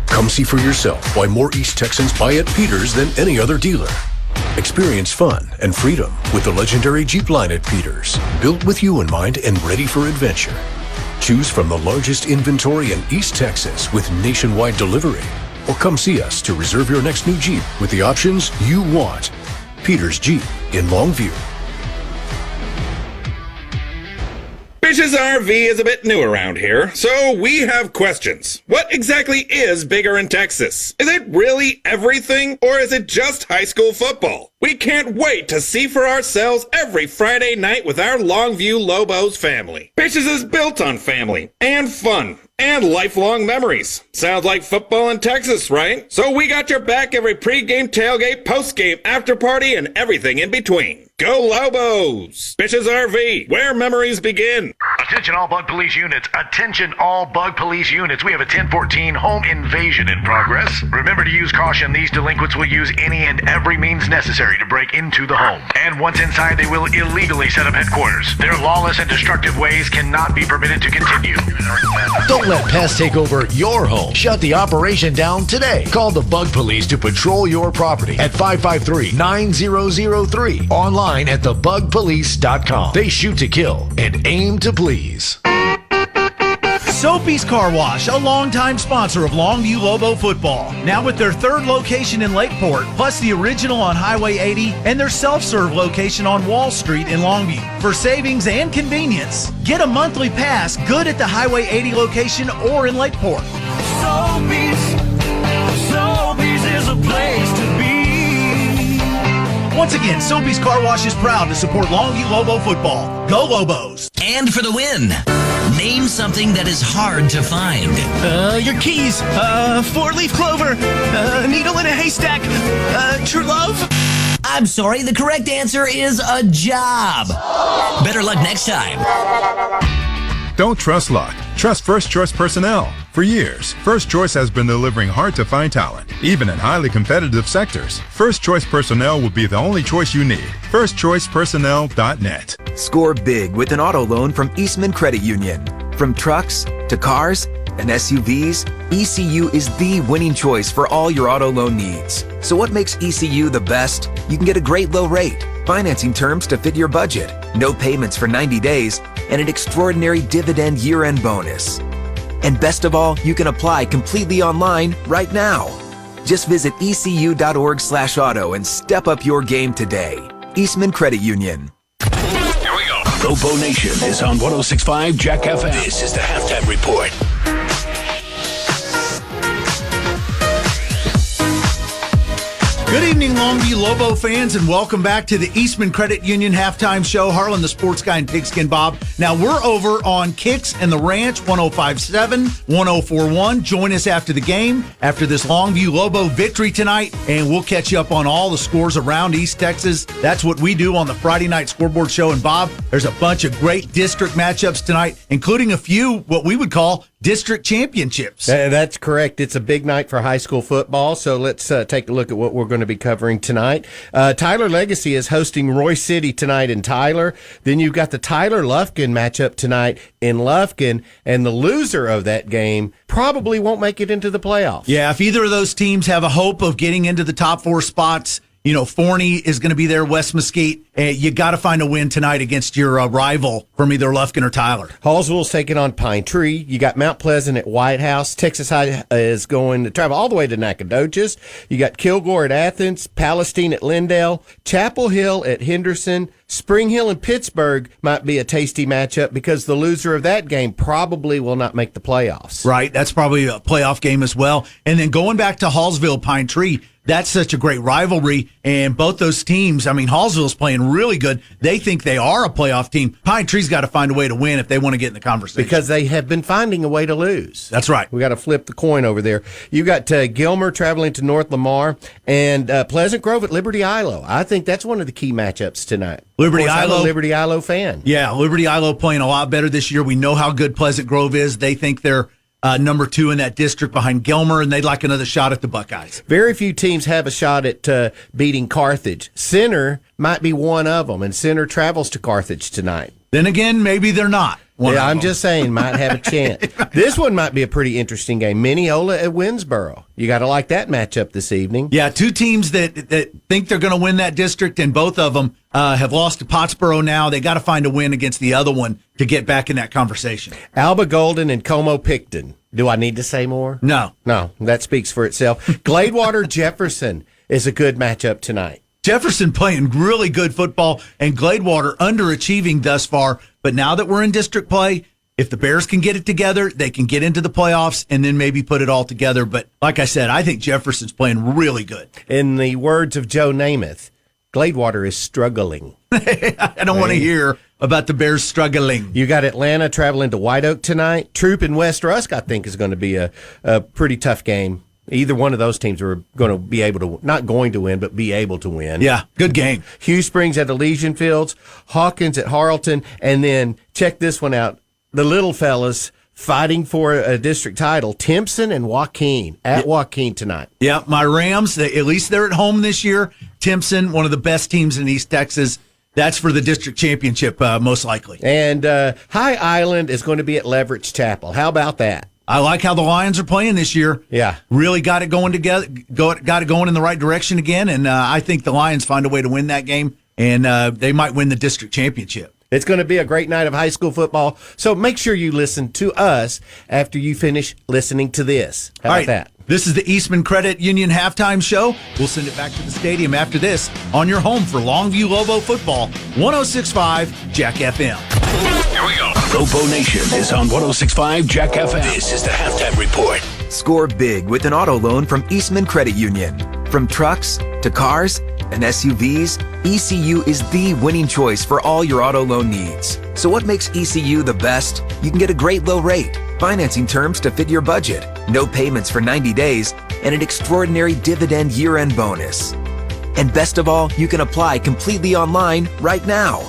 [SPEAKER 7] Come see for yourself why more East Texans buy at Peters than any other dealer. Experience fun and freedom with the legendary Jeep line at Peters, built with you in mind and ready for adventure. Choose from the largest inventory in East Texas with nationwide delivery. Or come see us to reserve your next new Jeep with the options you want. Peters Jeep in Longview.
[SPEAKER 22] Bish's RV is a bit new around here, so we have questions. What exactly is bigger in Texas? Is it really everything, or is it just high school football? We can't wait to see for ourselves every Friday night with our Longview Lobos family. Bish's is built on family and fun and lifelong memories. Sounds like football in Texas, right? So we got your back every pregame, tailgate, postgame, after party, and everything in between. Go Lobos! Bish's RV, where memories begin.
[SPEAKER 8] Attention all bug police units. Attention all bug police units. We have a 1014 home invasion in progress. Remember to use caution. These delinquents will use any and every means necessary to break into the home. And once inside, they will illegally set up headquarters. Their lawless and destructive ways cannot be permitted to continue.
[SPEAKER 13] Don't let pests take over your home. Shut the operation down today. Call the bug police to patrol your property at 553-9003. Online at thebugpolice.com. They shoot to kill and aim to please.
[SPEAKER 23] Soapy's Car Wash, a longtime sponsor of Longview Lobo football. Now with their third location in Lakeport, plus the original on Highway 80 and their self-serve location on Wall Street in Longview. For savings and convenience, get a monthly pass good at the Highway 80 location or in Lakeport.
[SPEAKER 12] Soapy's is a place to be.
[SPEAKER 23] Once again, Soapy's Car Wash is proud to support Longview Lobo football. Go Lobos!
[SPEAKER 14] And for the win, name something that is hard to find.
[SPEAKER 12] Your keys, 4-leaf clover, needle in a haystack, true love.
[SPEAKER 14] I'm sorry, the correct answer is a job. Better luck next time.
[SPEAKER 15] Don't trust luck. Trust First Choice Personnel. For years, First Choice has been delivering hard-to-find talent, even in highly competitive sectors. First Choice Personnel will be the only choice you need. FirstChoicePersonnel.net.
[SPEAKER 20] Score big with an auto loan from Eastman Credit Union. From trucks to cars and SUVs, ECU is the winning choice for all your auto loan needs. So what makes ECU the best? You can get a great low rate, financing terms to fit your budget, no payments for 90 days, and an extraordinary dividend year-end bonus. And best of all, you can apply completely online right now. Just visit ecu.org/auto and step up your game today. Eastman Credit Union.
[SPEAKER 2] Here we go. Lobo Nation is on 106.5 Jack FM. This is the halftime report.
[SPEAKER 23] Good evening, Longview Lobo fans, and welcome back to the Eastman Credit Union halftime show. Harlan, the sports guy, and Pigskin Bob. Now, we're over on Kicks and the Ranch, 105.7, 104.1. Join us after the game, after this Longview Lobo victory tonight, and we'll catch you up on all the scores around East Texas. That's what we do on the Friday night scoreboard show. And, Bob, there's a bunch of great district matchups tonight, including a few what we would call district championships.
[SPEAKER 24] That's correct. It's a big night for high school football, so let's take a look at what we're going to be covering tonight. Tyler Legacy is hosting Roy City tonight in Tyler. Then you've got the Tyler-Lufkin matchup tonight in Lufkin, and the loser of that game probably won't make it into the playoffs.
[SPEAKER 23] Yeah, if either of those teams have a hope of getting into the top four spots, you know, Forney is going to be there, West Mesquite. You got to find a win tonight against your rival from either Lufkin or Tyler.
[SPEAKER 24] Hallsville's taking on Pine Tree. You got Mount Pleasant at White House. Texas High is going to travel all the way to Nacogdoches. You got Kilgore at Athens, Palestine at Lindale, Chapel Hill at Henderson. Spring Hill and Pittsburgh might be a tasty matchup because the loser of that game probably will not make the playoffs.
[SPEAKER 23] Right, that's probably a playoff game as well. And then going back to Hallsville, Pine Tree, that's such a great rivalry, and both those teams, I mean, Hallsville's playing really good. They think they are a playoff team. Pine Tree's got to find a way to win if they want to get in the conversation.
[SPEAKER 24] Because they have been finding a way to lose.
[SPEAKER 23] That's right.
[SPEAKER 24] We got to flip the coin over there. You got Gilmer traveling to North Lamar, and Pleasant Grove at Liberty Ilo. I think that's one of the key matchups tonight.
[SPEAKER 23] Liberty
[SPEAKER 24] I'm
[SPEAKER 23] Ilo.
[SPEAKER 24] a Liberty Ilo fan.
[SPEAKER 23] Yeah, Liberty Ilo playing a lot better this year. We know how good Pleasant Grove is. They think they're number 2 in that district behind Gilmer, and they'd like another shot at the Buckeyes.
[SPEAKER 24] Very few teams have a shot at beating Carthage. Center might be one of them, and Center travels to Carthage tonight.
[SPEAKER 23] Then again, maybe they're not.
[SPEAKER 24] Yeah, I'm just saying, might have a chance. This one might be a pretty interesting game. Mineola at Winsboro. You got to like that matchup this evening.
[SPEAKER 23] Yeah, two teams that think they're going to win that district, and both of them have lost to Pottsboro now. They got to find a win against the other one to get back in that conversation.
[SPEAKER 24] Alba Golden and Como Picton. Do I need to say more?
[SPEAKER 23] No.
[SPEAKER 24] No, that speaks for itself. Gladewater Jefferson is a good matchup tonight.
[SPEAKER 23] Jefferson playing really good football, and Gladewater underachieving thus far. But now that we're in district play, if the Bears can get it together, they can get into the playoffs and then maybe put it all together. But like I said, I think Jefferson's playing really good.
[SPEAKER 24] In the words of Joe Namath, Gladewater is struggling.
[SPEAKER 23] I don't want to hear about the Bears struggling.
[SPEAKER 24] You got Atlanta traveling to White Oak tonight. Troop and West Rusk, I think, is going to be a pretty tough game. Either one of those teams are going to be able to, not going to win, but be able to win.
[SPEAKER 23] Yeah, good game.
[SPEAKER 24] Hugh Springs at Elysian Fields, Hawkins at Harleton, and then check this one out. the little fellas fighting for a district title, Timpson and Joaquin at Joaquin tonight.
[SPEAKER 23] Yeah, my Rams, at least they're at home this year. Timpson, one of the best teams in East Texas. That's for the district championship, most likely.
[SPEAKER 24] And High Island is going to be at Leverett Chapel. How about that?
[SPEAKER 23] I like how the Lions are playing this year.
[SPEAKER 24] Yeah.
[SPEAKER 23] Really got it going together, got it going in the right direction again, and I think the Lions find a way to win that game, and they might win the district championship.
[SPEAKER 24] It's going to be a great night of high school football, so make sure you listen to us after you finish listening to this. How about that?
[SPEAKER 23] This is the Eastman Credit Union halftime show. We'll send it back to the stadium after this on your home for Longview Lobo football, 106.5 Jack FM.
[SPEAKER 2] Here we go. Lobo Nation is on 106.5 Jack FM. This is the halftime report.
[SPEAKER 20] Score big with an auto loan from Eastman Credit Union. From trucks to cars and SUVs, ECU is the winning choice for all your auto loan needs. So what makes ECU the best? You can get a great low rate, financing terms to fit your budget, no payments for 90 days, and an extraordinary dividend year-end bonus. And best of all, you can apply completely online right now.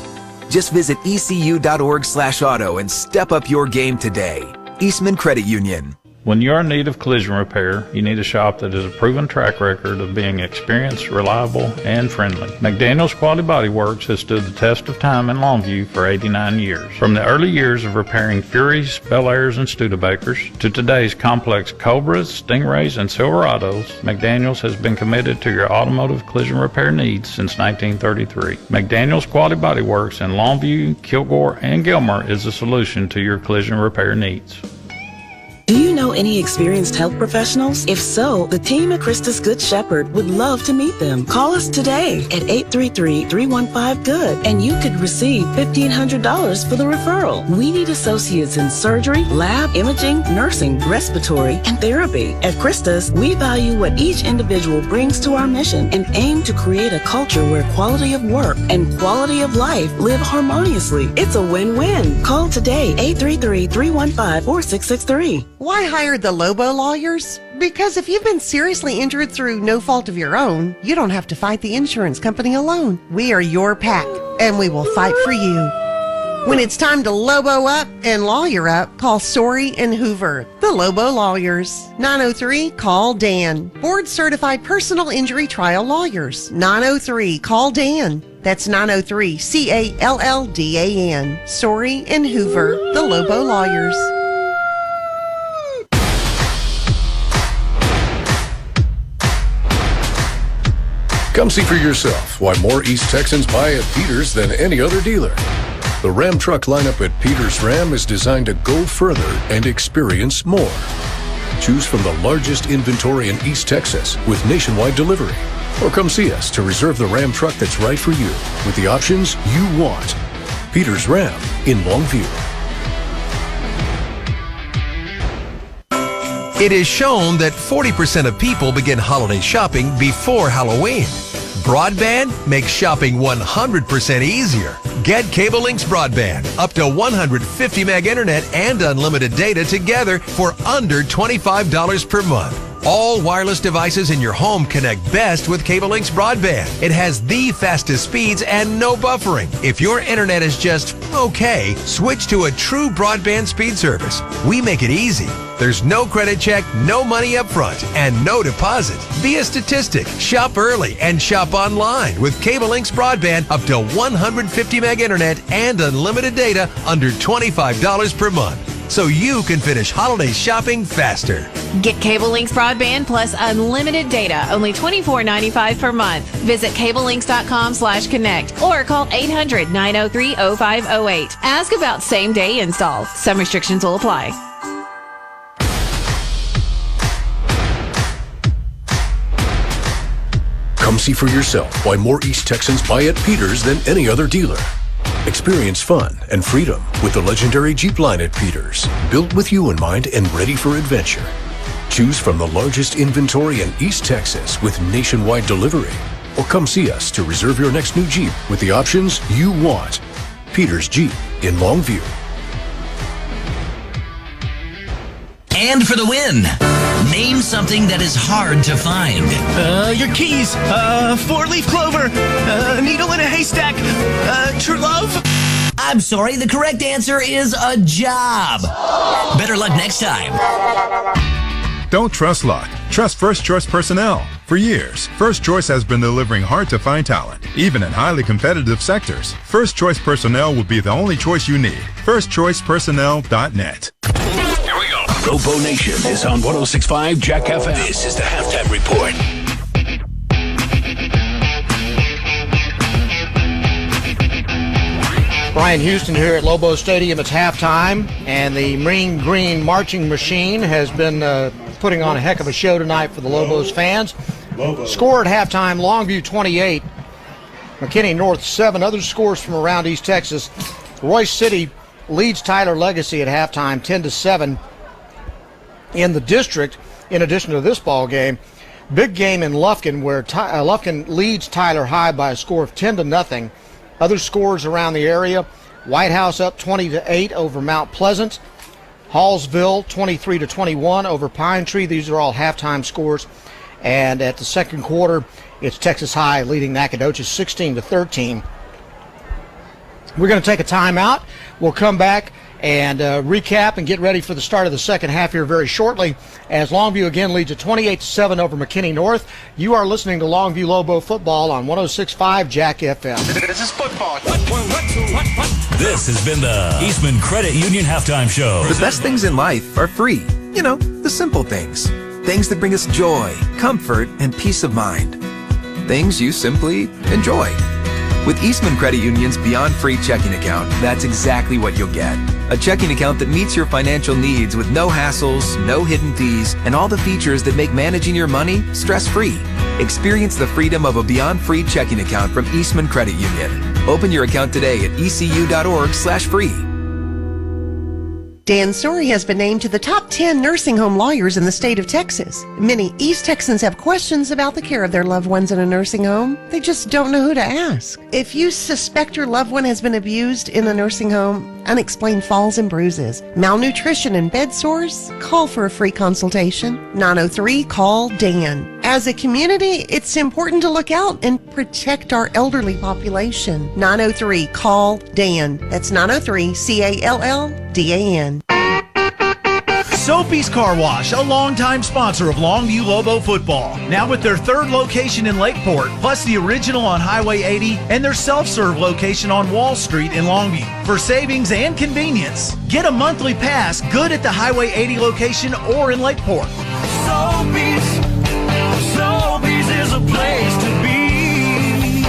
[SPEAKER 20] Just visit ecu.org/auto and step up your game today. Eastman Credit Union.
[SPEAKER 1] When you're in need of collision repair, you need a shop that has a proven track record of being experienced, reliable, and friendly. McDaniel's Quality Body Works has stood the test of time in Longview for 89 years. From the early years of repairing Furies, Bel Airs, and Studebakers to today's complex Cobras, Stingrays, and Silverados, McDaniel's has been committed to your automotive collision repair needs since 1933. McDaniel's Quality Body Works in Longview, Kilgore, and Gilmer is the solution to your collision repair needs.
[SPEAKER 5] Do you know any experienced health professionals? If so, the team at Christus Good Shepherd would love to meet them. Call us today at 833-315-GOOD and you could receive $1,500 for the referral. We need associates in surgery, lab, imaging, nursing, respiratory, and therapy. At Christus, we value what each individual brings to our mission and aim to create a culture where quality of work and quality of life live harmoniously. It's a win-win. Call today, 833-315-4663.
[SPEAKER 6] Why hire the Lobo lawyers? Because if you've been seriously injured through no fault of your own, you don't have to fight the insurance company alone. We are your pack, and we will fight for you. When it's time to Lobo up and lawyer up, call Sorey and Hoover, the Lobo lawyers. 903-CALL-DAN. Board-certified personal injury trial lawyers. 903-CALL-DAN. That's 903-CALLDAN. Sorey and Hoover, the Lobo lawyers.
[SPEAKER 7] Come see for yourself why more East Texans buy at Peters than any other dealer. The Ram truck lineup at Peters Ram is designed to go further and experience more. Choose from the largest inventory in East Texas with nationwide delivery. Or come see us to reserve the Ram truck that's right for you with the options you want. Peters Ram in Longview.
[SPEAKER 10] It is shown that 40% of people begin holiday shopping before Halloween. Broadband makes shopping 100% easier. Get Cable Links Broadband, up to 150 meg internet and unlimited data together for under $25 per month. All wireless devices in your home connect best with Cable Links Broadband. It has the fastest speeds and no buffering. If your internet is just okay, switch to a true broadband speed service. We make it easy. There's no credit check, no money up front, and no deposit. Be a statistic. Shop early and shop online with Cable Links Broadband, up to 150 meg internet and unlimited data under $25 per month. So you can finish holiday shopping faster.
[SPEAKER 16] Get Cable Links Broadband plus unlimited data, only $24.95 per month. Visit cablelinks.com/connect or call 800-903-0508. Ask about same-day install. Some restrictions will apply.
[SPEAKER 7] Come see for yourself why more East Texans buy at Peters than any other dealer. Experience fun and freedom with the legendary Jeep line at Peters, built with you in mind and ready for adventure. Choose from the largest inventory in East Texas with nationwide delivery. Or come see us to reserve your next new Jeep with the options you want. Peters Jeep in Longview.
[SPEAKER 14] And for the win, name something that is hard to find.
[SPEAKER 12] Your keys, 4-leaf clover, needle in a haystack, true love.
[SPEAKER 14] I'm sorry, the correct answer is a job. Better luck next time.
[SPEAKER 15] Don't trust luck. Trust First Choice Personnel. For years, First Choice has been delivering hard-to-find talent, even in highly competitive sectors. First Choice Personnel will be the only choice you need. FirstChoicePersonnel.net.
[SPEAKER 2] Here we go. Lobo Nation is on 106.5 Jack FM. This is the halftime report.
[SPEAKER 19] Brian Houston here at Lobo Stadium. It's halftime, and the Marine Green Marching Machine has been putting on a heck of a show tonight for the Lobos fans. Score at halftime, Longview 28, McKinney North 7. Other scores from around East Texas. Royce City leads Tyler Legacy at halftime 10-7 in the district. In addition to this ball game, big game in Lufkin where Lufkin leads Tyler High by a score of 10-0. Other scores around the area: White House up 20-8 over Mount Pleasant. Hallsville 23-21 over Pine Tree. These are all halftime scores. And at the second quarter, it's Texas High leading Nacogdoches 16-13. We're going to take a timeout. We'll come back and recap and get ready for the start of the second half here very shortly, as Longview again leads at 28-7 over McKinney North. You are listening to Longview Lobo football on 106.5 Jack FM.
[SPEAKER 2] This is football. This has been the Eastman Credit Union Halftime Show.
[SPEAKER 20] The best things in life are free. You know, the simple things. Things that bring us joy, comfort, and peace of mind. Things you simply enjoy. With Eastman Credit Union's Beyond Free checking account, that's exactly what you'll get. A checking account that meets your financial needs with no hassles, no hidden fees, and all the features that make managing your money stress-free. Experience the freedom of a Beyond Free checking account from Eastman Credit Union. Open your account today at ecu.org/free.
[SPEAKER 6] Dan Story has been named to the top 10 nursing home lawyers in the state of Texas. Many East Texans have questions about the care of their loved ones in a nursing home. They just don't know who to ask. If you suspect your loved one has been abused in a nursing home, unexplained falls and bruises, malnutrition and bed sores, call for a free consultation. 903-CALL-DAN. As a community, it's important to look out and protect our elderly population. 903-CALL-DAN. That's 903-CALLDAN.
[SPEAKER 23] Soapy's Car Wash, a longtime sponsor of Longview Lobo football. Now with their third location in Lakeport, plus the original on Highway 80 and their self-serve location on Wall Street in Longview. For savings and convenience, get a monthly pass good at the Highway 80 location or in Lakeport. Soapy's is a place to be.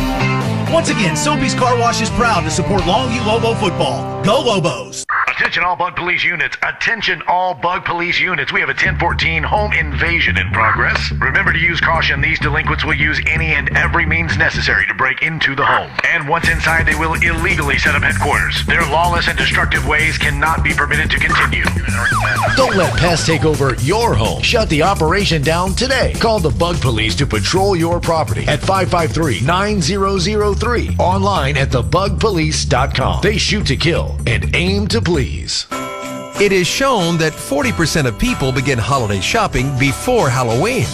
[SPEAKER 23] Once again, Soapy's Car Wash is proud to support Longview Lobo football. Go Lobos!
[SPEAKER 8] Attention all bug police units. Attention all bug police units. We have a 1014 home invasion in progress. Remember to use caution. These delinquents will use any and every means necessary to break into the home. And once inside, they will illegally set up headquarters. Their lawless and destructive ways cannot be permitted to continue.
[SPEAKER 13] Don't let pests take over your home. Shut the operation down today. Call the Bug Police to patrol your property at 553-9003. Online at thebugpolice.com. They shoot to kill and aim to please.
[SPEAKER 10] It is shown that 40% of people begin holiday shopping before Halloween.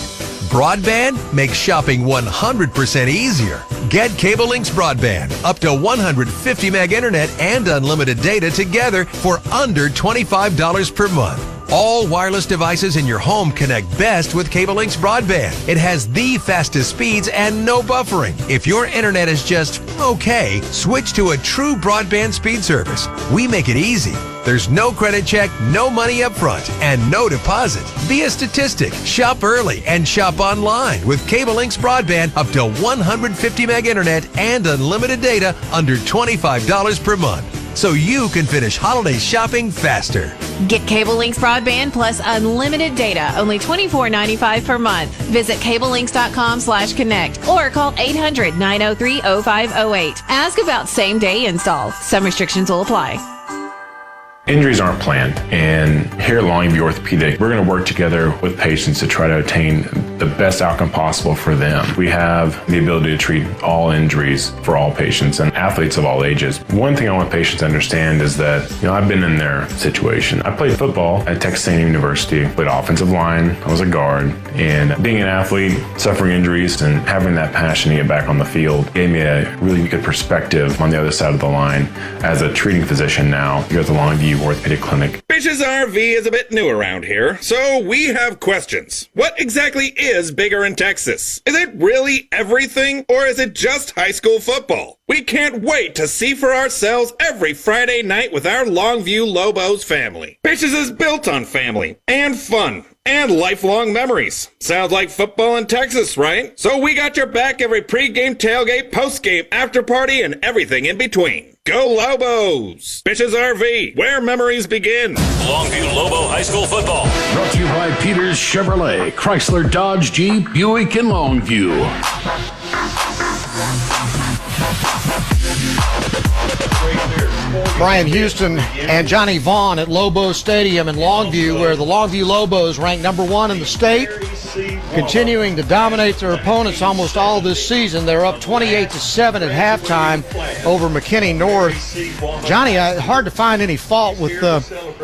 [SPEAKER 10] Broadband makes shopping 100% easier. Get Cable Links Broadband, up to 150 meg internet and unlimited data together for under $25 per month. All wireless devices in your home connect best with Cable Links Broadband. It has the fastest speeds and no buffering. If your internet is just okay, switch to a true broadband speed service. We make it easy. There's no credit check, no money up front, and no deposit. Be a statistic. Shop early and shop online with Cable Links Broadband, up to 150 meg internet and unlimited data under $25 per month. So you can finish holiday shopping faster.
[SPEAKER 16] Get Cable Links Broadband plus unlimited data, only $24.95 per month. Visit cablelinks.com/connect or call 800-903-0508. Ask about same-day install. Some restrictions will apply.
[SPEAKER 3] Injuries aren't planned, and here at Longview Orthopedic, we're going to work together with patients to try to attain the best outcome possible for them. We have the ability to treat all injuries for all patients and athletes of all ages. One thing I want patients to understand is that, I've been in their situation. I played football at Texas A&M University, played offensive line, I was a guard, and being an athlete, suffering injuries, and having that passion to get back on the field gave me a really good perspective on the other side of the line as a treating physician now here at the Longview Orthopedic Clinic.
[SPEAKER 22] Bitch's RV is a bit new around here, so we have questions. What exactly is bigger in Texas? Is it really everything, or is it just high school football? We can't wait to see for ourselves every Friday night with our Longview Lobos family. Bitches is built on family and fun and lifelong memories. Sounds like football in Texas, right? So we got your back every pregame, tailgate, postgame, after party, and everything in between. Go Lobos! Bitches RV, where memories begin.
[SPEAKER 2] Longview Lobo High School Football. Brought to you by Peters Chevrolet, Chrysler, Dodge, Jeep, Buick, and Longview.
[SPEAKER 19] Brian Houston and Johnny Vaughn at Lobo Stadium in Longview, where the Longview Lobos rank number 1 in the state, continuing to dominate their opponents almost all this season. They're up 28-7 at halftime over McKinney North. Johnny, hard to find any fault with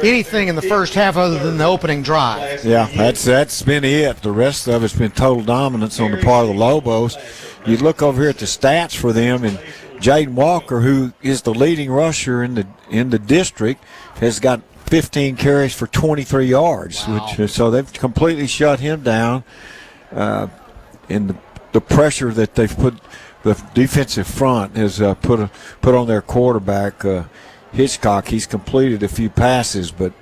[SPEAKER 19] anything in the first half other than the opening drive.
[SPEAKER 21] Yeah, that's been it. The rest of it's been total dominance on the part of the Lobos. You look over here at the stats for them, and Jaden Walker, who is the leading rusher in the district, has got 15 carries for 23 yards. Wow. So they've completely shut him down. And the pressure that they've put, the defensive front has put on their quarterback, Hitchcock. He's completed a few passes, but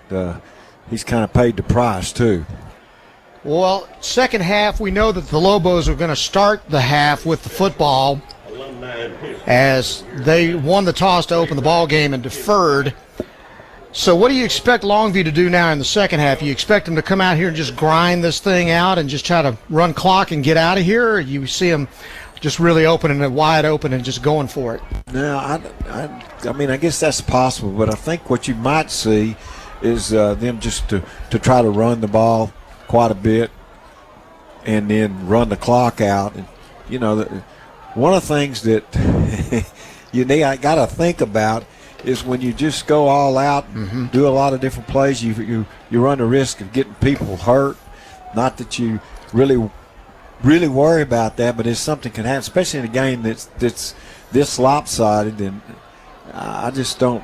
[SPEAKER 21] he's kind of paid the price too.
[SPEAKER 19] Well, second half, we know that the Lobos are going to start the half with the football, as they won the toss to open the ball game and deferred. So what do you expect Longview to do now in the second half? You expect them to come out here and just grind this thing out and just try to run clock and get out of here, or you see them just really opening it wide open and just going for it?
[SPEAKER 21] No, I mean, I guess that's possible, but I think what you might see is them just to try to run the ball quite a bit and then run the clock out. And, one of the things that I got to think about is when you just go all out and do a lot of different plays, you run the risk of getting people hurt. Not that you really worry about that, but if something can happen, especially in a game that's this lopsided. And I just don't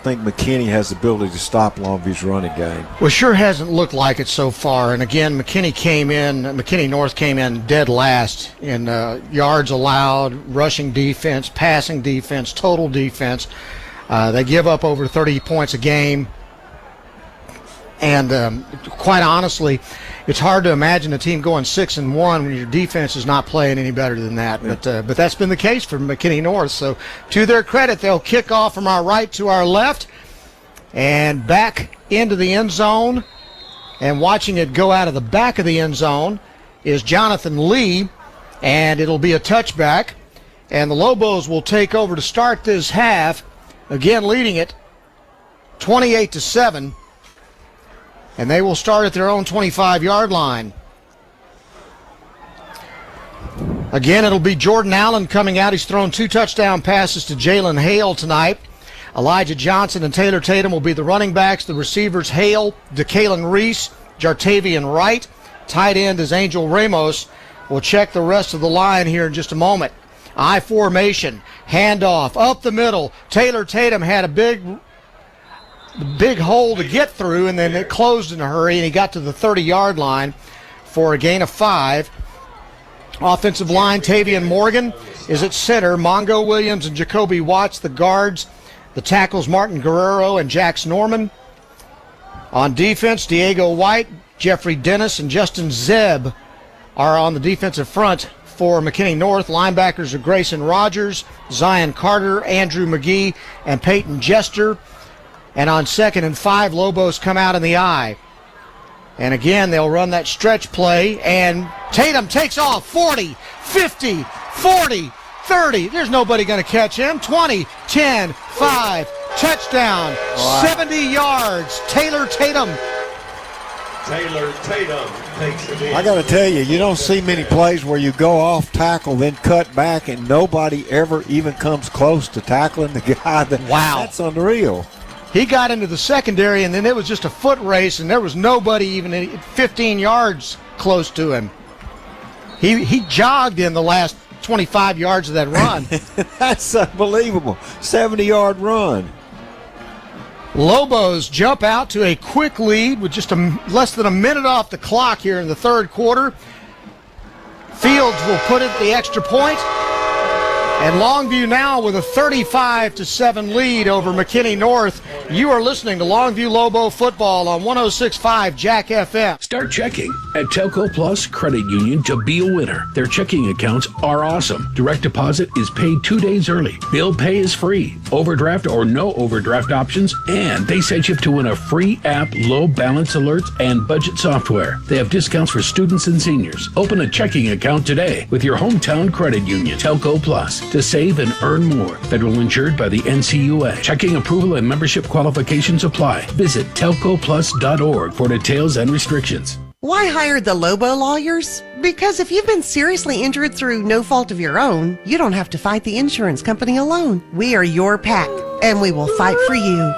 [SPEAKER 21] think McKinney has the ability to stop Longview's running game.
[SPEAKER 19] Well, sure hasn't looked like it so far. And again, McKinney North came in dead last in yards allowed, rushing defense, passing defense, total defense. They give up over 30 points a game. And quite honestly, it's hard to imagine a team going 6-1 when your defense is not playing any better than that. But that's been the case for McKinney North. So to their credit, they'll kick off from our right to our left and back into the end zone. And watching it go out of the back of the end zone is Jonathan Lee, and it'll be a touchback. And the Lobos will take over to start this half, again leading it 28-7. And they will start at their own 25-yard line. Again, it'll be Jordan Allen coming out. He's thrown 2 touchdown passes to Jalen Hale tonight. Elijah Johnson and Taylor Tatum will be the running backs. The receivers, Hale, DeKalen Reese, Jartavian Wright. Tight end is Angel Ramos. We'll check the rest of the line here in just a moment. I formation, handoff, up the middle. Taylor Tatum had a big hole to get through, and then it closed in a hurry, and he got to the 30-yard line for a gain of 5. Offensive line, Tavian Morgan is at center. Mongo Williams and Jacoby Watts, the guards. The tackles, Martin Guerrero and Jax Norman. On defense, Diego White, Jeffrey Dennis, and Justin Zebb are on the defensive front for McKinney North. Linebackers are Grayson Rogers, Zion Carter, Andrew McGee, and Peyton Jester. And on 2nd and 5, Lobos come out in the I. And again, they'll run that stretch play, and Tatum takes off 40, 50, 40, 30. There's nobody going to catch him. 20, 10, 5, touchdown, 70 yards. Taylor Tatum.
[SPEAKER 4] Taylor Tatum takes it in.
[SPEAKER 21] I got to tell you, you don't see many plays where you go off tackle, then cut back, and nobody ever even comes close to tackling the guy.
[SPEAKER 19] Wow.
[SPEAKER 21] That's unreal.
[SPEAKER 19] He got into the secondary, and then it was just a foot race, and there was nobody even 15 yards close to him. He jogged in the last 25 yards of that run.
[SPEAKER 21] That's unbelievable. 70-yard run.
[SPEAKER 19] Lobos jump out to a quick lead with just less than a minute off the clock here in the third quarter. Fields will put it the extra point. And Longview now with a 35-7 lead over McKinney North. You are listening to Longview Lobo football on 106.5 Jack FM.
[SPEAKER 2] Start checking at Telco Plus Credit Union to be a winner. Their checking accounts are awesome. Direct deposit is paid 2 days early. Bill pay is free. Overdraft or no overdraft options. And they set you up to win a free app, low balance alerts, and budget software. They have discounts for students and seniors. Open a checking account today with your hometown credit union, Telco Plus, to save and earn more. Federal insured by the NCUA. Checking approval and membership qualifications apply. Visit telcoplus.org for details and restrictions.
[SPEAKER 6] Why hire the Lobo lawyers? Because if you've been seriously injured through no fault of your own, you don't have to fight the insurance company alone. We are your pack, and we will fight for you.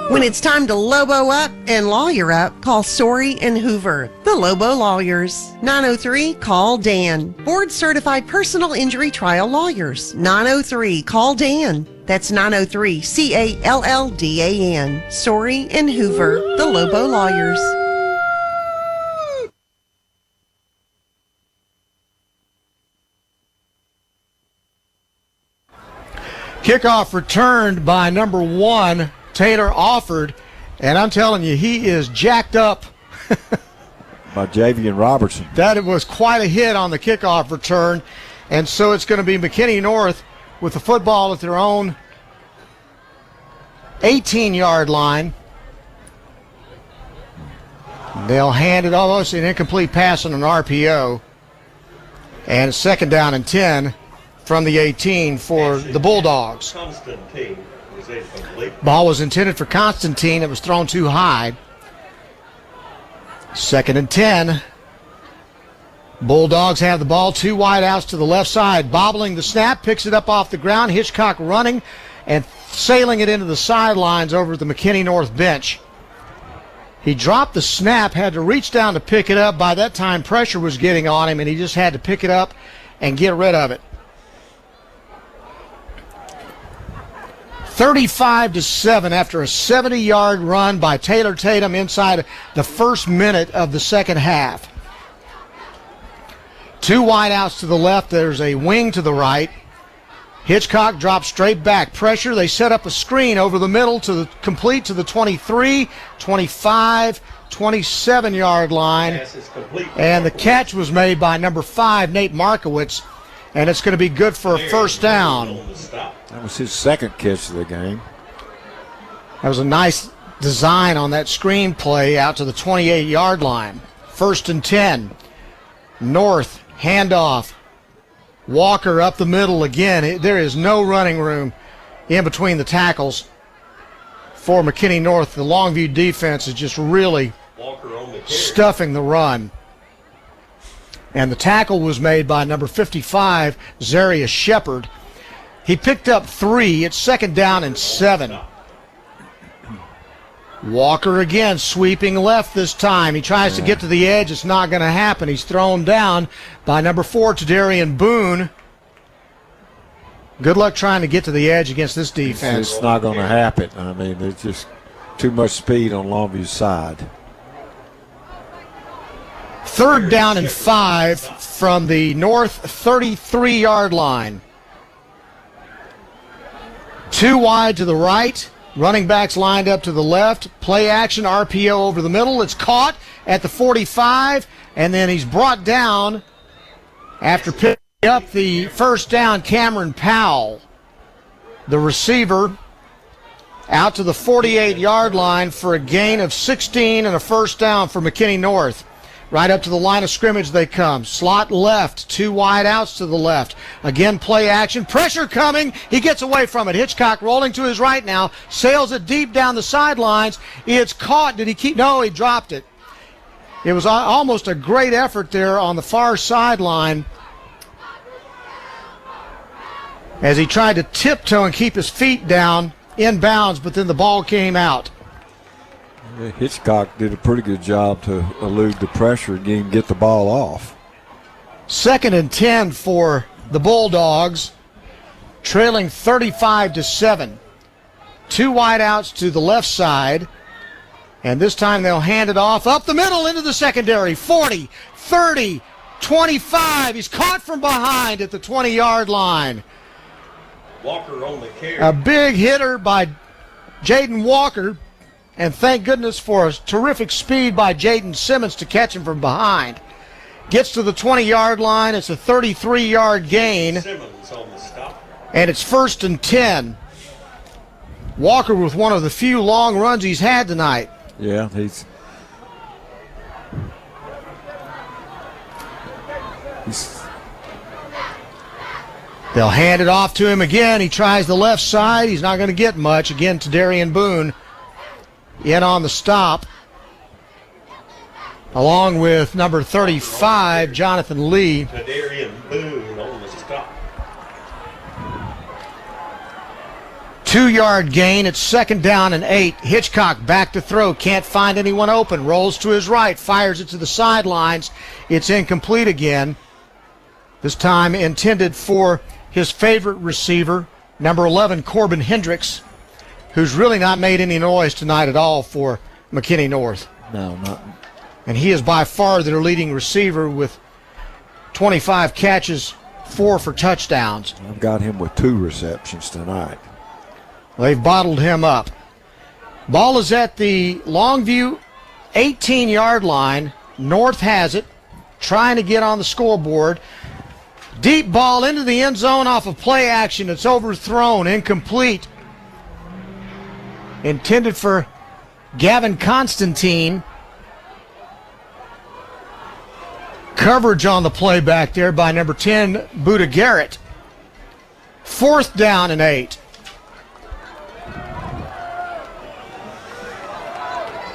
[SPEAKER 6] When it's time to Lobo up and lawyer up, call Story and Hoover, the Lobo lawyers. 903-CALL-DAN. Board-certified personal injury trial lawyers. 903-CALL-DAN. That's 903-CALLDAN. Story and Hoover, the Lobo lawyers.
[SPEAKER 19] Kickoff returned by number 1, Taylor Offord, and I'm telling you, he is jacked up.
[SPEAKER 21] By Javian Robertson.
[SPEAKER 19] That was quite a hit on the kickoff return, and so it's going to be McKinney North with the football at their own 18-yard line. They'll hand it almost an incomplete pass on an RPO, and second down and 10 from the 18 for the Bulldogs.
[SPEAKER 4] Constantine was incomplete.
[SPEAKER 19] Ball was intended for Constantine. It was thrown too high. Second and 10. Bulldogs have the ball. 2 wide outs to the left side. Bobbling the snap. Picks it up off the ground. Hitchcock running and sailing it into the sidelines over the McKinney North bench. He dropped the snap. Had to reach down to pick it up. By that time, pressure was getting on him, and he just had to pick it up and get rid of it. 35-7 after a 70-yard run by Taylor Tatum inside the first minute of the second half. 2 wideouts to the left. There's a wing to the right. Hitchcock drops straight back. Pressure. They set up a screen over the middle to the complete to the 23, 25, 27-yard line. And the catch was made by number 5, Nate Markowitz. And it's going to be good for a first down.
[SPEAKER 21] That was his second catch of the game.
[SPEAKER 19] That was a nice design on that screen play out to the 28-yard line. First and 10. North, handoff. Walker up the middle again. There is no running room in between the tackles for McKinney North. The Longview defense is just really stuffing the run. And the tackle was made by number 55, Zarius Shepard. He picked up 3. It's second down and 7. Walker again sweeping left this time. He tries to get to the edge. It's not going to happen. He's thrown down by number 4, Tadarian Boone. Good luck trying to get to the edge against this defense.
[SPEAKER 21] It's not going to happen. I mean, there's just too much speed on Longview's side.
[SPEAKER 19] Third down and 5 from the North 33-yard line. 2 wide to the right. Running backs lined up to the left. Play action, RPO over the middle. It's caught at the 45, and then he's brought down after picking up the first down. Cameron Powell, the receiver, out to the 48-yard line for a gain of 16 and a first down for McKinney North. Right up to the line of scrimmage they come. Slot left, 2 wide outs to the left. Again, play action. Pressure coming. He gets away from it. Hitchcock rolling to his right now. Sails it deep down the sidelines. It's caught. Did he keep? No, he dropped it. It was almost a great effort there on the far sideline as he tried to tiptoe and keep his feet down inbounds, but then the ball came out.
[SPEAKER 21] Hitchcock did a pretty good job to elude the pressure and get the ball off.
[SPEAKER 19] 2nd and 10 for the Bulldogs, trailing 35-7. 2 wide outs to the left side, and this time they'll hand it off up the middle into the secondary. 40, 30, 25. He's caught from behind at the 20-yard line.
[SPEAKER 4] Walker on the carry.
[SPEAKER 19] A big hitter by Jaden Walker. And thank goodness for a terrific speed by Jaden Simmons to catch him from behind. Gets to the 20-yard line. It's a 33-yard gain.
[SPEAKER 4] Simmons on the stop.
[SPEAKER 19] And it's 1st and 10. Walker with one of the few long runs he's had tonight.
[SPEAKER 21] Yeah,
[SPEAKER 19] They'll hand it off to him again. He tries the left side. He's not going to get much. Again, to Darian Boone. In on the stop, along with number 35, Jonathan Lee.
[SPEAKER 4] Darian Boone on the stop.
[SPEAKER 19] 2-yard gain. It's 2nd down and 8. Hitchcock back to throw. Can't find anyone open. Rolls to his right. Fires it to the sidelines. It's incomplete again. This time intended for his favorite receiver, number 11, Corbin Hendricks, who's really not made any noise tonight at all for McKinney North.
[SPEAKER 21] No, not.
[SPEAKER 19] And he is by far their leading receiver with 25 catches, 4 for touchdowns.
[SPEAKER 21] I've got him with 2 receptions tonight.
[SPEAKER 19] They've bottled him up. Ball is at the Longview 18-yard line. North has it, trying to get on the scoreboard. Deep ball into the end zone off of play action. It's overthrown, incomplete. Intended for Gavin Constantine. Coverage on the play back there by number 10, Buda Garrett. 4th down and 8.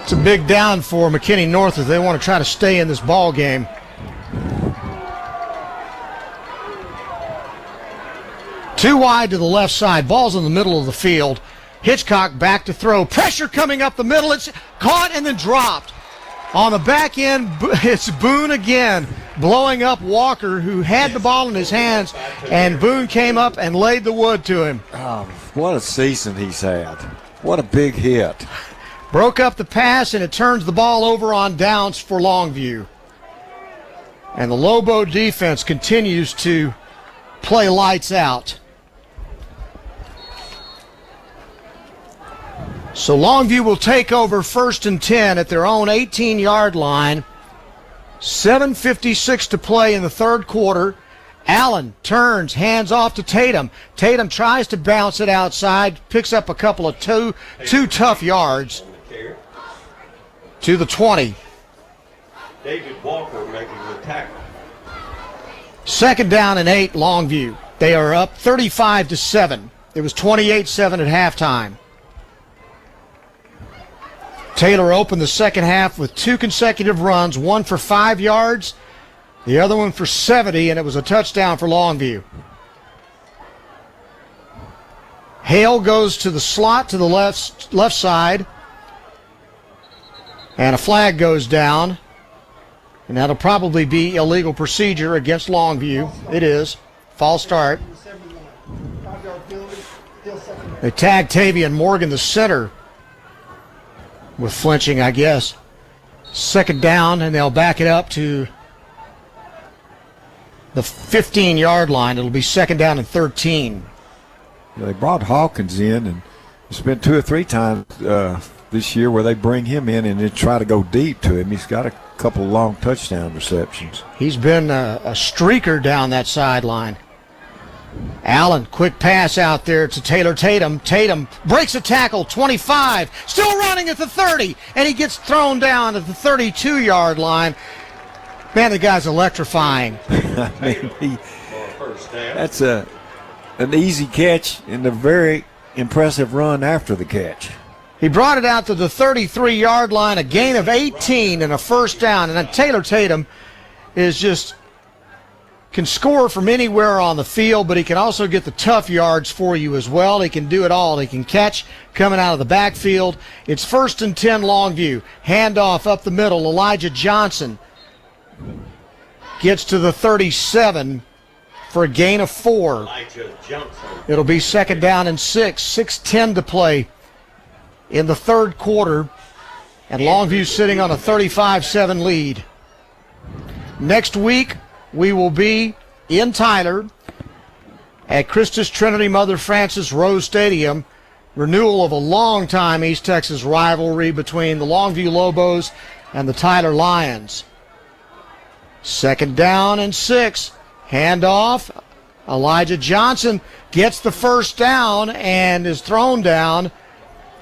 [SPEAKER 19] It's a big down for McKinney North if they want to try to stay in this ball game. Too wide to the left side. Ball's in the middle of the field. Hitchcock back to throw. Pressure coming up the middle. It's caught and then dropped. On the back end, it's Boone again, blowing up Walker, who had the ball in his hands, and Boone came up and laid the wood to him.
[SPEAKER 21] Oh, what a season he's had. What a big hit.
[SPEAKER 19] Broke up the pass, and it turns the ball over on downs for Longview. And the Lobo defense continues to play lights out. So Longview will take over 1st and 10 at their own 18-yard line. 7:56 to play in the 3rd quarter. Allen turns, hands off to Tatum. Tatum tries to bounce it outside, picks up a couple of two tough yards to the 20.
[SPEAKER 4] David Walker making the tackle.
[SPEAKER 19] 2nd down and 8, Longview. They are up 35-7. It was 28-7 at halftime. Taylor opened the second half with 2 consecutive runs, one for 5 yards, the other one for 70, and it was a touchdown for Longview. Hale goes to the slot to the left side, and a flag goes down, and that'll probably be illegal procedure against Longview. It is. False start. They tag Tavian Morgan, the center, with flinching, I guess. 2nd down, and they'll back it up to the 15-yard line. It'll be 2nd down and 13.
[SPEAKER 21] They brought Hawkins in, and it's been 2 or 3 times this year where they bring him in and then try to go deep to him. He's got a couple of long touchdown receptions.
[SPEAKER 19] He's been a streaker down that sideline. Allen, quick pass out there to Taylor Tatum. Tatum breaks a tackle, 25, still running at the 30, and he gets thrown down at the 32-yard line. Man, the guy's electrifying.
[SPEAKER 21] I mean, that's an easy catch and a very impressive run after the catch.
[SPEAKER 19] He brought it out to the 33-yard line, a gain of 18 and a first down. And then Taylor Tatum can score from anywhere on the field, but he can also get the tough yards for you as well. He can do it all. He can catch coming out of the backfield. It's 1st and 10 Longview. Handoff up the middle. Elijah Johnson gets to the 37 for a gain of 4. It'll be 2nd down and 6. 6:10 to play in the third quarter, and Longview sitting on a 35-7 lead. Next week, we will be in Tyler at Christus Trinity Mother Frances Rose Stadium. Renewal of a long-time East Texas rivalry between the Longview Lobos and the Tyler Lions. 2nd down and 6. Handoff. Elijah Johnson gets the first down and is thrown down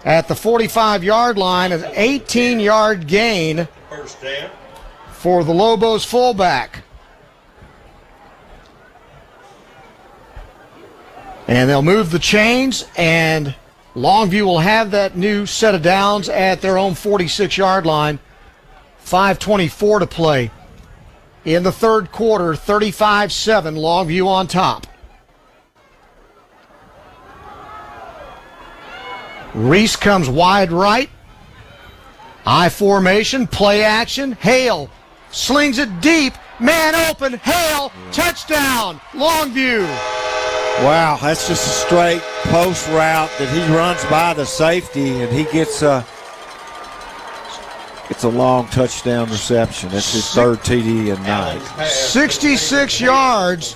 [SPEAKER 19] at the 45-yard line. An 18-yard gain for the Lobos fullback. And they'll move the chains, and Longview will have that new set of downs at their own 46-yard line. 5:24 to play in the third quarter. 35-7, Longview on top. Reese comes wide right. I formation, play action. Hale slings it deep. Man open. Hale, touchdown, Longview.
[SPEAKER 21] Wow, that's just a straight post route that he runs by the safety, and he gets a long touchdown reception. That's his third TD at night.
[SPEAKER 19] 66 yards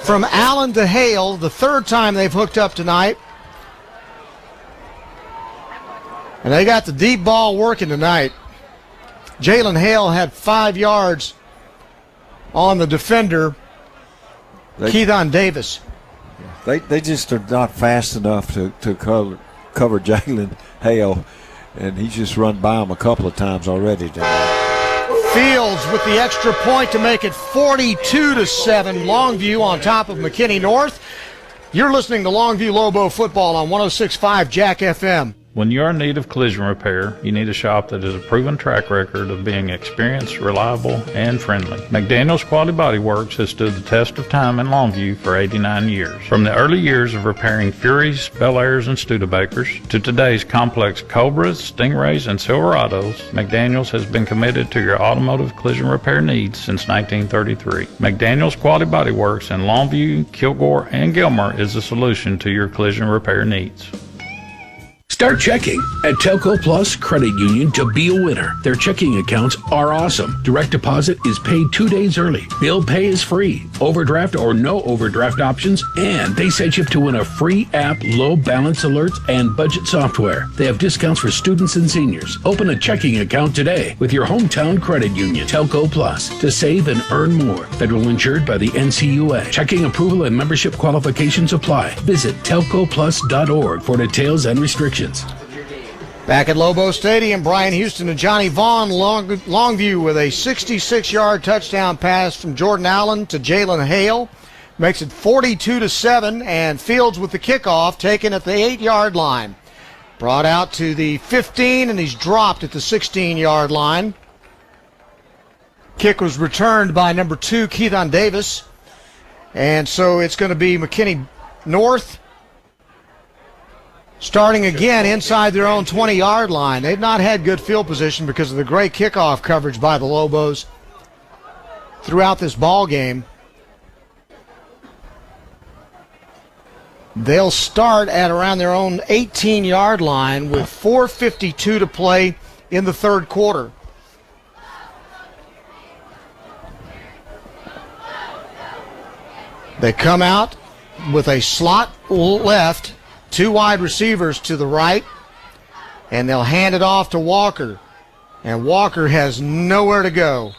[SPEAKER 19] from Allen to Hale, the third time they've hooked up tonight. And they got the deep ball working tonight. Jalen Hale had 5 yards on the defender, Keithon Davis.
[SPEAKER 21] They just are not fast enough to cover Jalen Hale, and he's just run by him a couple of times already tonight.
[SPEAKER 19] Fields with the extra point to make it 42-7. Longview on top of McKinney North. You're listening to Longview Lobo football on 106.5 Jack FM.
[SPEAKER 1] When you're in need of collision repair, you need a shop that has a proven track record of being experienced, reliable, and friendly. McDaniel's Quality Body Works has stood the test of time in Longview for 89 years. From the early years of repairing Furies, Bel Airs, and Studebakers to today's complex Cobras, Stingrays, and Silverados, McDaniel's has been committed to your automotive collision repair needs since 1933. McDaniel's Quality Body Works in Longview, Kilgore, and Gilmer is the solution to your collision repair needs.
[SPEAKER 2] Start checking at Telco Plus Credit Union to be a winner. Their checking accounts are awesome. Direct deposit is paid 2 days early. Bill pay is free. Overdraft or no overdraft options. And they set you up to win a free app, low balance alerts, and budget software. They have discounts for students and seniors. Open a checking account today with your hometown credit union, Telco Plus, to save and earn more. Federal insured by the NCUA. Checking approval and membership qualifications apply. Visit telcoplus.org for details and restrictions.
[SPEAKER 19] Back at Lobo Stadium, Brian Houston and Johnny Vaughn. Longview with a 66-yard touchdown pass from Jordan Allen to Jalen Hale. Makes it 42-7, and Fields with the kickoff taken at the 8-yard line. Brought out to the 15, and he's dropped at the 16-yard line. Kick was returned by number 2, Keithon Davis. And so it's going to be McKinney North starting again inside their own 20-yard line. They've not had good field position because of the great kickoff coverage by the Lobos throughout this ball game. They'll start at around their own 18-yard line with 4:52 to play in the third quarter. They come out with a slot left, 2 wide receivers to the right, and they'll hand it off to Walker. And Walker has nowhere to go.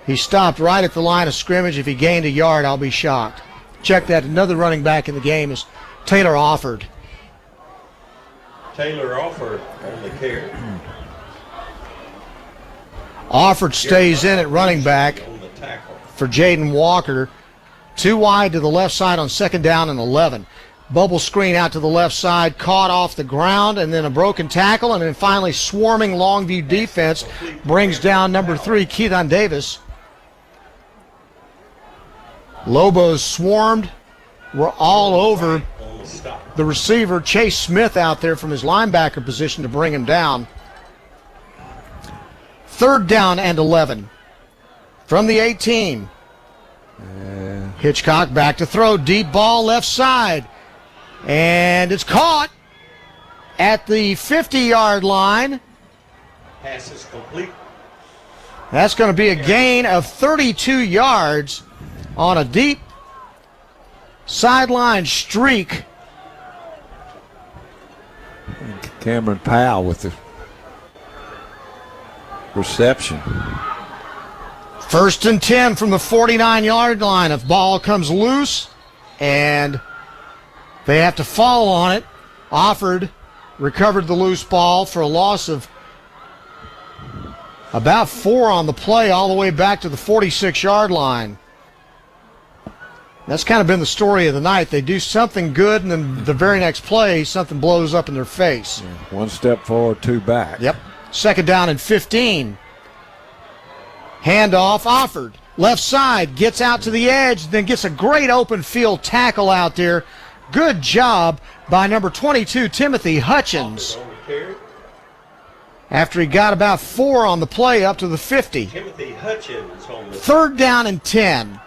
[SPEAKER 19] He stopped right at the line of scrimmage. If he gained a yard, I'll be shocked. Check that. Another running back in the game is Taylor Offord.
[SPEAKER 4] Taylor Offord on the carry.
[SPEAKER 19] Offord stays in at running back for Jaden Walker. 2 wide to the left side on 2nd down and 11. Bubble screen out to the left side, caught off the ground, and then a broken tackle, and then finally swarming Longview defense brings down number 3, Keithon Davis. Lobos swarmed. We're all over the receiver, Chase Smith, out there from his linebacker position to bring him down. 3rd down and 11 from the 18. Hitchcock back to throw, deep ball left side, and it's caught at the 50-yard line.
[SPEAKER 4] Pass is complete.
[SPEAKER 19] That's going to be a gain of 32 yards on a deep sideline streak.
[SPEAKER 21] Cameron Powell with the reception.
[SPEAKER 19] 1st and 10 from the 49-yard line. If ball comes loose and they have to fall on it, Offord recovered the loose ball for a loss of about 4 on the play, all the way back to the 46-yard line. That's kind of been the story of the night. They do something good, and then the very next play, something blows up in their face.
[SPEAKER 21] Yeah, 1 step forward, 2 back.
[SPEAKER 19] Yep. 2nd down and 15. Handoff, Offord. Left side, gets out to the edge, then gets a great open field tackle out there. Good job by number 22, Timothy Hutchins. After he got about 4 on the play up to the 50.
[SPEAKER 4] Timothy Hutchins on the
[SPEAKER 19] 3rd down and 10.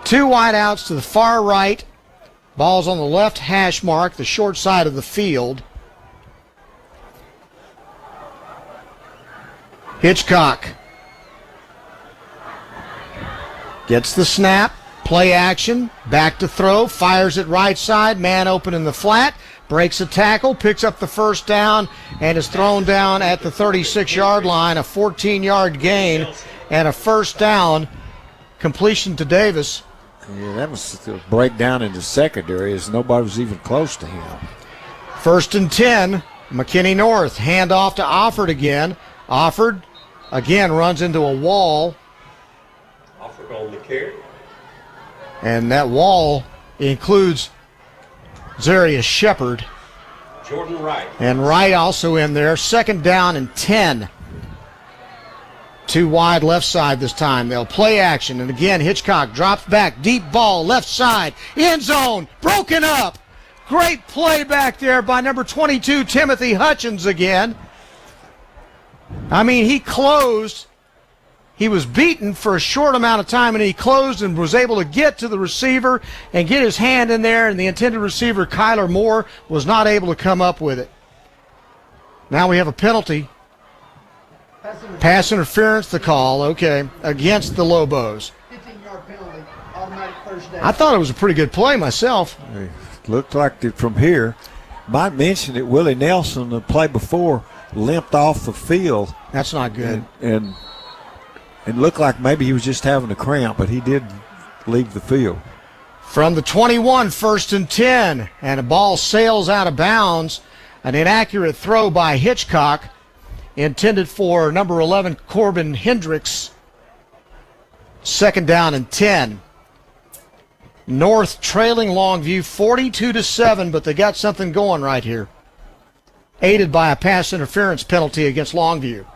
[SPEAKER 19] 2 wide outs to the far right. Ball's on the left hash mark, the short side of the field. Hitchcock gets the snap, play action, back to throw, fires it right side, man open in the flat, breaks a tackle, picks up the 1st down, and is thrown down at the 36-yard line. A 14-yard gain and a 1st down. Completion to Davis.
[SPEAKER 21] Yeah, that was a breakdown in the secondary as nobody was even close to him.
[SPEAKER 19] 1st and 10, McKinney North. Handoff to Offord again. Offord again runs into a wall.
[SPEAKER 4] Offord on the carry.
[SPEAKER 19] And that wall includes Zarius Shepard.
[SPEAKER 4] Jordan Wright.
[SPEAKER 19] And Wright also in there. 2nd down and 10. 2 wide left side this time. They'll play action. And again, Hitchcock drops back. Deep ball left side. End zone. Broken up. Great play back there by number 22, Timothy Hutchins again. I mean, he closed. He was beaten for a short amount of time, and he closed and was able to get to the receiver and get his hand in there, and the intended receiver, Kyler Moore, was not able to come up with it. Now we have a penalty. Pass interference, the call, okay, against the Lobos.
[SPEAKER 6] 15-yard penalty, automatic first down.
[SPEAKER 19] I thought it was a pretty good play myself.
[SPEAKER 21] It looked like it from here. Might mention that Willie Nelson, the play before, limped off the field.
[SPEAKER 19] That's not good.
[SPEAKER 21] And it looked like maybe he was just having a cramp, but he did leave the field.
[SPEAKER 19] From the 21, 1st and 10, and a ball sails out of bounds. An inaccurate throw by Hitchcock, intended for number 11, Corbin Hendricks. 2nd down and 10. North trailing Longview 42-7, but they got something going right here. Aided by a pass interference penalty against Longview.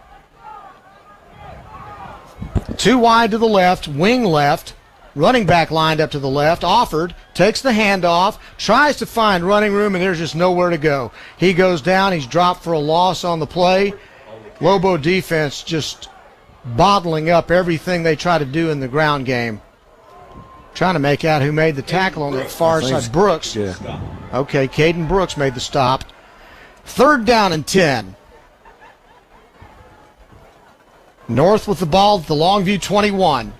[SPEAKER 19] 2 wide to the left, wing left. Running back lined up to the left. Offord takes the handoff, tries to find running room, and there's just nowhere to go. He goes down. He's dropped for a loss on the play. Lobo defense just bottling up everything they try to do in the ground game. Trying to make out who made the tackle on the far side. Brooks.
[SPEAKER 21] Yeah.
[SPEAKER 19] Okay, Caden Brooks made the stop. 3rd down and 10. North with the ball at the Longview 21.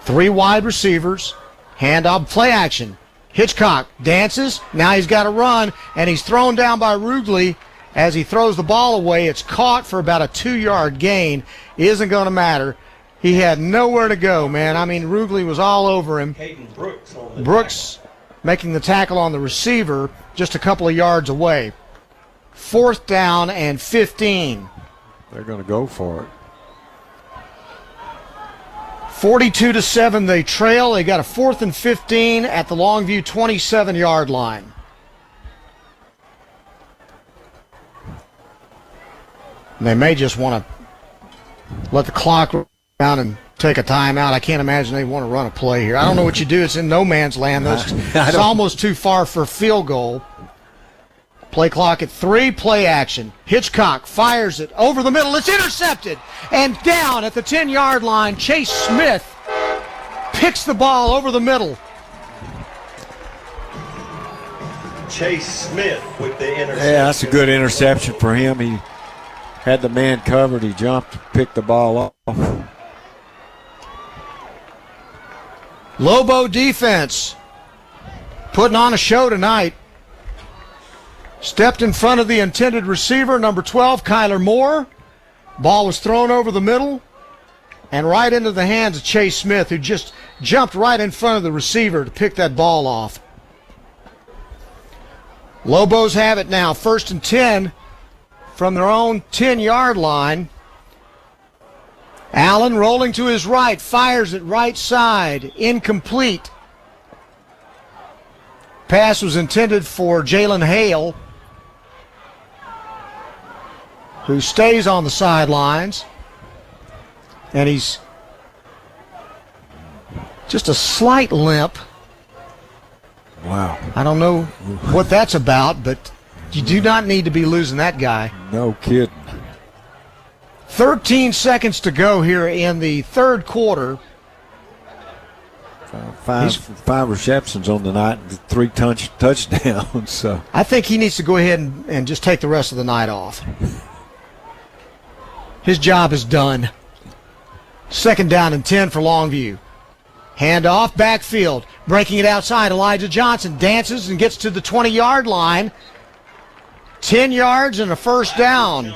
[SPEAKER 19] 3 wide receivers. Handoff, play action. Hitchcock dances. Now he's got to run, and he's thrown down by Rugley. As he throws the ball away, it's caught for about a 2-yard gain. Isn't going to matter. He had nowhere to go, man. I mean, Rugley was all over him. Brooks making the tackle on the receiver just a couple of yards away. 4th down and 15.
[SPEAKER 21] They're going to go for it.
[SPEAKER 19] 42-7 they trail. They got a 4th and 15 at the Longview 27-yard line. And they may just want to let the clock run down and take a timeout. I can't imagine they want to run a play here. I don't know what you do. It's in no man's land. It's almost too far for a field goal. Play clock at 3, play action. Hitchcock fires it over the middle. It's intercepted. And down at the 10-yard line, Chase Smith picks the ball over the middle.
[SPEAKER 4] Chase Smith with the interception.
[SPEAKER 21] Yeah, that's a good interception for him. He had the man covered. He jumped, picked the ball off.
[SPEAKER 19] Lobo defense putting on a show tonight. Stepped in front of the intended receiver, number 12, Kyler Moore. Ball was thrown over the middle and right into the hands of Chase Smith, who just jumped right in front of the receiver to pick that ball off. Lobos have it now, 1st and 10 from their own 10-yard line. Allen rolling to his right, fires it right side, incomplete. Pass was intended for Jalen Hale, who stays on the sidelines. And he's just a slight limp.
[SPEAKER 21] Wow.
[SPEAKER 19] I don't know what that's about, but you do not need to be losing that guy.
[SPEAKER 21] No kidding.
[SPEAKER 19] 13 seconds to go here in the third quarter.
[SPEAKER 21] Five receptions on the night, 3 touchdowns. So
[SPEAKER 19] I think he needs to go ahead and just take the rest of the night off. His job is done. 2nd down and 10 for Longview. Handoff, backfield. Breaking it outside, Elijah Johnson dances and gets to the 20-yard line. 10 yards and a first down.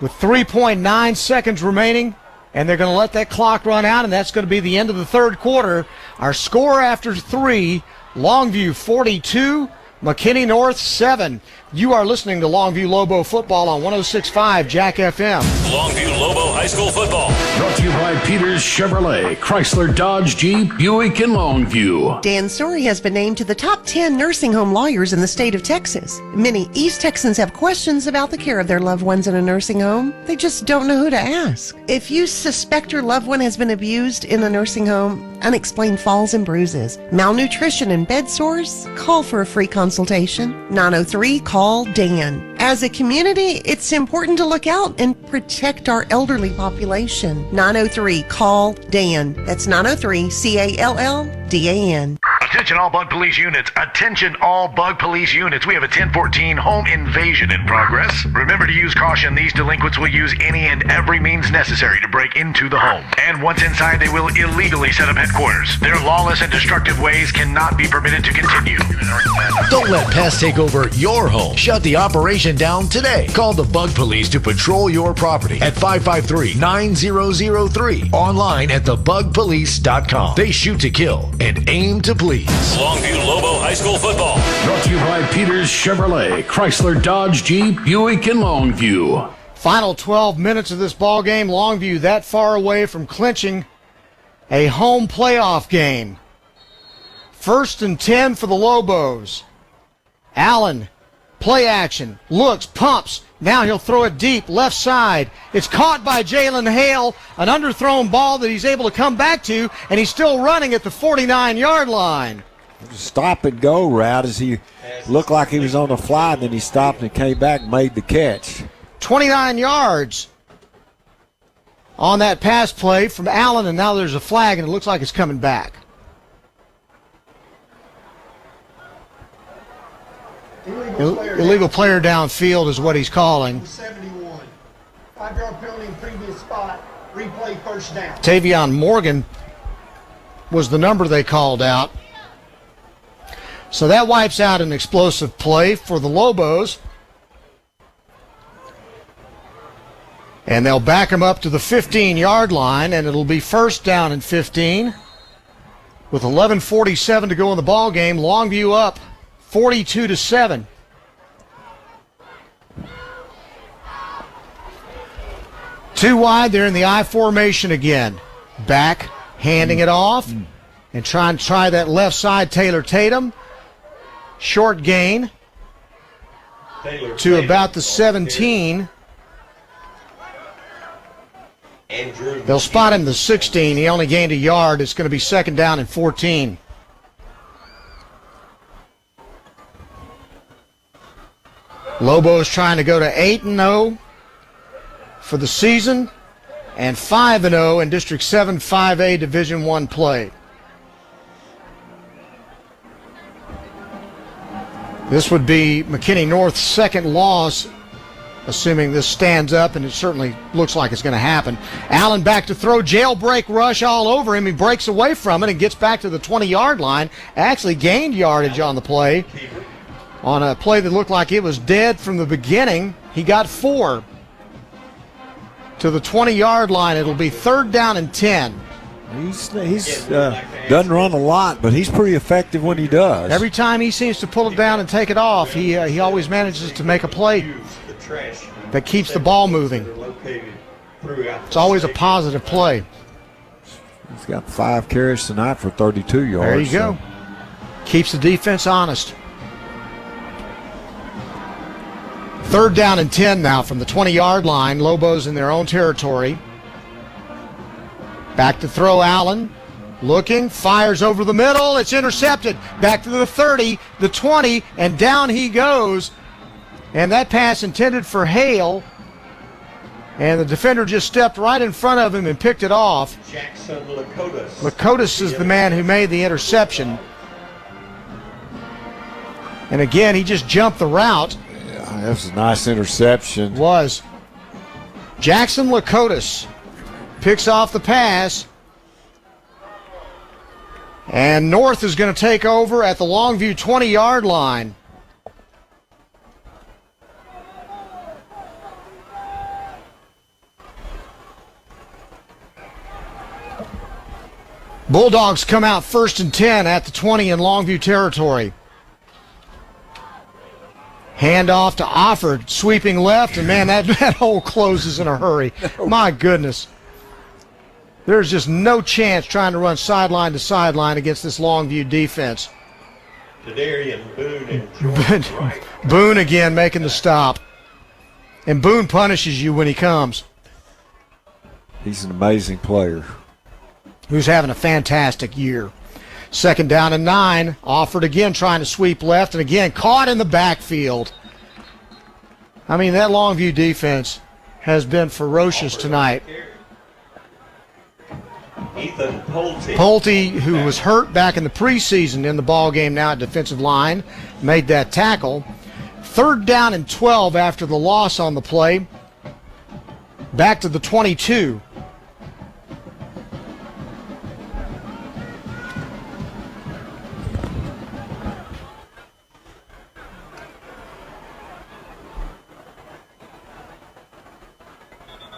[SPEAKER 19] With 3.9 seconds remaining, and they're going to let that clock run out, and that's going to be the end of the third quarter. Our score after 3, Longview 42, McKinney North 7. You are listening to Longview Lobo football on 106.5 Jack FM.
[SPEAKER 2] Longview Lobo High School football. Brought to you by Peters Chevrolet, Chrysler, Dodge, Jeep, Buick, and Longview.
[SPEAKER 6] Dan Story has been named to the top 10 nursing home lawyers in the state of Texas. Many East Texans have questions about the care of their loved ones in a nursing home. They just don't know who to ask. If you suspect your loved one has been abused in a nursing home, unexplained falls and bruises, malnutrition and bed sores, call for a free consultation. 903-CALL Dan. As a community, it's important to look out and protect our elderly population. 903-CALL-DAN. That's 903-CALLDAN.
[SPEAKER 8] Attention all bug police units. Attention all bug police units. We have a 1014 home invasion in progress. Remember to use caution. These delinquents will use any and every means necessary to break into the home. And once inside, they will illegally set up headquarters. Their lawless and destructive ways cannot be permitted to continue.
[SPEAKER 13] Don't let pests take over your home. Shut the operation down today. Call the Bug Police to patrol your property at 553-9003. Online at thebugpolice.com. They shoot to kill and aim to please.
[SPEAKER 2] Longview Lobo High School football. Brought to you by Peters Chevrolet, Chrysler, Dodge, Jeep, Buick, and Longview.
[SPEAKER 19] Final 12 minutes of this ball game. Longview that far away from clinching a home playoff game. 1st and 10 for the Lobos. Allen, play action, looks, pumps. Now he'll throw it deep, left side. It's caught by Jalen Hale, an underthrown ball that he's able to come back to, and he's still running at the 49-yard line.
[SPEAKER 21] Stop and go route as he looked like he was on the fly, and then he stopped and came back and made the catch.
[SPEAKER 19] 29 yards on that pass play from Allen, and now there's a flag, and it looks like it's coming back. Illegal player downfield is what he's calling.
[SPEAKER 9] 71. 5-yard penalty in previous spot. Replay first down.
[SPEAKER 19] Tavion Morgan was the number they called out. So that wipes out an explosive play for the Lobos. And they'll back him up to the 15-yard line, and it'll be 1st down and 15. With 11:47 to go in the ball game, Longview up 42-7. Two wide, they're in the I formation again. Back, handing it off, and try that left side, Taylor Tatum. Short gain to about the 17. They'll spot him the 16. He only gained a yard. It's going to be second down and 14. Lobos trying to go to 8-0 for the season and 5-0 in District 7 5A Division I play. This would be McKinney North's second loss, assuming this stands up, and it certainly looks like it's going to happen. Allen back to throw, jailbreak rush all over him. He breaks away from it and gets back to the 20-yard line. Actually gained yardage on the play. On a play that looked like it was dead from the beginning, he got 4 to the 20-yard line. It'll be third down and 10.
[SPEAKER 21] He's doesn't run a lot, but he's pretty effective when he does.
[SPEAKER 19] Every time he seems to pull it down and take it off, he always manages to make a play that keeps the ball moving. It's always a positive play.
[SPEAKER 21] He's got 5 carries tonight for 32 yards.
[SPEAKER 19] There you go. Keeps the defense honest. Third down and 10 now from the 20-yard line. Lobos in their own territory. Back to throw, Allen. Looking, fires over the middle. It's intercepted. Back to the 30, the 20, and down he goes. And that pass intended for Hale. And the defender just stepped right in front of him and picked it off.
[SPEAKER 4] Jackson Lakotas.
[SPEAKER 19] Lakotas is the man who made the interception. And again, he just jumped the route.
[SPEAKER 21] Yeah, that was a nice interception.
[SPEAKER 19] Was. Jackson Lakotas picks off the pass. And North is going to take over at the Longview 20-yard line. Bulldogs come out first and 10 at the 20 in Longview territory. Handoff to Offord, sweeping left, and man, that hole closes in a hurry. My goodness. There's just no chance trying to run sideline to sideline against this Longview defense.
[SPEAKER 4] Boone and George
[SPEAKER 19] Boone again making the stop. And Boone punishes you when he comes.
[SPEAKER 21] He's an amazing player.
[SPEAKER 19] Who's having a fantastic year. Second down and 9. Offord again trying to sweep left, and again caught in the backfield. I mean, that Longview defense has been ferocious tonight.
[SPEAKER 4] Ethan Pulte.
[SPEAKER 19] Pulte, who was hurt back in the preseason in the ball game now at defensive line, made that tackle. Third down and 12 after the loss on the play. Back to the 22.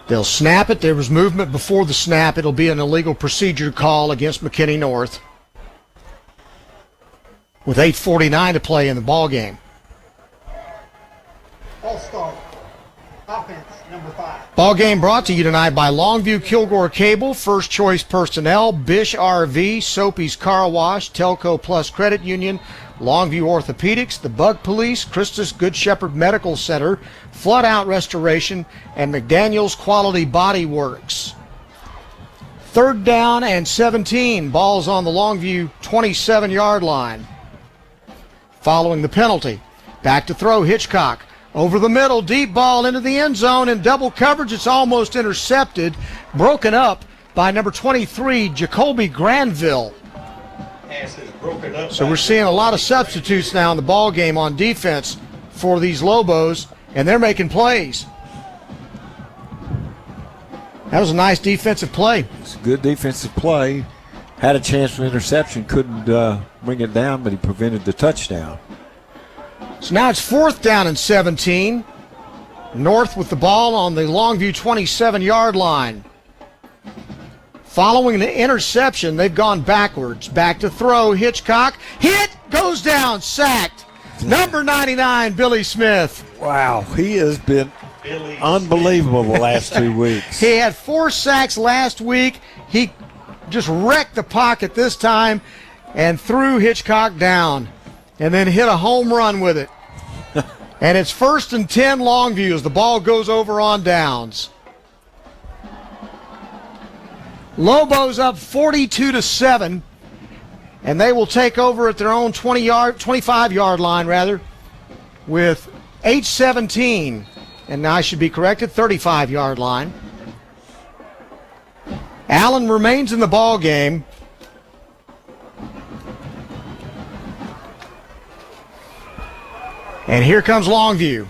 [SPEAKER 19] They'll snap it. There was movement before the snap. It'll be an illegal procedure call against McKinney North with 8:49 to play in the ball game.
[SPEAKER 9] All-star. Offense, number 5.
[SPEAKER 19] Ball game brought to you tonight by Longview Kilgore Cable, First Choice Personnel, Bish RV, Soapy's Car Wash, Telco Plus Credit Union, Longview Orthopedics, the Bug Police, Christus Good Shepherd Medical Center, Flood Out Restoration, and McDaniel's Quality Body Works. Third down and 17. Ball's on the Longview 27-yard line. Following the penalty. Back to throw, Hitchcock. Over the middle, deep ball into the end zone in double coverage. It's almost intercepted. Broken up by number 23, Jacoby Granville. So we're seeing a lot of substitutes now in the ball game on defense for these Lobos, and they're making plays. That was a nice defensive play.
[SPEAKER 21] It's a good defensive play. Had a chance for interception, couldn't bring it down, but he prevented the touchdown.
[SPEAKER 19] So now it's fourth down and 17. North with the ball on the Longview 27-yard line. Following the interception, they've gone backwards. Back to throw, Hitchcock. Hit, goes down, sacked. Number 99, Billy Smith.
[SPEAKER 21] Wow, he has been unbelievable the last 2 weeks.
[SPEAKER 19] He had 4 sacks last week. He just wrecked the pocket this time and threw Hitchcock down and then hit a home run with it. And it's 1st and 10 Longview as the ball goes over on downs. Lobos up 42-7, and they will take over at their own 25-yard line rather, with 8:17, and I should be corrected, 35-yard line. Allen remains in the ball game. And here comes Longview.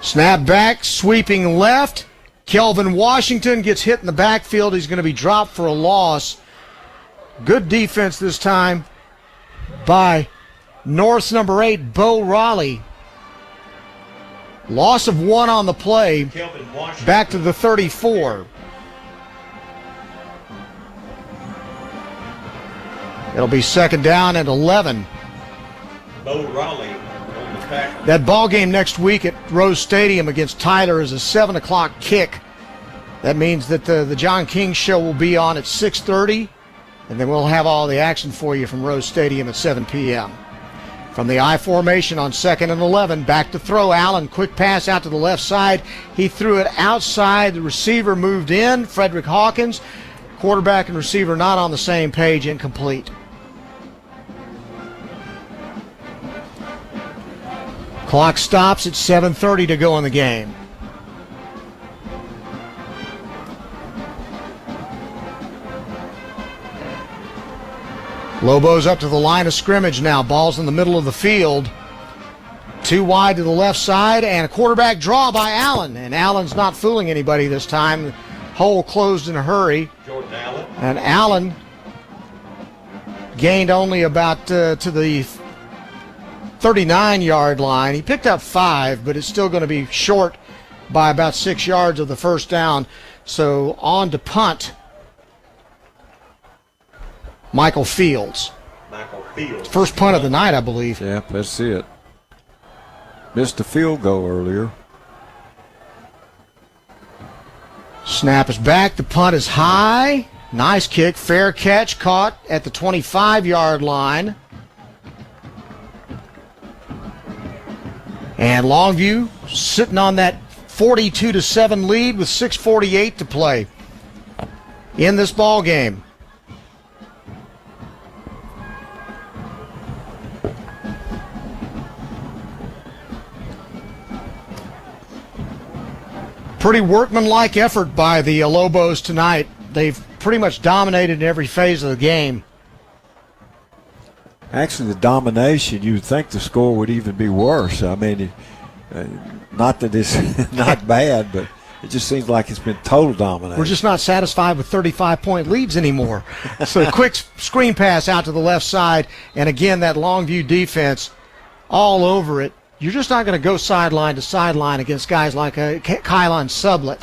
[SPEAKER 19] Snap back, sweeping left. Kelvin Washington gets hit in the backfield. He's going to be dropped for a loss. Good defense this time by North's number 8, Bo Raleigh. Loss of 1 on the play. Back to the 34. It'll be 2nd down and 11.
[SPEAKER 4] Bo Raleigh on the tackle.
[SPEAKER 19] That ball game next week at Rose Stadium against Tyler is a 7 o'clock kick. That means that the John King show will be on at 6:30, and then we'll have all the action for you from Rose Stadium at 7 p.m. From the I formation on 2nd and 11, back to throw. Allen, quick pass out to the left side. He threw it outside. The receiver moved in. Frederick Hawkins, quarterback and receiver not on the same page, incomplete. Clock stops at 7:30 to go in the game. Lobos up to the line of scrimmage now. Ball's in the middle of the field. 2 wide to the left side, and a quarterback draw by Allen. And Allen's not fooling anybody this time. Hole closed in a hurry.
[SPEAKER 4] Jordan Allen.
[SPEAKER 19] And Allen gained only about to the 39-yard line. He picked up 5, but it's still going to be short by about 6 yards of the first down. So on to punt. Michael Fields. First punt of the night, I believe.
[SPEAKER 21] Yeah, that's it. Missed the field goal earlier.
[SPEAKER 19] Snap is back. The punt is high. Nice kick. Fair catch. Caught at the 25-yard line. And Longview sitting on that 42-7 lead with 6:48 to play in this ball game. Pretty workmanlike effort by the Lobos tonight. They've pretty much dominated in every phase of the game.
[SPEAKER 21] Actually, the domination, you would think the score would even be worse. I mean, not that it's not bad, but it just seems like it's been total domination.
[SPEAKER 19] We're just not satisfied with 35-point leads anymore. So quick screen pass out to the left side, and again, that Longview defense all over it. You're just not going to go sideline to sideline against guys like Kylon Sublett.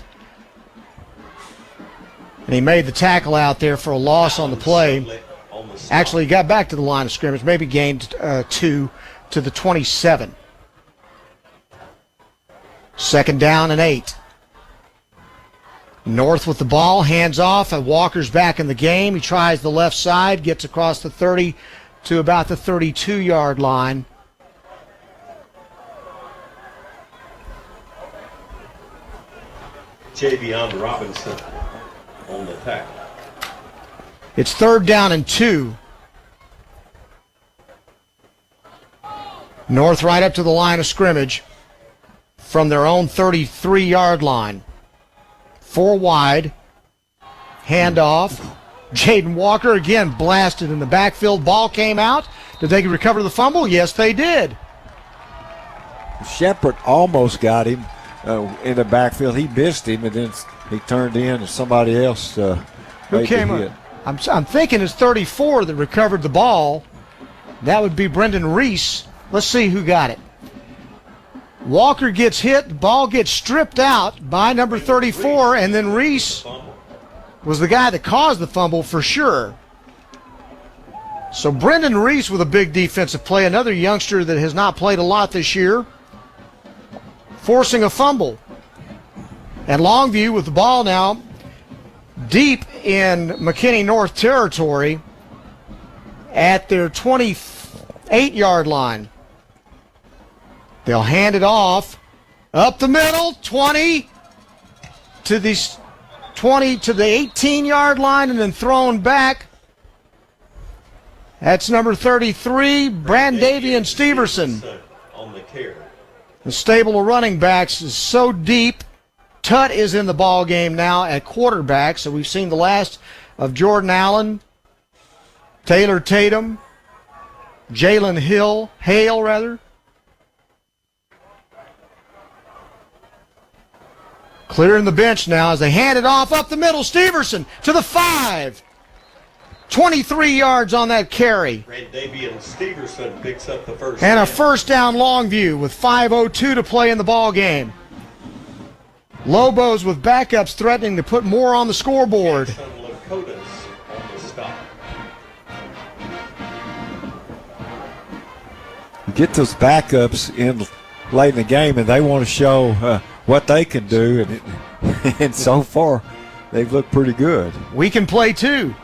[SPEAKER 19] And he made the tackle out there for a loss on the play. Actually, he got back to the line of scrimmage, maybe gained 2 to the 27. 2nd down and 8. North with the ball, hands off, and Walker's back in the game. He tries the left side, gets across the 30 to about the 32-yard line.
[SPEAKER 4] Javion Robinson on the tackle.
[SPEAKER 19] It's 3rd down and 2. North right up to the line of scrimmage from their own 33-yard line. 4 wide. Handoff. Jaden Walker again blasted in the backfield. Ball came out. Did they recover the fumble? Yes, they did.
[SPEAKER 21] Shepard almost got him in the backfield. He missed him, and then he turned in, and somebody else
[SPEAKER 19] who came up. I'm thinking it's 34 that recovered the ball. That would be Brendan Reese. Let's see who got it. Walker gets hit. The ball gets stripped out by number 34, and then Reese was the guy that caused the fumble for sure. So Brendan Reese with a big defensive play, another youngster that has not played a lot this year, forcing a fumble. And Longview with the ball now deep in McKinney North territory at their 28-yard line. They'll hand it off up the middle, 20 to the 18-yard line, and then thrown back. That's number 33, Brandavian Steverson.
[SPEAKER 4] On the carry.
[SPEAKER 19] The stable of running backs is so deep. Tutt is in the ball game now at quarterback, so we've seen the last of Jordan Allen, Taylor Tatum, Jalen Hale. Clearing the bench now as they hand it off up the middle. Steverson to the 5. 23 yards on that carry.
[SPEAKER 4] Brandavian Steverson picks up the first.
[SPEAKER 19] And a first down Longview with 5:02 to play in the ball game. Lobos with backups threatening to put more on the scoreboard.
[SPEAKER 4] Lakotas on the stop.
[SPEAKER 21] Get those backups in late in the game, and they want to show what they can do, and so far they've looked pretty good.
[SPEAKER 19] We can play too.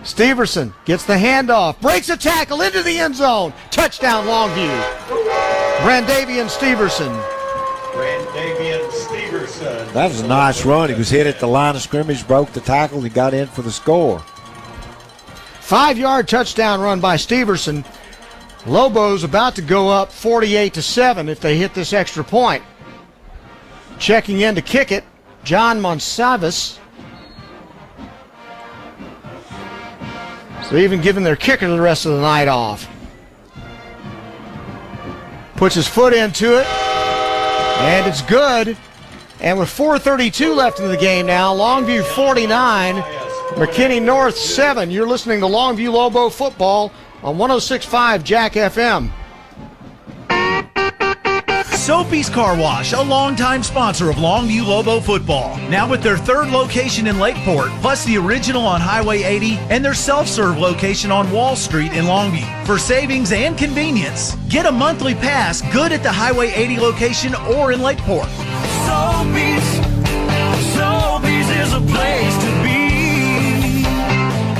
[SPEAKER 19] Steverson gets the handoff, breaks a tackle into the end zone. Touchdown Longview. Brandavian Steverson.
[SPEAKER 21] That was a nice run. He was hit at the line of scrimmage, broke the tackle, and got in for the score.
[SPEAKER 19] 5-yard touchdown run by Steverson. Lobos about to go up 48-7 if they hit this extra point. Checking in to kick it, John Monsalvis. So even giving their kicker the rest of the night off. Puts his foot into it, and it's good. And with 4:32 left in the game now, Longview 49, McKinney North 7. You're listening to Longview Lobo football on 106.5 Jack FM.
[SPEAKER 23] Sophie's Car Wash, a longtime sponsor of Longview Lobo football. Now with their third location in Lakeport, plus the original on Highway 80 and their self-serve location on Wall Street in Longview. For savings and convenience, get a monthly pass good at the Highway 80 location or in Lakeport. Sobeys is a place to be.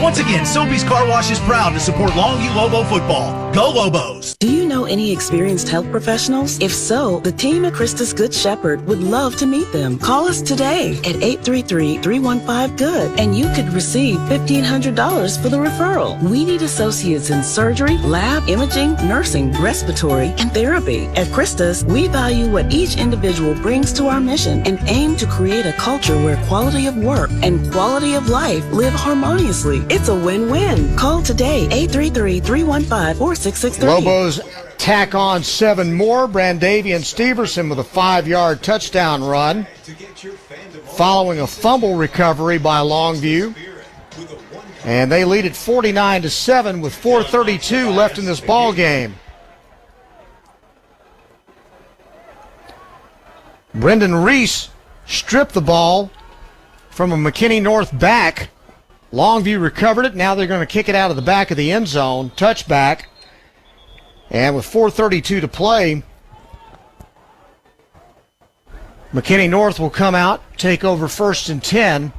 [SPEAKER 23] Once again, Sobeys Car Wash is proud to support Longview Lobo football. Go Lobos!
[SPEAKER 5] Do you know any experienced health professionals? If so, the team at Christus Good Shepherd would love to meet them. Call us today at 833-315-GOOD and you could receive $1,500 for the referral. We need associates in surgery, lab, imaging, nursing, respiratory, and therapy. At Christus, we value what each individual brings to our mission and aim to create a culture where quality of work and quality of life live harmoniously. It's a win-win. Call today, 833-315-4663.
[SPEAKER 19] Lobos tack on 7 more. Brandavian Steverson with a 5-yard touchdown run, following a fumble recovery by Longview. And they lead it 49-7 with 4:32 left in this ball game. Brendan Reese stripped the ball from a McKinney North back. Longview recovered it. Now they're going to kick it out of the back of the end zone. Touchback. And with 4:32 to play, McKinney North will come out, take over 1st and 10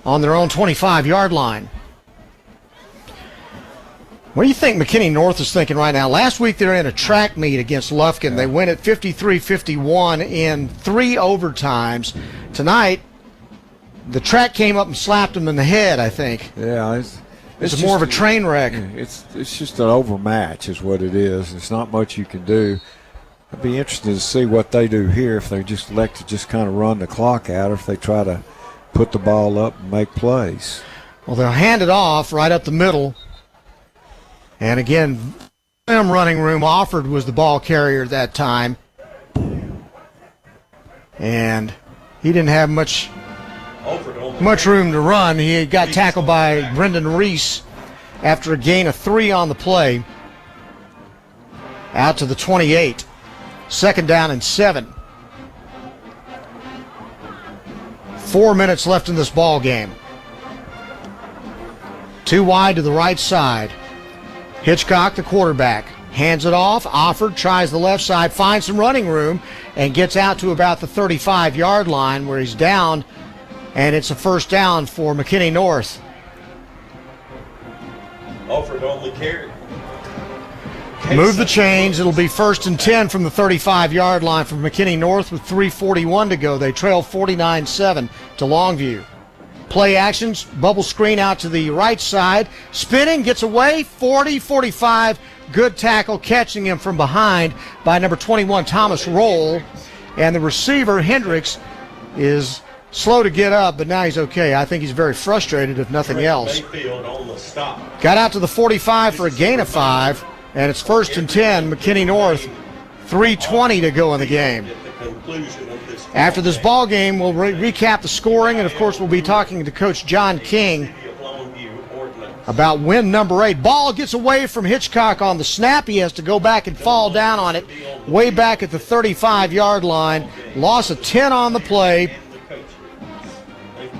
[SPEAKER 19] on their own 25-yard line. What do you think McKinney North is thinking right now? Last week they were in a track meet against Lufkin. They win at 53-51 in 3 overtimes. Tonight, the track came up and slapped them in the head, I think.
[SPEAKER 21] Yeah,
[SPEAKER 19] it's more of a train wreck.
[SPEAKER 21] It's just an overmatch is what it is. It's not much you can do. It'd be interesting to see what they do here, if they just elect to just kind of run the clock out, or if they try to put the ball up and make plays.
[SPEAKER 19] Well, they'll hand it off right up the middle. And again, running room. Offord was the ball carrier that time. And he didn't have much room to run. He got tackled by Brendan Reese after a gain of 3 on the play. Out to the 28. 2nd down and 7. 4 minutes left in this ball game. Too wide to the right side. Hitchcock, the quarterback, hands it off. Offord tries the left side, finds some running room, and gets out to about the 35-yard line where he's down, and it's a first down for McKinney North.
[SPEAKER 4] Offord only carry.
[SPEAKER 19] Move the chains. It'll be 1st and 10 from the 35-yard line for McKinney North with 3:41 to go. They trail 49-7 to Longview. Play actions, bubble screen out to the right side. Spinning, gets away, 40-45. Good tackle, catching him from behind by number 21, Thomas Roll. And the receiver, Hendricks, is slow to get up, but now he's okay. I think he's very frustrated, if nothing else. Got out to the 45 for a gain of 5, and it's 1st and 10, McKinney North, 3:20 to go in the game. After this ball game, we'll recap the scoring, and of course we'll be talking to Coach John King about win number 8. Ball gets away from Hitchcock on the snap. He has to go back and fall down on it way back at the 35-yard line. Loss of 10 on the play.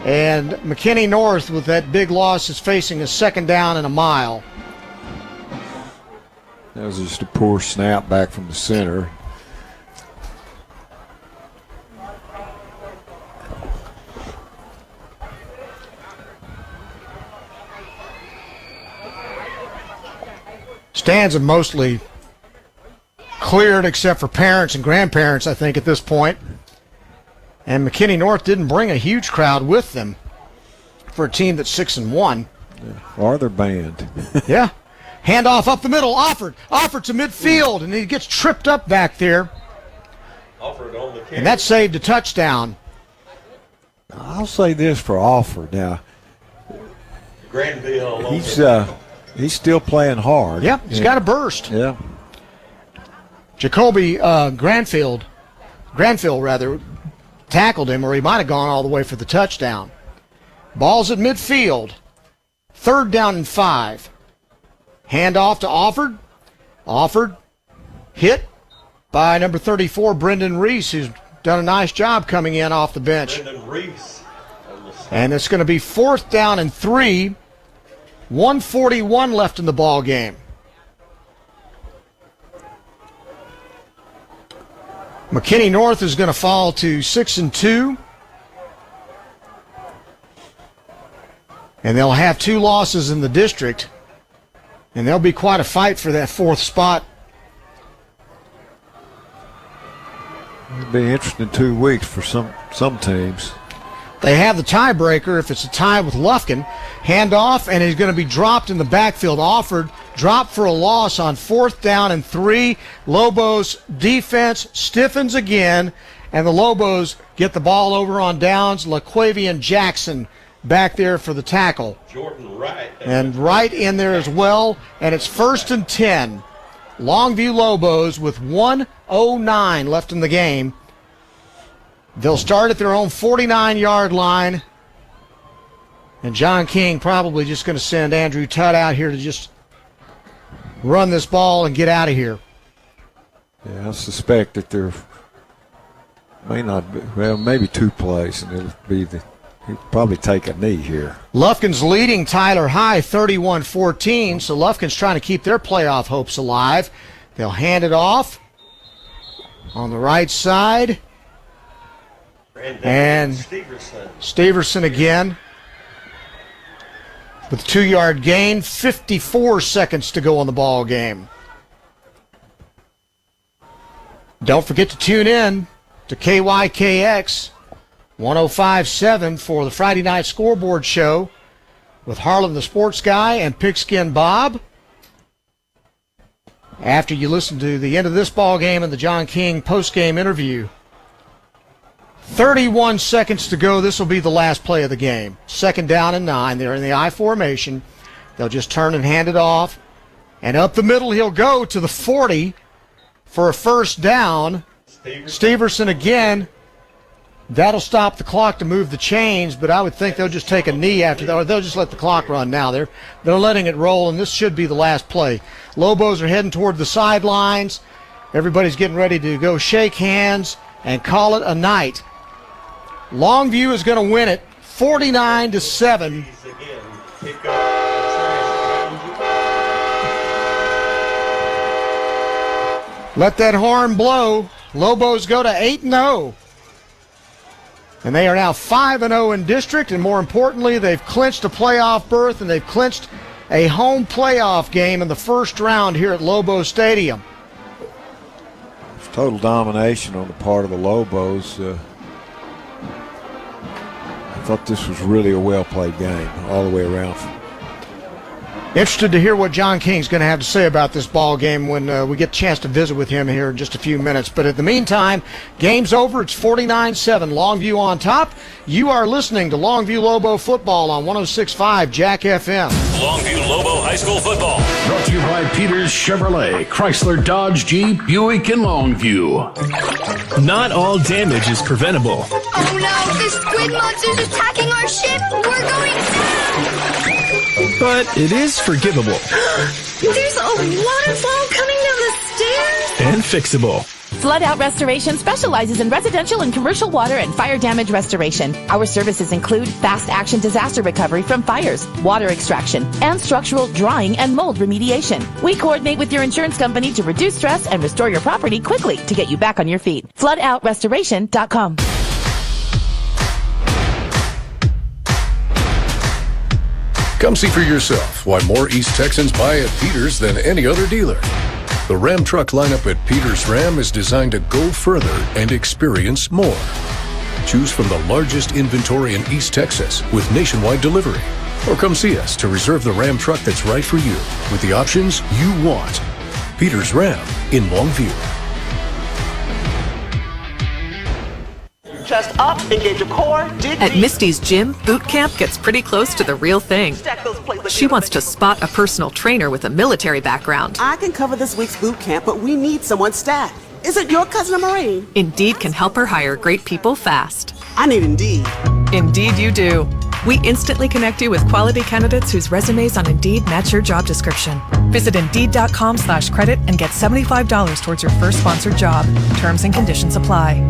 [SPEAKER 19] And McKinney North, with that big loss, is facing a 2nd down and a mile.
[SPEAKER 21] That was just a poor snap back from the center.
[SPEAKER 19] Stands have mostly cleared except for parents and grandparents, I think, at this point. And McKinney North didn't bring a huge crowd with them for a team that's 6-1.
[SPEAKER 21] Or their band.
[SPEAKER 19] Yeah. Handoff up the middle. Offord to midfield, and he gets tripped up back there. And that saved a touchdown.
[SPEAKER 21] I'll say this for Offord now. He's still playing hard.
[SPEAKER 19] Yep, he's got a burst.
[SPEAKER 21] Yeah.
[SPEAKER 19] Jacoby Granfield tackled him, or he might have gone all the way for the touchdown. Ball's at midfield. 3rd down and 5. Handoff to Offord. Offord hit by number 34, Brendan Reese, who's done a nice job coming in off the bench. And it's going to be 4th down and 3. 1:41 left in the ball game. McKinney North is going to fall to 6-2. And they'll have 2 losses in the district. And there'll be quite a fight for that 4th spot.
[SPEAKER 21] It'll be interesting 2 weeks for some teams.
[SPEAKER 19] They have the tiebreaker if it's a tie with Lufkin. Handoff, and he's going to be dropped in the backfield. Offord dropped for a loss on 4th down and 3. Lobos defense stiffens again, and the Lobos get the ball over on downs. LaQuavian Jackson back there for the tackle.
[SPEAKER 4] Jordan Wright.
[SPEAKER 19] And Wright in there as well, and it's 1st and 10. Longview Lobos with 1:09 left in the game. They'll start at their own 49-yard line. And John King probably just going to send Andrew Tutt out here to just run this ball and get out of here.
[SPEAKER 21] Yeah, I suspect that there may not be, well, maybe 2 plays, and he'll probably take a knee here.
[SPEAKER 19] Lufkin's leading Tyler High 31-14, so Lufkin's trying to keep their playoff hopes alive. They'll hand it off on the right side. And Steverson again with a 2-yard gain. 54 seconds to go on the ball game. Don't forget to tune in to KYKX 105.7 for the Friday night scoreboard show with Harlan the Sports Guy and Pigskin Bob. After you listen to the end of this ball game and the John King post-game interview. 31 seconds to go. This will be the last play of the game. 2nd down and 9. They're in the I formation. They'll just turn and hand it off. And up the middle he'll go to the 40 for a 1st down. Steverson again. That'll stop the clock to move the chains, but I would think they'll just take a knee after that, or they'll just let the clock run now. They're letting it roll, and this should be the last play. Lobos are heading toward the sidelines. Everybody's getting ready to go shake hands and call it a night. Longview is going to win it 49-7. Let that horn blow. Lobos go to 8-0. And they are now 5-0 in district, and more importantly, they've clinched a playoff berth, and they've clinched a home playoff game in the first round here at Lobo Stadium.
[SPEAKER 21] It's total domination on the part of the Lobos. I thought this was really a well-played game all the way around.
[SPEAKER 19] Interested to hear what John King's going to have to say about this ball game when we get a chance to visit with him here in just a few minutes. But in the meantime, game's over. It's 49-7. Longview on top. You are listening to Longview Lobo football on 106.5 Jack FM.
[SPEAKER 2] Longview Lobo High School football. Brought to you by Peters Chevrolet, Chrysler, Dodge, Jeep, Buick, and Longview.
[SPEAKER 12] Not all damage is preventable.
[SPEAKER 11] Oh no, the squid monster's attacking our ship. We're going down.
[SPEAKER 12] But it is forgivable.
[SPEAKER 11] There's a waterfall coming down the stairs.
[SPEAKER 12] And fixable.
[SPEAKER 17] Flood Out Restoration specializes in residential and commercial water and fire damage restoration. Our services include fast action disaster recovery from fires, water extraction, and structural drying and mold remediation. We coordinate with your insurance company to reduce stress and restore your property quickly to get you back on your feet. FloodOutRestoration.com.
[SPEAKER 7] Come see for yourself why more East Texans buy at Peters than any other dealer. The Ram truck lineup at Peters Ram is designed to go further and experience more. Choose from the largest inventory in East Texas with nationwide delivery. Or come see us to reserve the Ram truck that's right for you with the options you want. Peters Ram in Longview.
[SPEAKER 18] Chest up, engage your core, dig
[SPEAKER 24] At
[SPEAKER 18] deep.
[SPEAKER 24] Misty's gym, boot camp gets pretty close to the real thing. She wants to spot a personal trainer with a military background.
[SPEAKER 25] I can cover this week's boot camp, but we need someone staff. Isn't your cousin a Marine?
[SPEAKER 24] Indeed can help her hire great people fast.
[SPEAKER 25] I need Indeed.
[SPEAKER 24] Indeed you do. We instantly connect you with quality candidates whose resumes on Indeed match your job description. Visit Indeed.com/credit and get $75 towards your first sponsored job. Terms and conditions apply.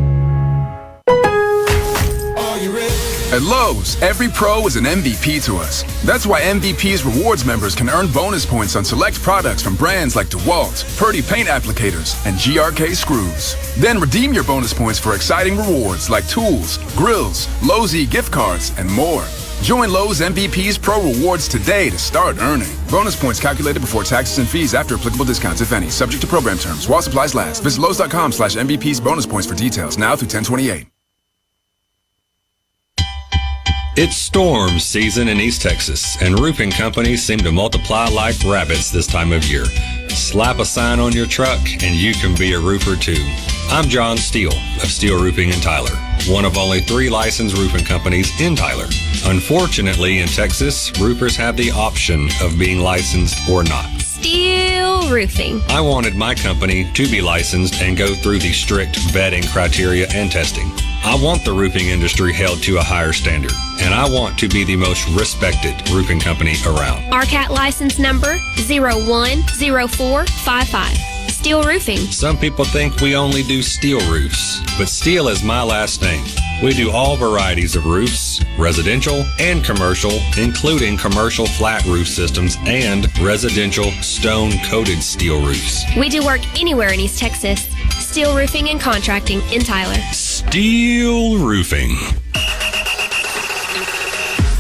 [SPEAKER 26] At Lowe's, every pro is an MVP to us. That's why MVP's rewards members can earn bonus points on select products from brands like DeWalt, Purdy Paint Applicators, and GRK Screws. Then redeem your bonus points for exciting rewards like tools, grills, Lowe's gift cards, and more. Join Lowe's MVP's Pro Rewards today to start earning. Bonus points calculated before taxes and fees after applicable discounts, if any. Subject to program terms. While supplies last. Visit Lowe's.com/MVP's bonus points for details. Now through 10/28.
[SPEAKER 27] It's storm season in East Texas, and roofing companies seem to multiply like rabbits this time of year. Slap a sign on your truck, and you can be a roofer too. I'm John Steele of Steele Roofing in Tyler, one of only 3 licensed roofing companies in Tyler. Unfortunately, in Texas, roofers have the option of being licensed or not.
[SPEAKER 11] Steel Roofing.
[SPEAKER 27] I wanted my company to be licensed and go through the strict vetting criteria and testing. I want the roofing industry held to a higher standard, and I want to be the most respected roofing company around.
[SPEAKER 11] RCAT license number 010455. Steel Roofing.
[SPEAKER 27] Some people think we only do steel roofs, but steel is my last name. We do all varieties of roofs, residential and commercial, including commercial flat roof systems and residential stone-coated steel roofs.
[SPEAKER 11] We do work anywhere in East Texas. Steel Roofing and Contracting in Tyler.
[SPEAKER 27] Steel Roofing.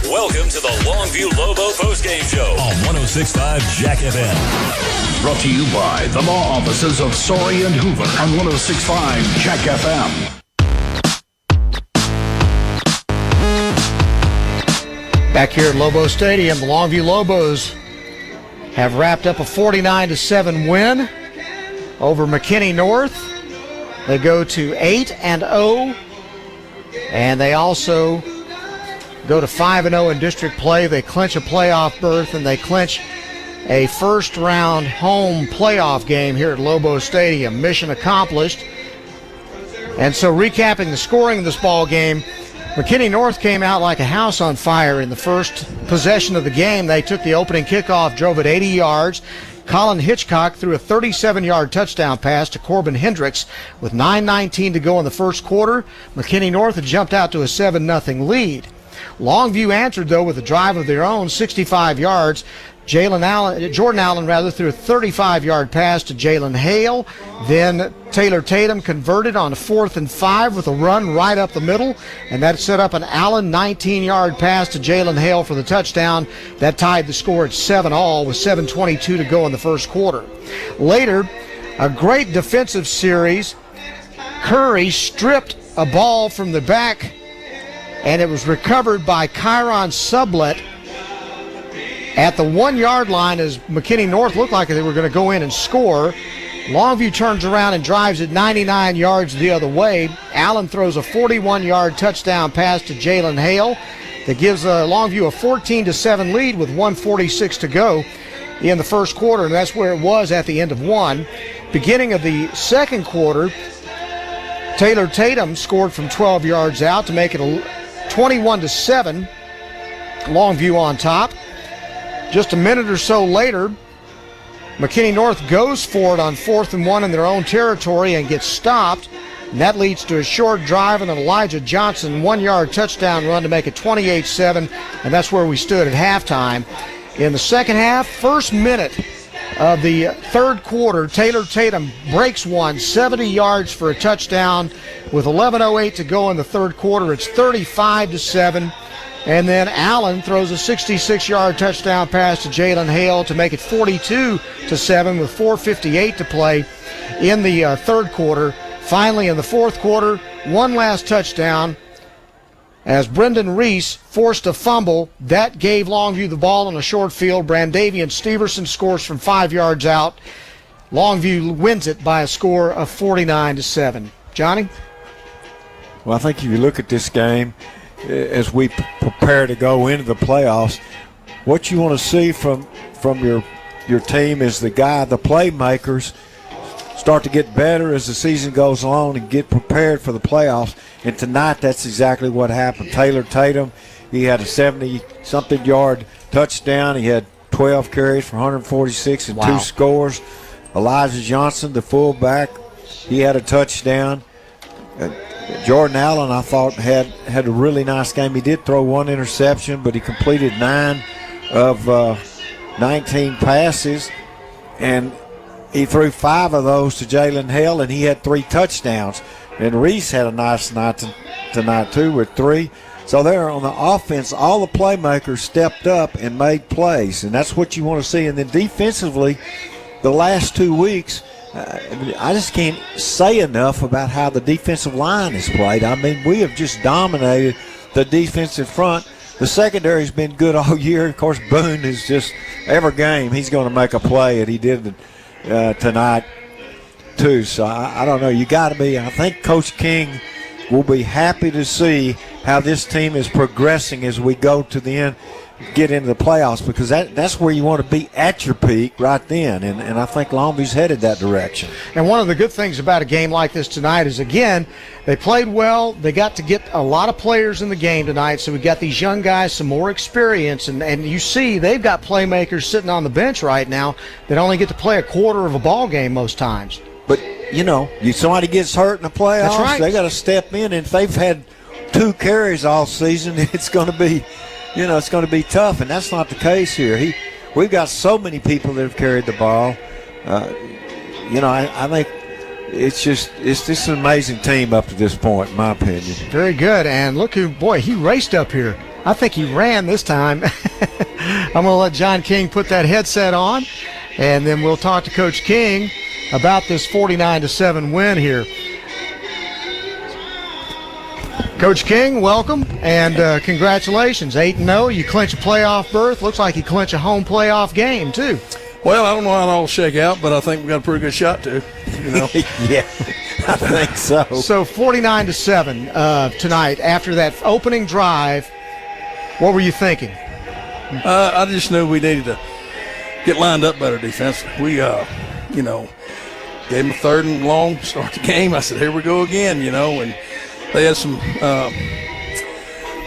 [SPEAKER 2] Welcome to the Longview Lobo postgame show on 106.5 Jack FM. Brought to you by the law offices of Sorey and Hoover on 106.5 Jack FM.
[SPEAKER 19] Back here at Lobo Stadium, the Longview Lobos have wrapped up a 49-7 win over McKinney North. They go to 8-0, and they also go to 5-0 in district play. They clinch a playoff berth, and they clinch a first-round home playoff game here at Lobo Stadium. Mission accomplished. And so recapping the scoring of this ball game, McKinney North came out like a house on fire in the first possession of the game. They took the opening kickoff, drove it 80 yards. Colin Hitchcock threw a 37-yard touchdown pass to Corbin Hendricks with 9:19 to go in the first quarter. McKinney North had jumped out to a 7-0 lead. Longview answered, though, with a drive of their own, 65 yards. Jordan Allen threw a 35-yard pass to Jalen Hale. Then Taylor Tatum converted on 4th and 5 with a run right up the middle, and that set up an Allen 19-yard pass to Jalen Hale for the touchdown. That tied the score at 7-all with 7:22 to go in the first quarter. Later, a great defensive series. Curry stripped a ball from the back, and it was recovered by Kyron Sublett at the 1-yard line as McKinney North looked like they were going to go in and score. Longview turns around and drives it 99 yards the other way. Allen throws a 41-yard touchdown pass to Jalen Hale that gives Longview a 14-7 lead with 1:46 to go in the first quarter, and that's where it was at the end of one. Beginning of the second quarter, Taylor Tatum scored from 12 yards out to make it 21-7. Longview on top. Just a minute or so later, McKinney North goes for it on 4th and 1 in their own territory and gets stopped. And that leads to a short drive and an Elijah Johnson 1-yard touchdown run to make it 28-7, and that's where we stood at halftime. In the second half, first minute of the third quarter, Taylor Tatum breaks one, 70 yards for a touchdown with 11:08 to go in the third quarter. It's 35-7. And then Allen throws a 66-yard touchdown pass to Jalen Hale to make it 42-7 with 4:58 to play in the third quarter. Finally, in the fourth quarter, one last touchdown as Brendan Reese forced a fumble. That gave Longview the ball on a short field. Brandavian Steverson scores from 5 yards out. Longview wins it by a score of 49-7. Johnny?
[SPEAKER 21] Well, I think if you look at this game, as we prepare to go into the playoffs, what you want to see from your team is the playmakers start to get better as the season goes on and get prepared for the playoffs. And tonight, that's exactly what happened. Taylor Tatum, he had a 70-something yard touchdown. He had 12 carries for 146 and 2 scores. Elijah Johnson, the fullback, he had a touchdown. Jordan Allen, I thought, had a really nice game. He did throw one interception, but he completed 9 of 19 passes, and he threw 5 of those to Jalen Hale, and he had 3 touchdowns. And Reese had a nice night tonight, too, with 3. So there on the offense, all the playmakers stepped up and made plays, and that's what you want to see. And then defensively, the last 2 weeks, I just can't say enough about how the defensive line has played. I mean, we have just dominated the defensive front. The secondary's been good all year. Of course, Boone is just every game he's going to make a play, and he did tonight too. So I don't know. You got to be. I think Coach King will be happy to see how this team is progressing as we go to the end. Get into the playoffs, because that's where you want to be at your peak right then, and I think Longview's headed that direction.
[SPEAKER 19] And one of the good things about a game like this tonight is, again, they played well. They got to get a lot of players in the game tonight, so we got these young guys some more experience, and you see they've got playmakers sitting on the bench right now that only get to play a quarter of a ball game most times.
[SPEAKER 21] But, somebody gets hurt in the playoffs,
[SPEAKER 19] that's right.
[SPEAKER 21] They got to step in, and if they've had 2 carries all season, it's going to be it's going to be tough, and that's not the case here. We've got so many people that have carried the ball. I think it's just an amazing team up to this point, in my opinion.
[SPEAKER 19] Very good, and look he raced up here. I think he ran this time. I'm going to let John King put that headset on, and then we'll talk to Coach King about this 49-7 win here. Coach King, welcome, and congratulations. 8-0, you clinch a playoff berth. Looks like you clinch a home playoff game, too.
[SPEAKER 3] Well, I don't know how it all shake out, but I think we've got a pretty good shot to.
[SPEAKER 21] Yeah, I think so.
[SPEAKER 19] So 49-7 tonight. After that opening drive, what were you thinking?
[SPEAKER 3] I just knew we needed to get lined up better defensively. We, gave them a 3rd and long, start the game. I said, here we go again, and they had some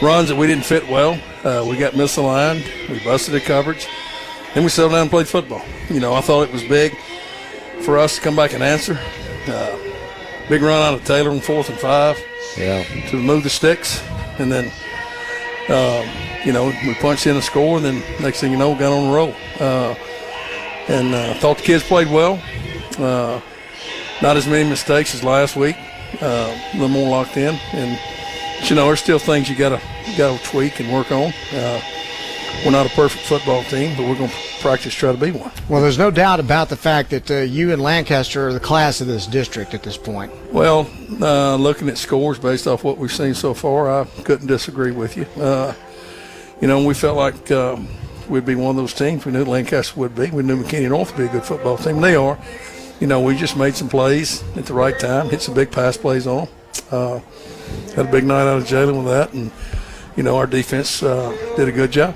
[SPEAKER 3] runs that we didn't fit well. We got misaligned. We busted the coverage. Then we settled down and played football. I thought it was big for us to come back and answer. Big run out of Taylor on 4th and 5 to move the sticks. And then we punched in a score, and then next thing you know, we got on the roll. And thought the kids played well. Not as many mistakes as last week. A little more locked in, and there's still things you gotta tweak and work on. We're not a perfect football team, but we're going to practice try to be one.
[SPEAKER 19] Well, there's no doubt about the fact that you and Lancaster are the class of this district at this point.
[SPEAKER 3] Well, looking at scores based off what we've seen so far, I couldn't disagree with you. We felt like we'd be one of those teams. We knew Lancaster would be. We knew McKinney North would be a good football team. They are. We just made some plays at the right time, hit some big pass plays on them. Had a big night out of Jalen with that, and, our defense did a good job.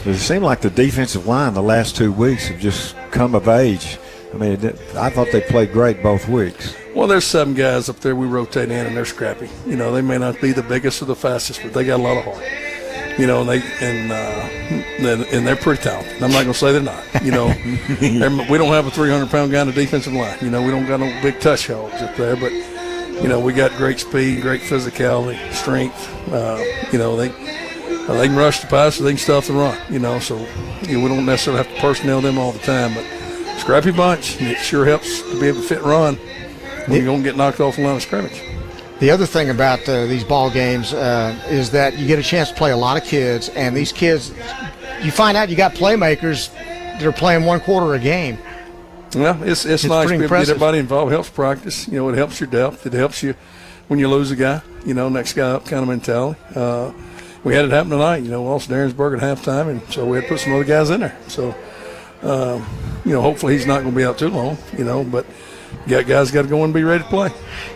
[SPEAKER 21] It seemed like the defensive line the last 2 weeks have just come of age. I mean, I thought they played great both weeks.
[SPEAKER 3] Well, there's 7 guys up there we rotate in, and they're scrappy. They may not be the biggest or the fastest, but they got a lot of heart. And they're pretty talented. I'm not going to say they're not. We don't have a 300-pound guy in the defensive line. We don't got no big touch hogs up there, but we got great speed, great physicality, strength. They can rush the pass, or they can stuff the run. So we don't necessarily have to personnel them all the time, but scrappy bunch, and it sure helps to be able to fit run when you're going to get knocked off the line of scrimmage.
[SPEAKER 19] The other thing about these ball games is that you get a chance to play a lot of kids, and these kids, you find out you got playmakers that are playing 1 quarter a game.
[SPEAKER 3] Well, it's nice to be able to get everybody involved. It helps practice. It helps your depth. It helps you when you lose a guy, next guy up kind of mentality. We had it happen tonight. We lost Darrensburg at halftime, and so we had to put some other guys in there. So, hopefully he's not going to be out too long, but guys got to go and be ready to play.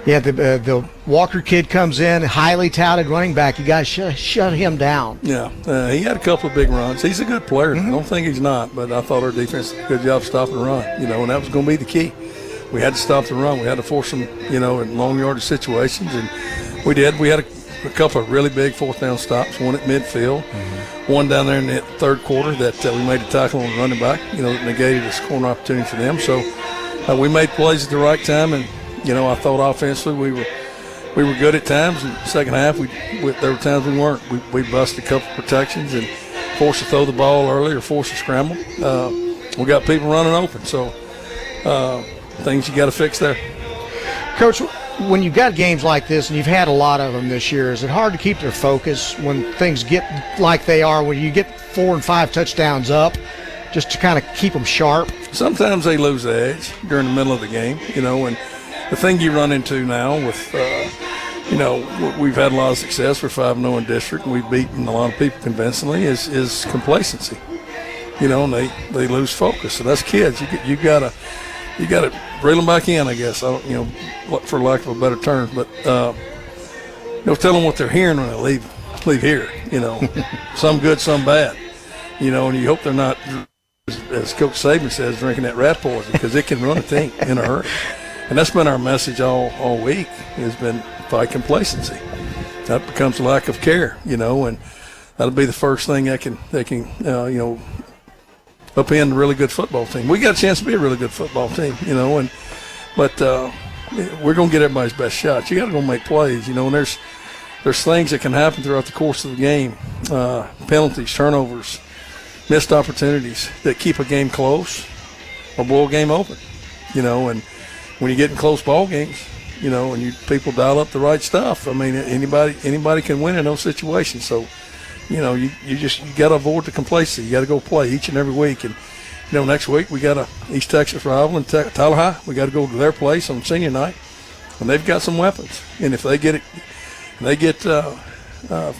[SPEAKER 19] Yeah, the Walker kid comes in, highly touted running back. You guys shut him down.
[SPEAKER 3] Yeah, he had a couple of big runs. He's a good player. I don't think he's not, but I thought our defense did a good job stopping the run, and that was going to be the key. We had to stop the run. We had to force them, in long yardage situations, and we did. We had a couple of really big 4th down stops, one at midfield, one down there in the 3rd quarter that we made a tackle on the running back, that negated a scoring opportunity for them. So we made plays at the right time, and, I thought offensively we were good at times. In the second half, there were times we weren't. We busted a couple of protections and forced to throw the ball early or forced to scramble. We got people running open, so things you got to fix there.
[SPEAKER 19] Coach, when you've got games like this, and you've had a lot of them this year, is it hard to keep their focus when things get like they are, when you get 4 and 5 touchdowns up, just to kind of keep them sharp?
[SPEAKER 3] Sometimes they lose the edge during the middle of the game, and the thing you run into now with, we've had a lot of success. We're 5-0 in district, and we've beaten a lot of people convincingly, is complacency. And they lose focus. So that's kids. You gotta reel them back in, I guess. For lack of a better term, but tell them what they're hearing when they leave here. Some good, some bad. And you hope they're not, as Coach Saban says, drinking that rat poison, because it can run a team in a hurry. And that's been our message all week. Has been fight complacency. That becomes a lack of care, and that'll be the first thing they can upend a really good football team. We got a chance to be a really good football team, but we're going to get everybody's best shots. You got to go make plays, and there's things that can happen throughout the course of the game, penalties, turnovers, missed opportunities that keep a game close or blow a game open, and when you get in close ball games, and people dial up the right stuff, I mean, anybody can win in those situations. So, you got to avoid the complacency. You got to go play each and every week. And, next week we got a East Texas rival in Tyler High. We got to go to their place on senior night, and they've got some weapons. And if they get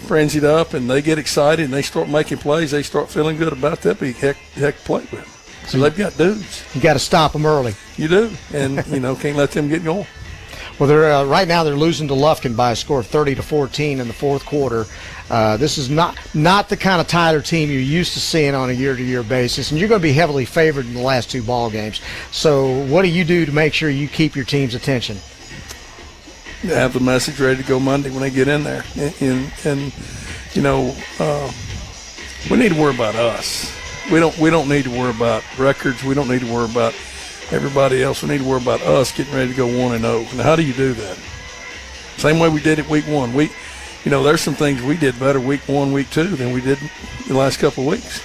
[SPEAKER 3] frenzied up and they get excited and they start making plays, they start feeling good about that, be heck to play with. So they've got dudes.
[SPEAKER 19] You got to stop them early.
[SPEAKER 3] You do, and can't let them get going.
[SPEAKER 19] Well, they're right now they're losing to Lufkin by a score of 30-14 in the 4th quarter. This is not the kind of Tyler team you're used to seeing on a year-to-year basis, and you're going to be heavily favored in the last 2 ball games. So, what do you do to make sure you keep your team's attention?
[SPEAKER 3] Have the message ready to go Monday when they get in there, and we need to worry about us. We don't need to worry about records. We don't need to worry about everybody else. We need to worry about us getting ready to go 1-0. Now, how do you do that? Same way we did it week 1. there's some things we did better week 1, week 2 than we did the last couple of weeks.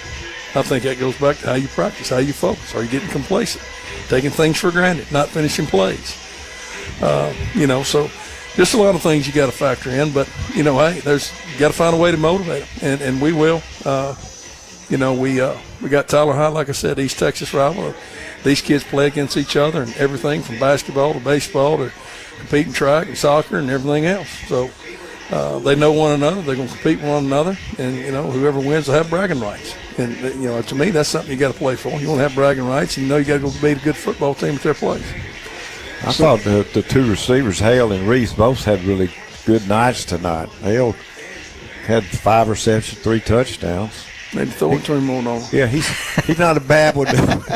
[SPEAKER 3] I think that goes back to how you practice, how you focus. Are you getting complacent, taking things for granted, not finishing plays? So just a lot of things you got to factor in. But, hey, you got to find a way to motivate them, and we will. We got Tyler High, like I said, East Texas rival. These kids play against each other and everything from basketball to baseball to competing track and soccer and everything else. So they know one another. They're going to compete with one another, and whoever wins will have bragging rights. And to me, that's something you got to play for. You want to have bragging rights, and you got to go beat a good football team at their place.
[SPEAKER 21] I thought the two receivers, Hale and Reese, both had really good nights tonight. Hale had 5 receptions, 3 touchdowns.
[SPEAKER 3] Maybe throw it to him more on.
[SPEAKER 21] Yeah, he's not a bad one to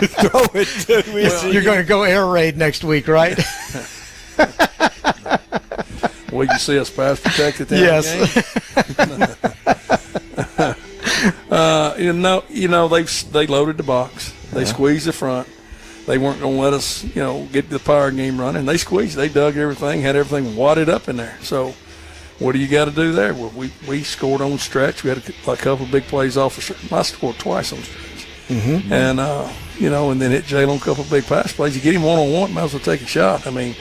[SPEAKER 21] throw it to.
[SPEAKER 19] Well, you're going to go air raid next week, right?
[SPEAKER 3] Will you see us pass protected that
[SPEAKER 19] yes.
[SPEAKER 3] game? They loaded the box. They squeezed the front. They weren't going to let us, get the power game running. They squeezed. They dug everything, had everything wadded up in there. So what do you got to do there? Well, we scored on stretch. We had a couple of big plays off. I scored twice on stretch.
[SPEAKER 19] Mm-hmm.
[SPEAKER 3] And, and then hit Jalen a couple of big pass plays. You get him one-on-one, might as well take a shot. I mean,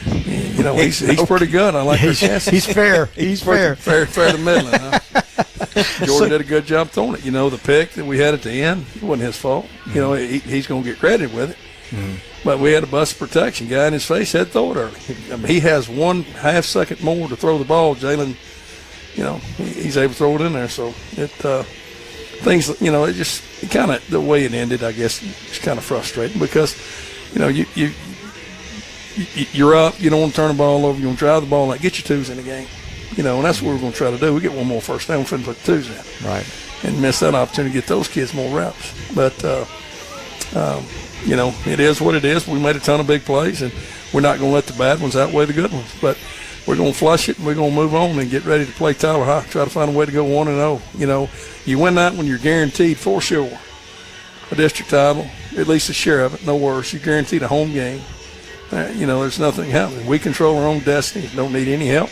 [SPEAKER 3] he's pretty good. I like their chances.
[SPEAKER 19] He's fair. He's fair.
[SPEAKER 3] Fair to Midland, huh? Jordan did a good job throwing it. The pick that we had at the end, it wasn't his fault. He's going to get credit with it.
[SPEAKER 19] Mm-hmm.
[SPEAKER 3] But we had a bust protection. Guy in his face had to throw it early. I mean, he has 1/2 second more to throw the ball. Jalen, he's able to throw it in there. So things, it just kind of the way it ended, I guess, it's kind of frustrating because, you're up. You don't want to turn the ball over. You want to drive the ball and get your twos in the game. And that's what we're going to try to do. We get one more first down, we're going to put the twos in.
[SPEAKER 19] Right.
[SPEAKER 3] And miss that opportunity to get those kids more reps. But, it is what it is. We made a ton of big plays, and we're not going to let the bad ones outweigh the good ones. But we're going to flush it, and we're going to move on and get ready to play Tyler High, try to find a way to go 1-0. You win that when you're guaranteed for sure a district title, at least a share of it, no worse. You're guaranteed a home game. There's nothing happening. We control our own destiny. Don't need any help.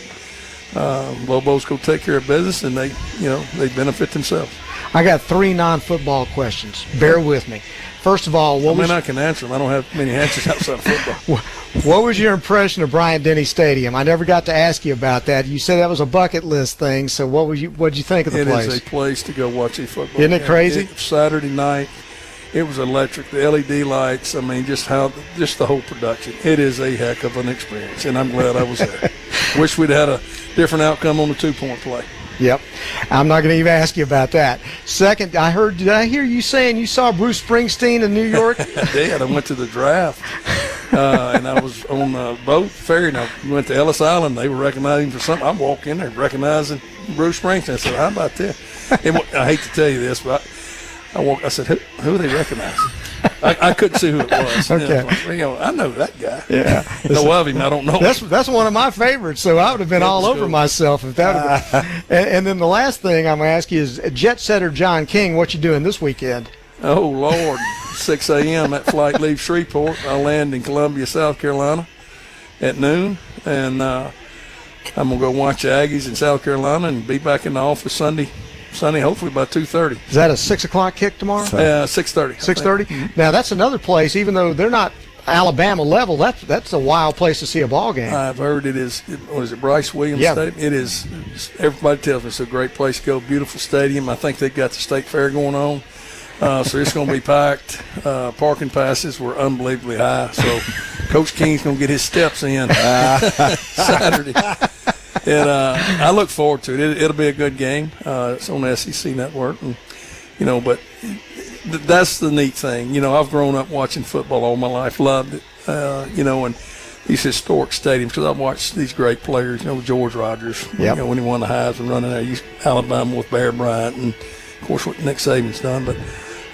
[SPEAKER 3] Lobos go take care of business, and they benefit themselves.
[SPEAKER 19] I got 3 non-football questions. Bear with me. First of all,
[SPEAKER 3] I can answer them. I don't have many answers outside of football.
[SPEAKER 19] What was your impression of Bryant-Denny Stadium? I never got to ask you about that. You said that was a bucket list thing. So what did you think of the place?
[SPEAKER 3] It is a place to go watch a football
[SPEAKER 19] game. Isn't it crazy?
[SPEAKER 3] Saturday night, it was electric. The LED lights. I mean, just the whole production. It is a heck of an experience, and I'm glad I was there. Wish we'd had a different outcome on the 2-point play.
[SPEAKER 19] Yep. I'm not going to even ask you about that. Second, did I hear you saying you saw Bruce Springsteen in New York?
[SPEAKER 3] I did. I went to the draft, and I was on a boat ferry, and I went to Ellis Island. They were recognizing for something. I walked in there recognizing Bruce Springsteen. I said, how about this? I hate to tell you this, but I said, who are they recognizing? I couldn't see who it was.
[SPEAKER 19] Okay.
[SPEAKER 3] I know that guy.
[SPEAKER 19] Yeah.
[SPEAKER 3] No of him. I don't know.
[SPEAKER 19] That's one of my favorites, so I would have been all over myself if that would have been. And then the last thing I'm going to ask you is, jet setter John King, what you doing this weekend?
[SPEAKER 3] Oh, Lord. 6 a.m. That flight leaves Shreveport. I land in Columbia, South Carolina at noon. And I'm going to go watch the Aggies in South Carolina and be back in the office Sunday, hopefully by 2:30.
[SPEAKER 19] Is that a 6 o'clock kick tomorrow?
[SPEAKER 3] 6:30.
[SPEAKER 19] 6:30.
[SPEAKER 3] Mm-hmm.
[SPEAKER 19] Now that's another place. Even though they're not Alabama level, that's a wild place to see a ball game.
[SPEAKER 3] I've heard it is. What is it, Bryce Williams Stadium? It is. Everybody tells me it's a great place to go. Beautiful stadium. I think they've got the state fair going on, so it's going to be packed. Parking passes were unbelievably high, so Coach King's going to get his steps in Saturday. And I look forward to it. It'll be a good game. It's on the SEC network, and but that's the neat thing. I've grown up watching football all my life, loved it. And these historic stadiums because I've watched these great players. George Rogers.
[SPEAKER 19] Yep.
[SPEAKER 3] When he won the Heisman running there, Alabama with Bear Bryant, and of course what Nick Saban's done, but.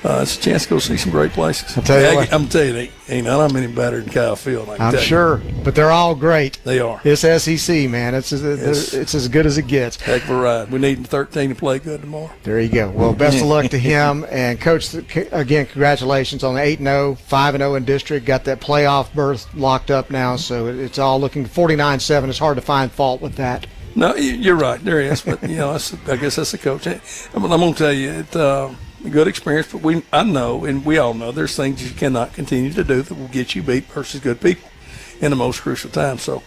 [SPEAKER 3] It's a chance to go see some great places.
[SPEAKER 19] I'm telling you,
[SPEAKER 3] they ain't none any better than Kyle Field.
[SPEAKER 19] I'm sure, but they're all great.
[SPEAKER 3] They are.
[SPEAKER 19] It's SEC, man. It's as good as it gets.
[SPEAKER 3] Heck of a ride. We need 13 to play good tomorrow.
[SPEAKER 19] There you go. Well, best of luck to him. And, Coach, again, congratulations on the 8-0, 5-0 in district. Got that playoff berth locked up now, so it's all looking 49-7. It's hard to find fault with that.
[SPEAKER 3] No, you're right. There is, but I guess that's the coach. I'm going to tell you, it's a good experience. But I know, and we all know, there's things you cannot continue to do that will get you beat versus good people in the most crucial time. So,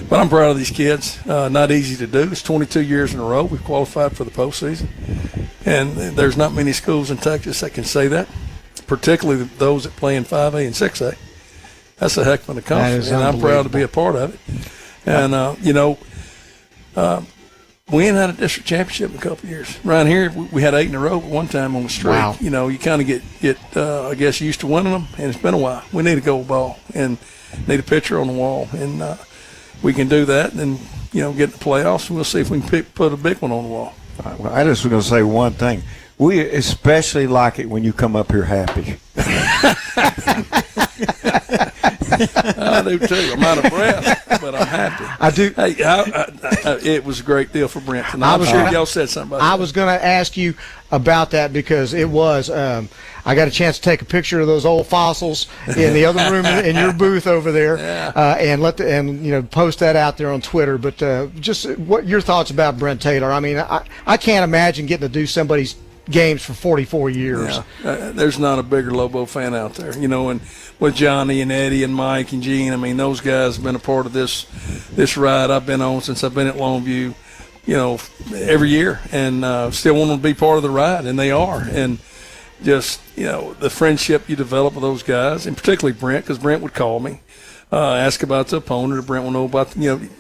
[SPEAKER 3] but I'm proud of these kids. Not easy to do. It's 22 years in a row we've qualified for the postseason, and there's not many schools in Texas that can say that, particularly those that play in 5A and 6A. That's a heck of an accomplishment, and I'm proud to be a part of it. And we ain't had a district championship in a couple of years. Around here, we had 8 in a row at one time on the streak.
[SPEAKER 19] Wow.
[SPEAKER 3] You kind of get I guess, used to winning them, and it's been a while. We need a gold ball and need a pitcher on the wall, and we can do that and, get in the playoffs, and we'll see if we can put a big one on the wall.
[SPEAKER 21] All right, well, I just was going to say one thing. We especially like it when you come up here happy.
[SPEAKER 3] I do too. I'm out of breath, but I'm happy.
[SPEAKER 19] I do.
[SPEAKER 3] Hey, it was a great deal for Brent tonight. I'm sure y'all said something about that.
[SPEAKER 19] I was going to ask you about that because it was. I got a chance to take a picture of those old fossils in the other room in your booth over there, and post that out there on Twitter. But just what your thoughts about Brent Taylor? I mean, I can't imagine getting to do somebody's games for 44 years.
[SPEAKER 3] Yeah. There's not a bigger Lobo fan out there, and with Johnny and Eddie and Mike and Gene, I mean, those guys have been a part of this ride I've been on since I've been at Longview, every year, and still want them to be part of the ride, and they are. And just, the friendship you develop with those guys, and particularly Brent, because Brent would call me, ask about the opponent, or Brent would know about,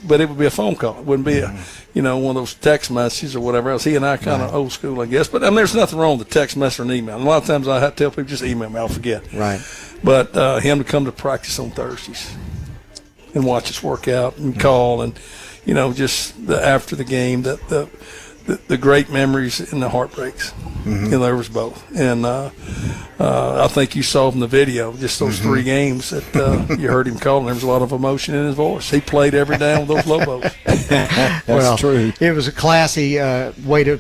[SPEAKER 3] but it would be a phone call. It wouldn't be one of those text messages or whatever else. He and I kind of old school, I guess. But there's nothing wrong with the text message or an email. And a lot of times I have to tell people, just email me, I'll forget.
[SPEAKER 19] Right.
[SPEAKER 3] But him to come to practice on Thursdays and watch us work out and call, and just after the game, the great memories and the heartbreaks. There was both. And I think you saw from the video, just those 3 games that you heard him call, and there was a lot of emotion in his voice. He played every down with those Lobos.
[SPEAKER 19] That's true. It was a classy way to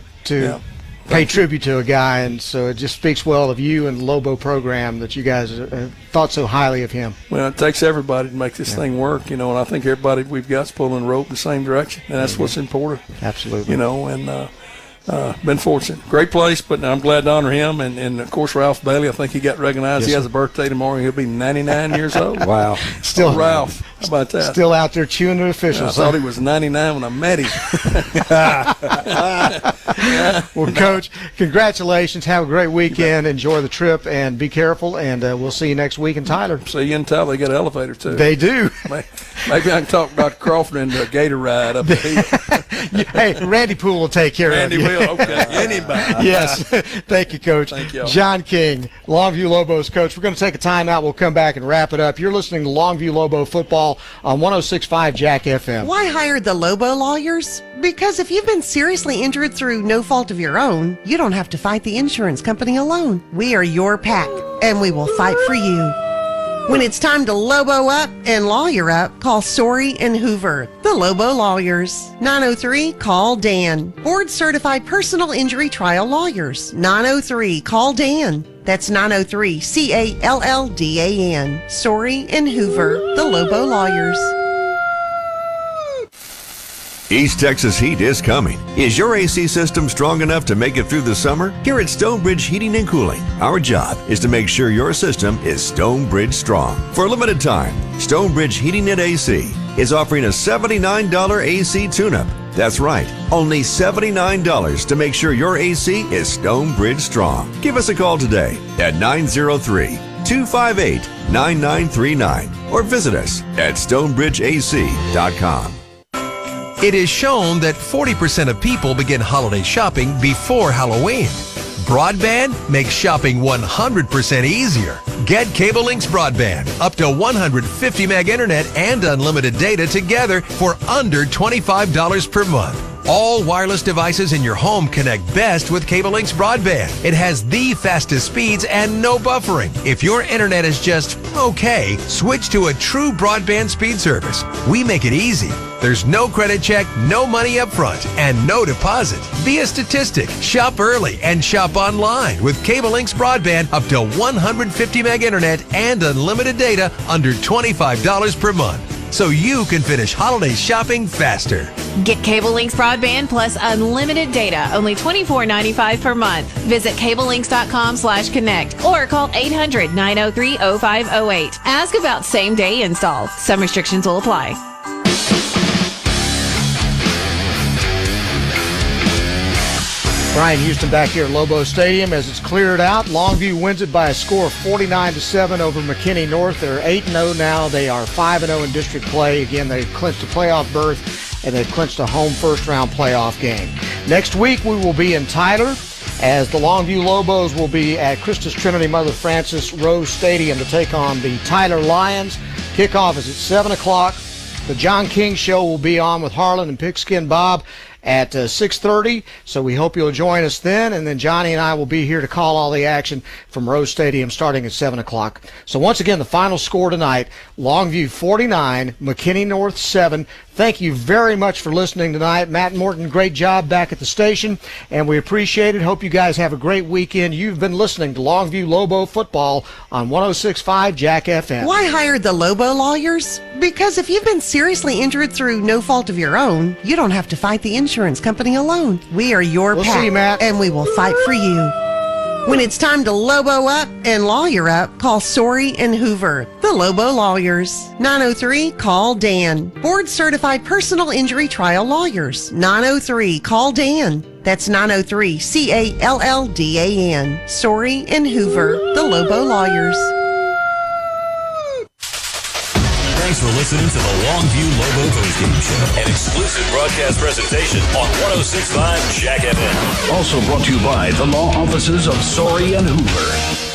[SPEAKER 19] pay tribute to a guy, and so it just speaks well of you and the Lobo program that you guys thought so highly of him.
[SPEAKER 3] Well, it takes everybody to make this thing work, and I think everybody we've got is pulling the rope in the same direction, and that's what's important.
[SPEAKER 19] Absolutely.
[SPEAKER 3] And been fortunate. Great place, but I'm glad to honor him, and of course, Ralph Bailey. I think he got recognized.
[SPEAKER 19] Yes,
[SPEAKER 3] he has a birthday tomorrow. He'll be 99 years old.
[SPEAKER 21] Wow.
[SPEAKER 19] Still,
[SPEAKER 3] Ralph. How about that?
[SPEAKER 19] Still out there chewing the officials.
[SPEAKER 3] I thought he was 99 when I met him.
[SPEAKER 19] Well, Coach, congratulations. Have a great weekend. Enjoy the trip, and be careful, and we'll see you next week in Tyler.
[SPEAKER 3] See you in Tyler. They got an elevator, too.
[SPEAKER 19] They do.
[SPEAKER 3] Maybe I can talk Dr. Crawford into a gator ride up the hill.
[SPEAKER 19] Hey, Randy Poole will take care of you.
[SPEAKER 3] Randy will. Okay. Anybody.
[SPEAKER 19] Yes. Thank you, Coach.
[SPEAKER 3] Thank you.
[SPEAKER 19] John King, Longview Lobos coach. We're going to take a timeout. We'll come back and wrap it up. You're listening to Longview Lobo football on 106.5 Jack FM.
[SPEAKER 6] Why hire the Lobo lawyers? Because if you've been seriously injured through no fault of your own, you don't have to fight the insurance company alone. We are your pack, and we will fight for you. When it's time to Lobo up and lawyer up, call Story and Hoover, the Lobo Lawyers. 903-CALL-DAN. Board-certified personal injury trial lawyers. 903-CALL-DAN. That's 903-CALLDAN. Story and Hoover, the Lobo Lawyers.
[SPEAKER 1] East Texas heat is coming. Is your AC system strong enough to make it through the summer? Here at Stonebridge Heating and Cooling, our job is to make sure your system is Stonebridge strong. For a limited time, Stonebridge Heating and AC is offering a $79 AC tune-up. That's right, only $79 to make sure your AC is Stonebridge strong. Give us a call today at 903-258-9939 or visit us at stonebridgeac.com.
[SPEAKER 10] It is shown that 40% of people begin holiday shopping before Halloween. Broadband makes shopping 100% easier. Get Cable Link's broadband, up to 150 meg internet and unlimited data together for under $25 per month. All wireless devices in your home connect best with Cable Link's broadband. It has the fastest speeds and no buffering. If your internet is just okay, switch to a true broadband speed service. We make it easy. There's no credit check, no money up front, and no deposit. Be a statistic. Shop early and shop online with Cable Link's broadband, up to 150 meg internet and unlimited data under $25 per month. so you can finish holiday shopping faster.
[SPEAKER 8] Get Cable Links broadband plus unlimited data, only $24.95 per month. Visit cablelinks.com/connect or call 800-903-0508. Ask about same-day install. Some restrictions will apply.
[SPEAKER 19] Brian Houston back here at Lobo Stadium as it's cleared out. Longview wins it by a score of 49-7 over McKinney North. They're 8-0 now. They are 5-0 in district play. Again, they've clinched a playoff berth, and they've clinched a home first-round playoff game. Next week, we will be in Tyler as the Longview Lobos will be at Christus Trinity Mother Francis Rose Stadium to take on the Tyler Lions. Kickoff is at 7 o'clock. The John King Show will be on with Harlan and Pigskin Bob at 6:30, so we hope you'll join us then, and then Johnny and I will be here to call all the action from Rose Stadium starting at 7 o'clock. So once again, the final score tonight, Longview 49, McKinney North 7. Thank you very much for listening tonight. Matt Morton, great job back at the station, and we appreciate it. Hope you guys have a great weekend. You've been listening to Longview Lobo Football on 106.5 Jack FM.
[SPEAKER 6] Why hire the Lobo lawyers? Because if you've been seriously injured through no fault of your own, you don't have to fight the insurance company alone. We are your
[SPEAKER 19] We'll
[SPEAKER 6] pack,
[SPEAKER 19] see you, Matt.
[SPEAKER 6] and we will fight for you. When it's time to Lobo up and lawyer up, call Sorey and Hoover, the Lobo Lawyers. 903-CALL-DAN. Board-certified personal injury trial lawyers. 903-CALL-DAN. That's 903-CALLDAN. Sorey and Hoover, the Lobo Lawyers.
[SPEAKER 2] Thanks for listening to the Longview Lobo Postgame Show, an exclusive broadcast presentation on 106.5 Jack FM.
[SPEAKER 13] Also brought to you by the law offices of Sorey and Hoover.